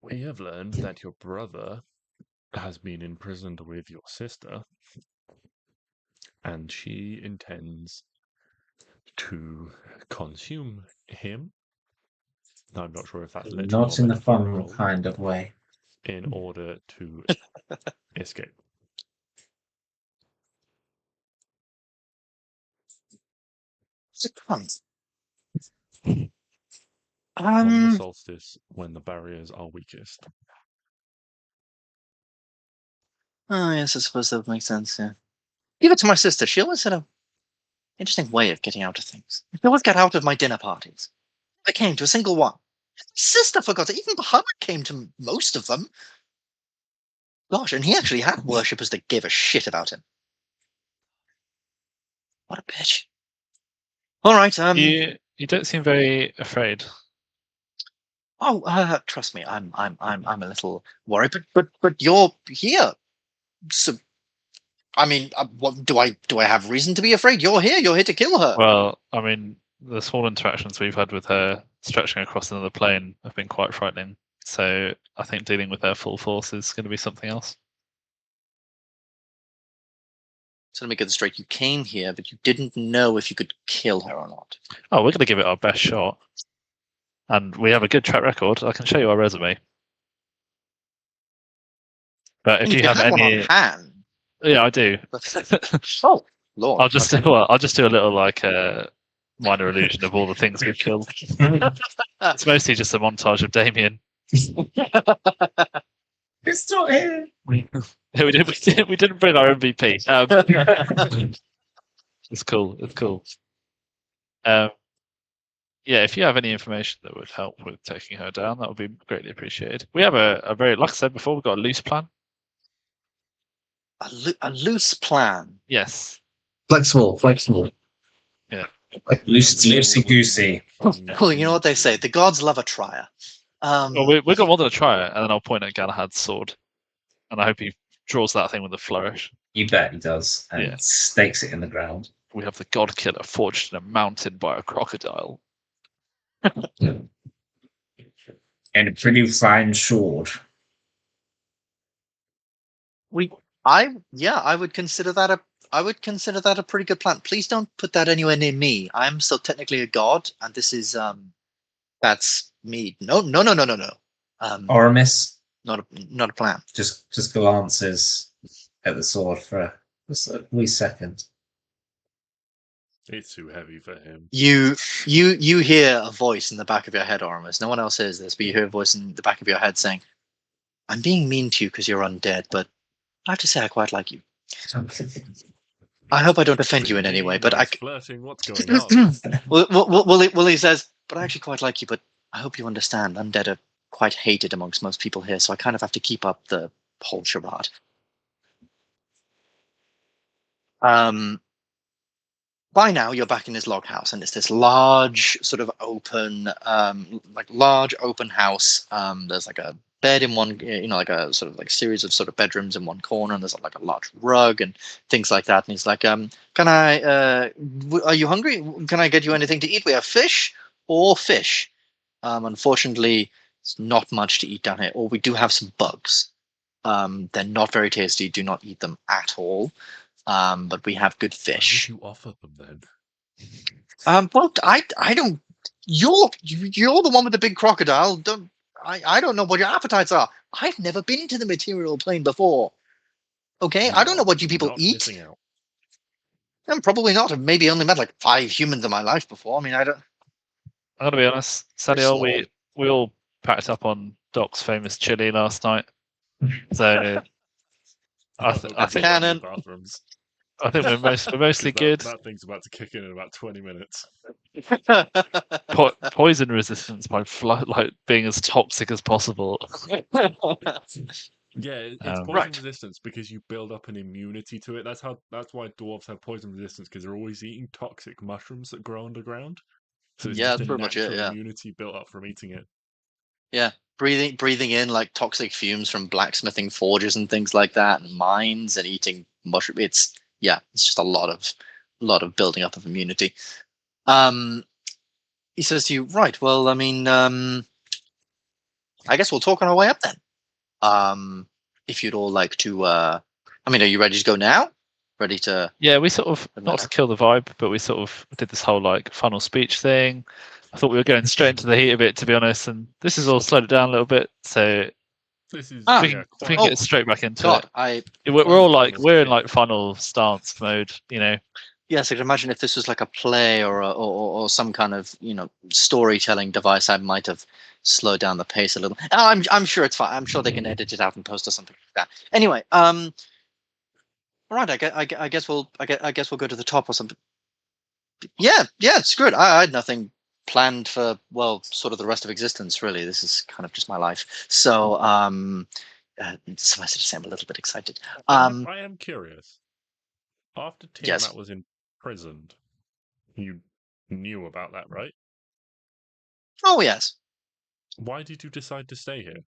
we have learned that your brother has been imprisoned with your sister, and she intends to consume him. I'm not sure if that's literally Not in the fun role, kind of way. in order to escape. It's a cunt. On the solstice, when the barriers are weakest. Oh yes, I suppose that would make sense. Yeah. Give it to my sister. She always had an interesting way of getting out of things. She always got out of my dinner parties. I came to a single one. Sister forgot it. Even Muhammad came to most of them. Gosh, and he actually had worshippers that gave a shit about him. What a bitch. All right. You don't seem very afraid. Oh, trust me, I'm a little worried, but you're here. So, I mean, what do I have reason to be afraid? You're here. You're here to kill her. Well, I mean, the small interactions we've had with her stretching across another plane have been quite frightening. So I think dealing with her full force is going to be something else. So let me get this straight. You came here, but you didn't know if you could kill her or not. Oh, we're going to give it our best shot. And we have a good track record. I can show you our resume. But if And you have one any, on hand. yeah, I do. Oh, Lord. I'll just I'll just do a little minor illusion of all the things we've killed. It's mostly just a montage of Damien. It's not here. We didn't bring our MVP. It's cool. It's cool. Yeah, if you have any information that would help with taking her down, that would be greatly appreciated. We have a very, like I said before, we've got a loose plan. A loose plan. Yes. Flexible. Yeah. Like Loosey goosey. Well, you know what they say. The gods love a trier. Well, we've got more than a try, and then I'll point at Galahad's sword, and I hope he draws that thing with a flourish. You bet he does, and Yeah. stakes it in the ground. We have the god killer forged in a mountain by a crocodile. And a pretty fine sword. I would consider that a pretty good plan. Please don't put that anywhere near me. I'm still technically a god, and this is that's me. No. Oramis Not a plan. just glances at the sword for just a wee second. It's too heavy for him. You hear a voice in the back of your head, Oramus. No one else hears this, but you hear a voice in the back of your head saying, "I'm being mean to you because you're undead, but I have to say I quite like you. I hope I don't offend you in any way, but I." Flirting. What's going on? Well, he says, "But I actually quite like you, but I hope you understand. Undead are quite hated amongst most people here, so I kind of have to keep up the whole charade." By now, you're back in his log house, and it's this large, sort of open, large open house. There's like a bed in one, like a sort of like series of sort of bedrooms in one corner, and there's like a large rug and things like that. And he's like, "Can I? Are you hungry? Can I get you anything to eat? We have fish or fish. Unfortunately, it's not much to eat down here. Or we do have some bugs. They're not very tasty. Do not eat them at all. But we have good fish." Why would you offer them then? Well, I don't. You're the one with the big crocodile. I don't know what your appetites are. I've never been to the material plane before. Okay, I don't know what you people Not eat. missing out. I'm probably not. I've maybe only met like 5 humans in my life before. I mean, I don't. I'm gonna be honest, Sadiel, we all packed up on Doc's famous chili last night. So I think Cannon. Bathrooms. I think we're mostly good. That thing's about to kick in about 20 minutes. Poison resistance by being as toxic as possible. Yeah, it's poison Right. resistance because you build up an immunity to it. That's why dwarves have poison resistance, because they're always eating toxic mushrooms that grow underground. So it's Yeah, just that's a pretty much it, natural yeah. immunity built up from eating it. Yeah, breathing in like toxic fumes from blacksmithing forges and things like that, and mines, and eating mushroom. It's just a lot of building up of immunity. He says to you, "Right, well, I mean, I guess we'll talk on our way up then. If you'd all like to, are you ready to go now? Ready to?" Yeah, we sort of, not to kill the vibe, but we sort of did this whole final speech thing. I thought we were going straight into the heat of it, to be honest, and this has all slowed it down a little bit. So This is we can get straight back into God, it. We're all in final stance mode, Yes, I can imagine if this was like a play or some kind of storytelling device, I might have slowed down the pace a little. I'm sure it's fine. I'm sure they can edit it out and post or something like that. Anyway, all right. I guess we'll go to the top or something. Yeah, screw it. I had nothing planned for sort of the rest of existence. Really, this is kind of just my life. So suffice it to say, I'm a little bit excited. I am curious. After Tiamat Yes. was imprisoned, you knew about that, right? Oh yes. Why did you decide to stay here?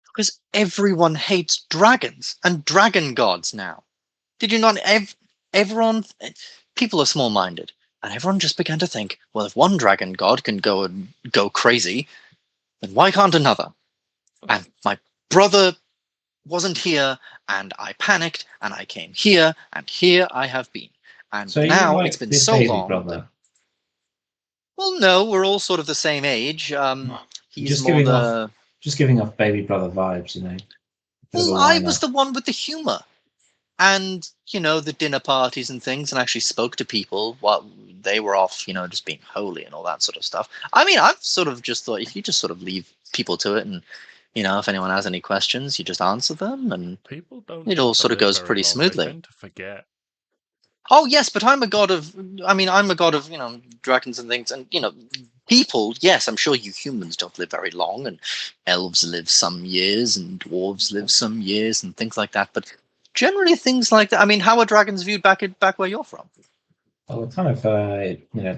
Because everyone hates dragons and dragon gods now. Did you not? Everyone, people are small-minded, and everyone just began to think, well, if one dragon god can go crazy, then why can't another? And my brother wasn't here, and I panicked, and I came here, and here I have been. And So now you like it's been this so baby long. brother? Well, no, we're all sort of the same age. He's Just more giving the. off Just giving off baby brother vibes, you know. Bit of a Well, I whiner. was the one with the humor, and the dinner parties and things, and actually spoke to people while they were off, just being holy and all that sort of stuff. I mean, I've sort of just thought if you just sort of leave people to it, and if anyone has any questions, you just answer them, and People don't. it tend all to sort of live goes very pretty long. smoothly. They tend to forget. Oh yes, but I'm a god of. I mean, I'm a god of dragons and things, and people. Yes, I'm sure you humans don't live very long, and elves live some years, and dwarves live some years, and things like that. But generally, things like that. I mean, how are dragons viewed back where you're from? Well, we're kind of,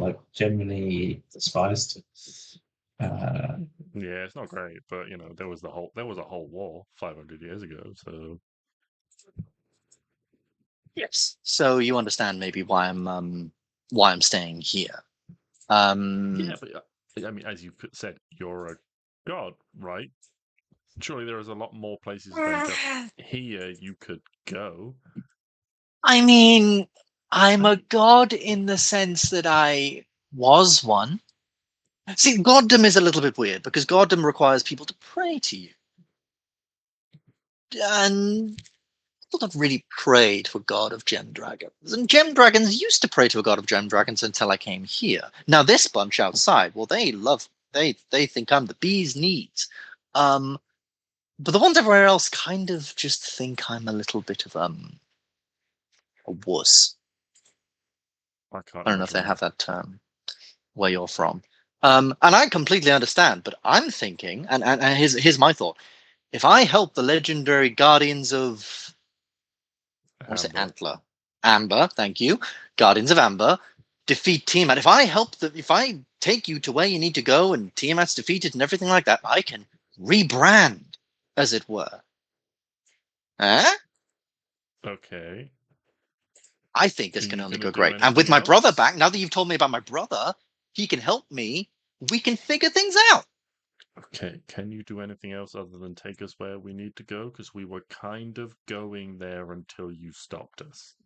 like generally despised. Yeah, it's not great, but there was a whole war 500 years ago. So Yes. So you understand maybe why I'm staying here. yeah, but I mean, as you said, you're a god, right? Surely there is a lot more places than just here you could go. I mean, I'm a god in the sense that I was one. See, goddom is a little bit weird because goddom requires people to pray to you. And people don't really pray to a god of gem dragons. And gem dragons used to pray to a god of gem dragons until I came here. Now this bunch outside, well, they think I'm the bee's knees. But the ones everywhere else kind of just think I'm a little bit of a wuss. I can't. I don't know if they imagine have that term where you're from. And I completely understand, but I'm thinking, and here's my thought. If I help the legendary guardians of, what was it, Amber. Amber, thank you, guardians of Amber, defeat Tiamat, if I take you to where you need to go and Tiamat's defeated and everything like that, I can rebrand, as it were. Huh? Okay. I think this Are can you only gonna go do great. And with anything my brother else? back, now that you've told me about my brother, he can help me. We can figure things out. Okay. Can you do anything else other than take us where we need to go? Because we were kind of going there until you stopped us.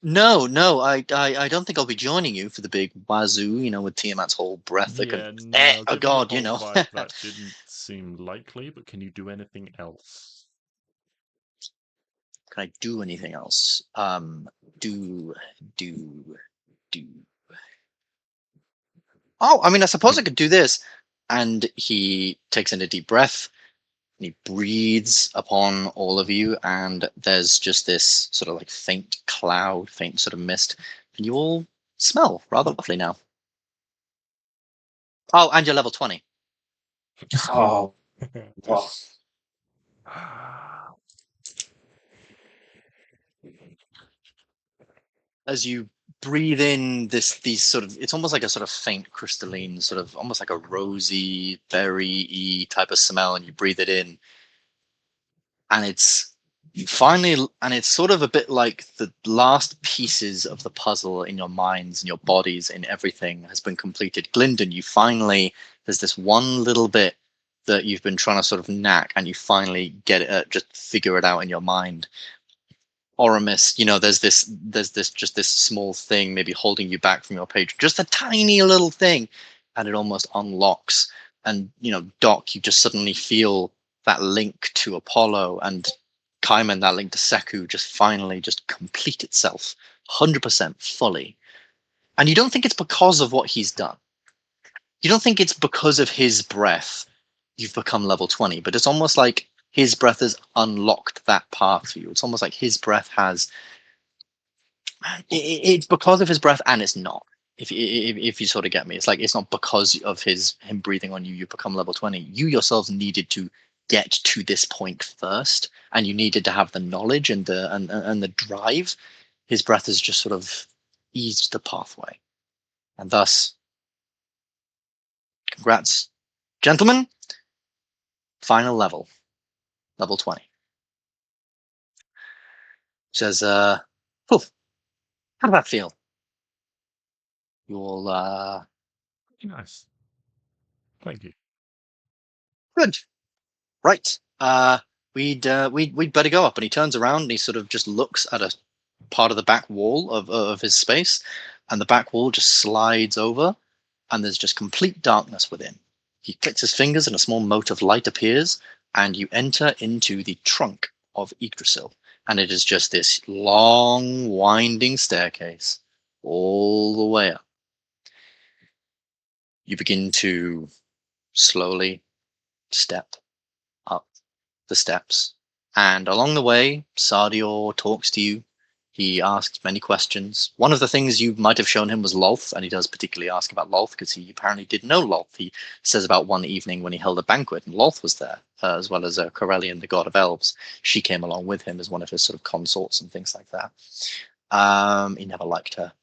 No, I don't think I'll be joining you for the big wazoo, with Tiamat's whole breath that Yeah, can, no. oh Given your god, whole vibe, that didn't seem likely. But can you do anything else? Can I do anything else? Do, do, do. Oh, I mean, I suppose I could do this. And he takes in a deep breath, and he breathes upon all of you, and there's just this sort of like faint cloud, faint sort of mist, and you all smell rather lovely now. Oh, and you're level 20. Oh, what? As you breathe in these sort of, it's almost like a sort of faint crystalline, sort of almost like a rosy berry-y type of smell, and you breathe it in, and it's sort of a bit like the last pieces of the puzzle in your minds and your bodies and everything has been completed. Glyndon, you finally, there's this one little bit that you've been trying to sort of knack, and you finally get it, just figure it out in your mind. Oramis, there's this just this small thing maybe holding you back from your page, just a tiny little thing, and it almost unlocks. And Doc, you just suddenly feel that link to Apollo, and Kaiman, that link to Seku, just finally just complete itself 100% fully. And you don't think it's because of what he's done. You don't think it's because of his breath you've become level 20, but it's almost like his breath has unlocked that path for you. It's almost like his breath has. It's because of his breath, and it's not. If you sort of get me, it's like it's not because of him breathing on you. You become level 20. You yourselves needed to get to this point first, and you needed to have the knowledge and the drive. His breath has just sort of eased the pathway, and thus, congrats, gentlemen. Final level 20. Says, "Poof, how did that feel? You all, Nice. Thank you. Good. Right. We'd better go up. And he turns around and he sort of just looks at a part of the back wall of his space, and the back wall just slides over, and there's just complete darkness within. He clicks his fingers and a small mote of light appears, and you enter into the trunk of Yggdrasil. And it is just this long, winding staircase all the way up. You begin to slowly step up the steps, and along the way, Sardior talks to you. He asks many questions. One of the things you might have shown him was Lolth, and he does particularly ask about Lolth because he apparently did know Lolth. He says about one evening when he held a banquet and Lolth was there, as well as Corellian, the god of elves. She came along with him as one of his sort of consorts and things like that. He never liked her.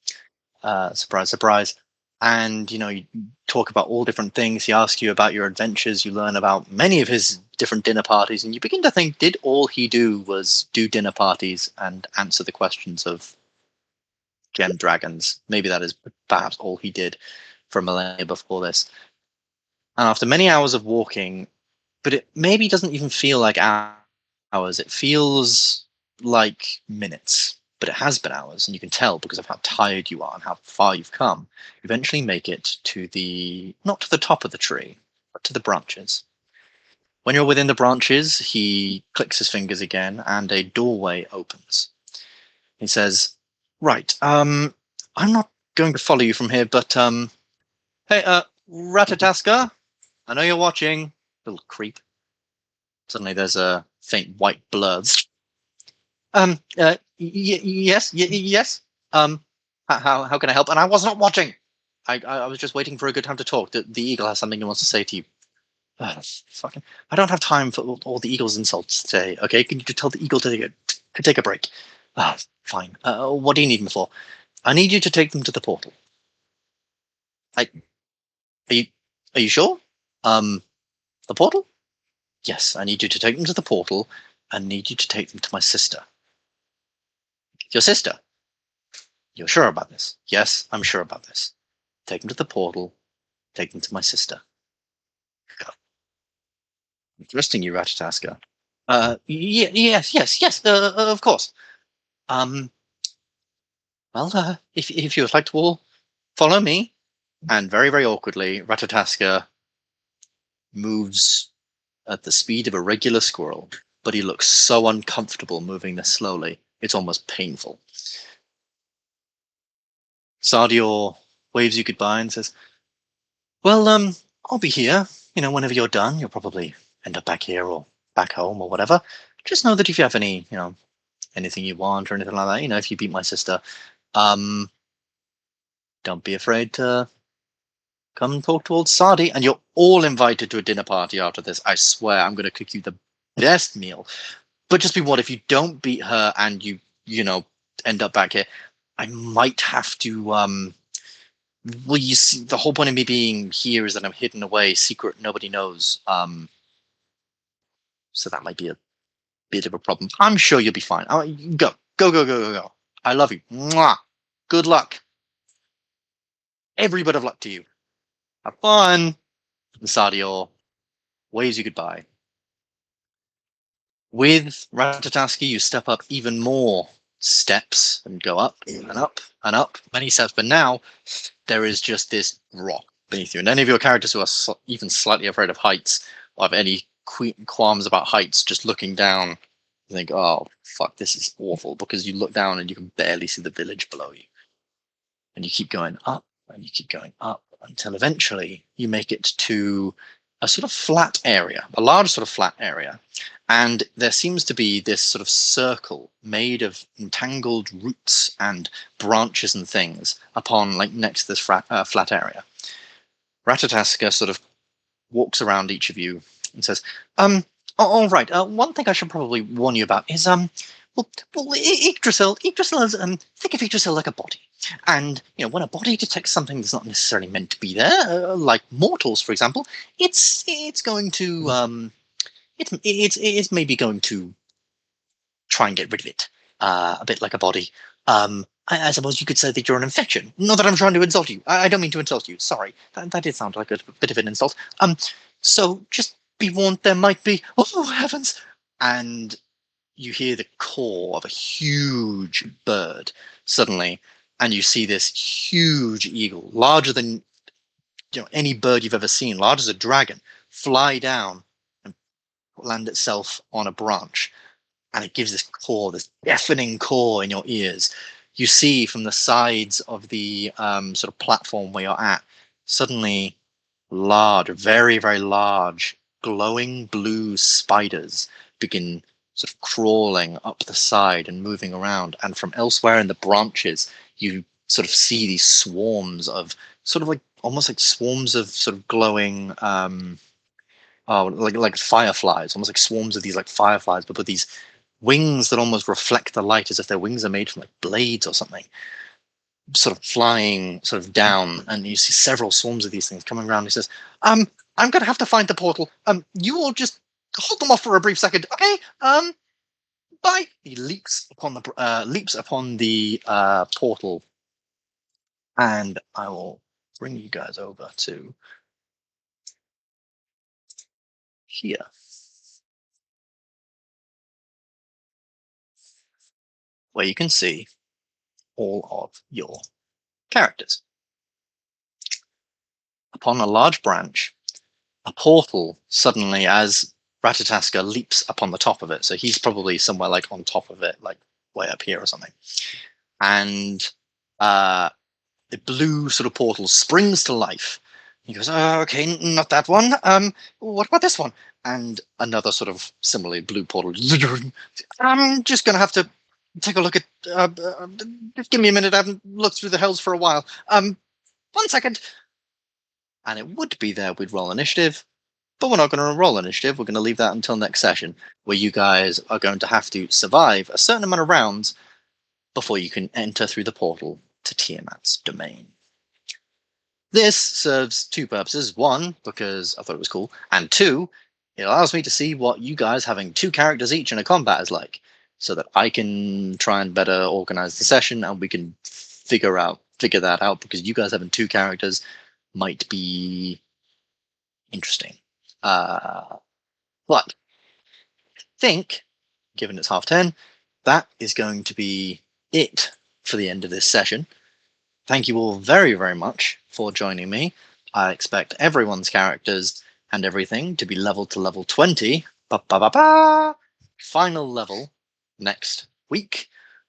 Surprise, surprise. And, you talk about all different things. He asks you about your adventures. You learn about many of his different dinner parties. And you begin to think, did all he do was do dinner parties and answer the questions of gem dragons? Maybe that is perhaps all he did for a millennia before this. And after many hours of walking, but it maybe doesn't even feel like hours. It feels like minutes. But it has been hours, and you can tell because of how tired you are and how far you've come. You eventually make it to not to the top of the tree, but to the branches. When you're within the branches, he clicks his fingers again, and a doorway opens. He says, right, I'm not going to follow you from here, but, hey, Ratataska, I know you're watching. Little creep. Suddenly there's a faint white blur. Yes. How can I help? And I was not watching. I was just waiting for a good time to talk. The eagle has something he wants to say to you. Fucking! I don't have time for all the eagle's insults today. Okay, can you just tell the eagle to take a break? Fine. What do you need me for? I need you to take them to the portal. Are you sure? The portal? Yes, I need you to take them to the portal. I need you to take them to my sister. Your sister? You're sure about this? Yes, I'm sure about this. Take them to the portal. Take them to my sister. Go. I'm trusting you, Ratataska. Yes, of course. Well, if you would like to all follow me. And very, very awkwardly, Ratataska moves at the speed of a regular squirrel, but he looks so uncomfortable moving this slowly. It's almost painful. Sardior waves you goodbye and says, well, I'll be here. Whenever you're done, you'll probably end up back here or back home or whatever. Just know that if you have any, anything you want or anything like that, if you beat my sister, don't be afraid to come and talk to old Sardi. And you're all invited to a dinner party after this. I swear I'm going to cook you the best meal. But just be what if you don't beat her and you end up back here? I might have to. Well, you see, the whole point of me being here is that I'm hidden away, secret, nobody knows. So that might be a bit of a problem. I'm sure you'll be fine. Go. I love you. Mwah. Good luck. Every bit of luck to you. Have fun. And Sardior waves you goodbye. With Ratataski, you step up even more steps and go up and up and up many steps. But now there is just this rock beneath you. And any of your characters who are even slightly afraid of heights or have any qualms about heights, just looking down, you think, oh, fuck, this is awful. Because you look down and you can barely see the village below you. And you keep going up and you keep going up until eventually you make it to a sort of flat area, a large sort of flat area. And there seems to be this sort of circle made of entangled roots and branches and things upon, next to this flat area. Ratataska sort of walks around each of you and says, all right, one thing I should probably warn you about is, Yggdrasil is, think of Yggdrasil like a body. And, when a body detects something that's not necessarily meant to be there, like mortals, for example, it's going to, it's maybe going to try and get rid of it. a bit like a body. I suppose you could say that you're an infection. Not that I'm trying to insult you. I don't mean to insult you. Sorry, that did sound like a bit of an insult. So just be warned, there might be. Oh heavens! And you hear the caw of a huge bird suddenly, and you see this huge eagle, larger than any bird you've ever seen, large as a dragon, fly down and land itself on a branch. And it gives this caw, this deafening caw in your ears. You see from the sides of the sort of platform where you're at, suddenly large, very, very large, glowing blue spiders begin sort of crawling up the side and moving around. And from elsewhere in the branches, you sort of see these swarms of sort of like almost like swarms of sort of glowing like fireflies, almost like swarms of these like fireflies, but with these wings that almost reflect the light as if their wings are made from like blades or something, sort of flying sort of down. And you see several swarms of these things coming around. He says, I'm gonna have to find the portal. You all just hold them off for a brief second, okay? Bye. He leaps upon the portal, and I will bring you guys over to here. Where you can see all of your characters. Upon a large branch, a portal suddenly, as Ratataska leaps upon the top of it, so he's probably somewhere like on top of it, like way up here or something. And the blue sort of portal springs to life. He goes, okay, not that one. What about this one? And another sort of similarly blue portal. I'm just going to have to take a look at. Just give me a minute. I haven't looked through the hells for a while. 1 second. And it would be there we'd roll initiative, but we're not going to roll initiative. We're going to leave that until next session, where you guys are going to have to survive a certain amount of rounds before you can enter through the portal to Tiamat's domain. This serves two purposes. One, because I thought it was cool, and two, it allows me to see what you guys having 2 characters each in a combat is like, so that I can try and better organize the session, and we can figure that out, because you guys having 2 characters might be interesting. But I think, given it's 10:30, that is going to be it for the end of this session. Thank you all very, very much for joining me. I expect everyone's characters and everything to be leveled to level 20. Final level next week,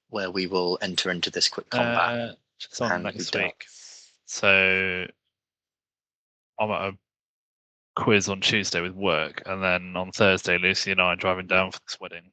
where we will enter into this quick combat. It's on next week. So I'm at a quiz on Tuesday with work, and then on Thursday, Lucy and I are driving down for this wedding.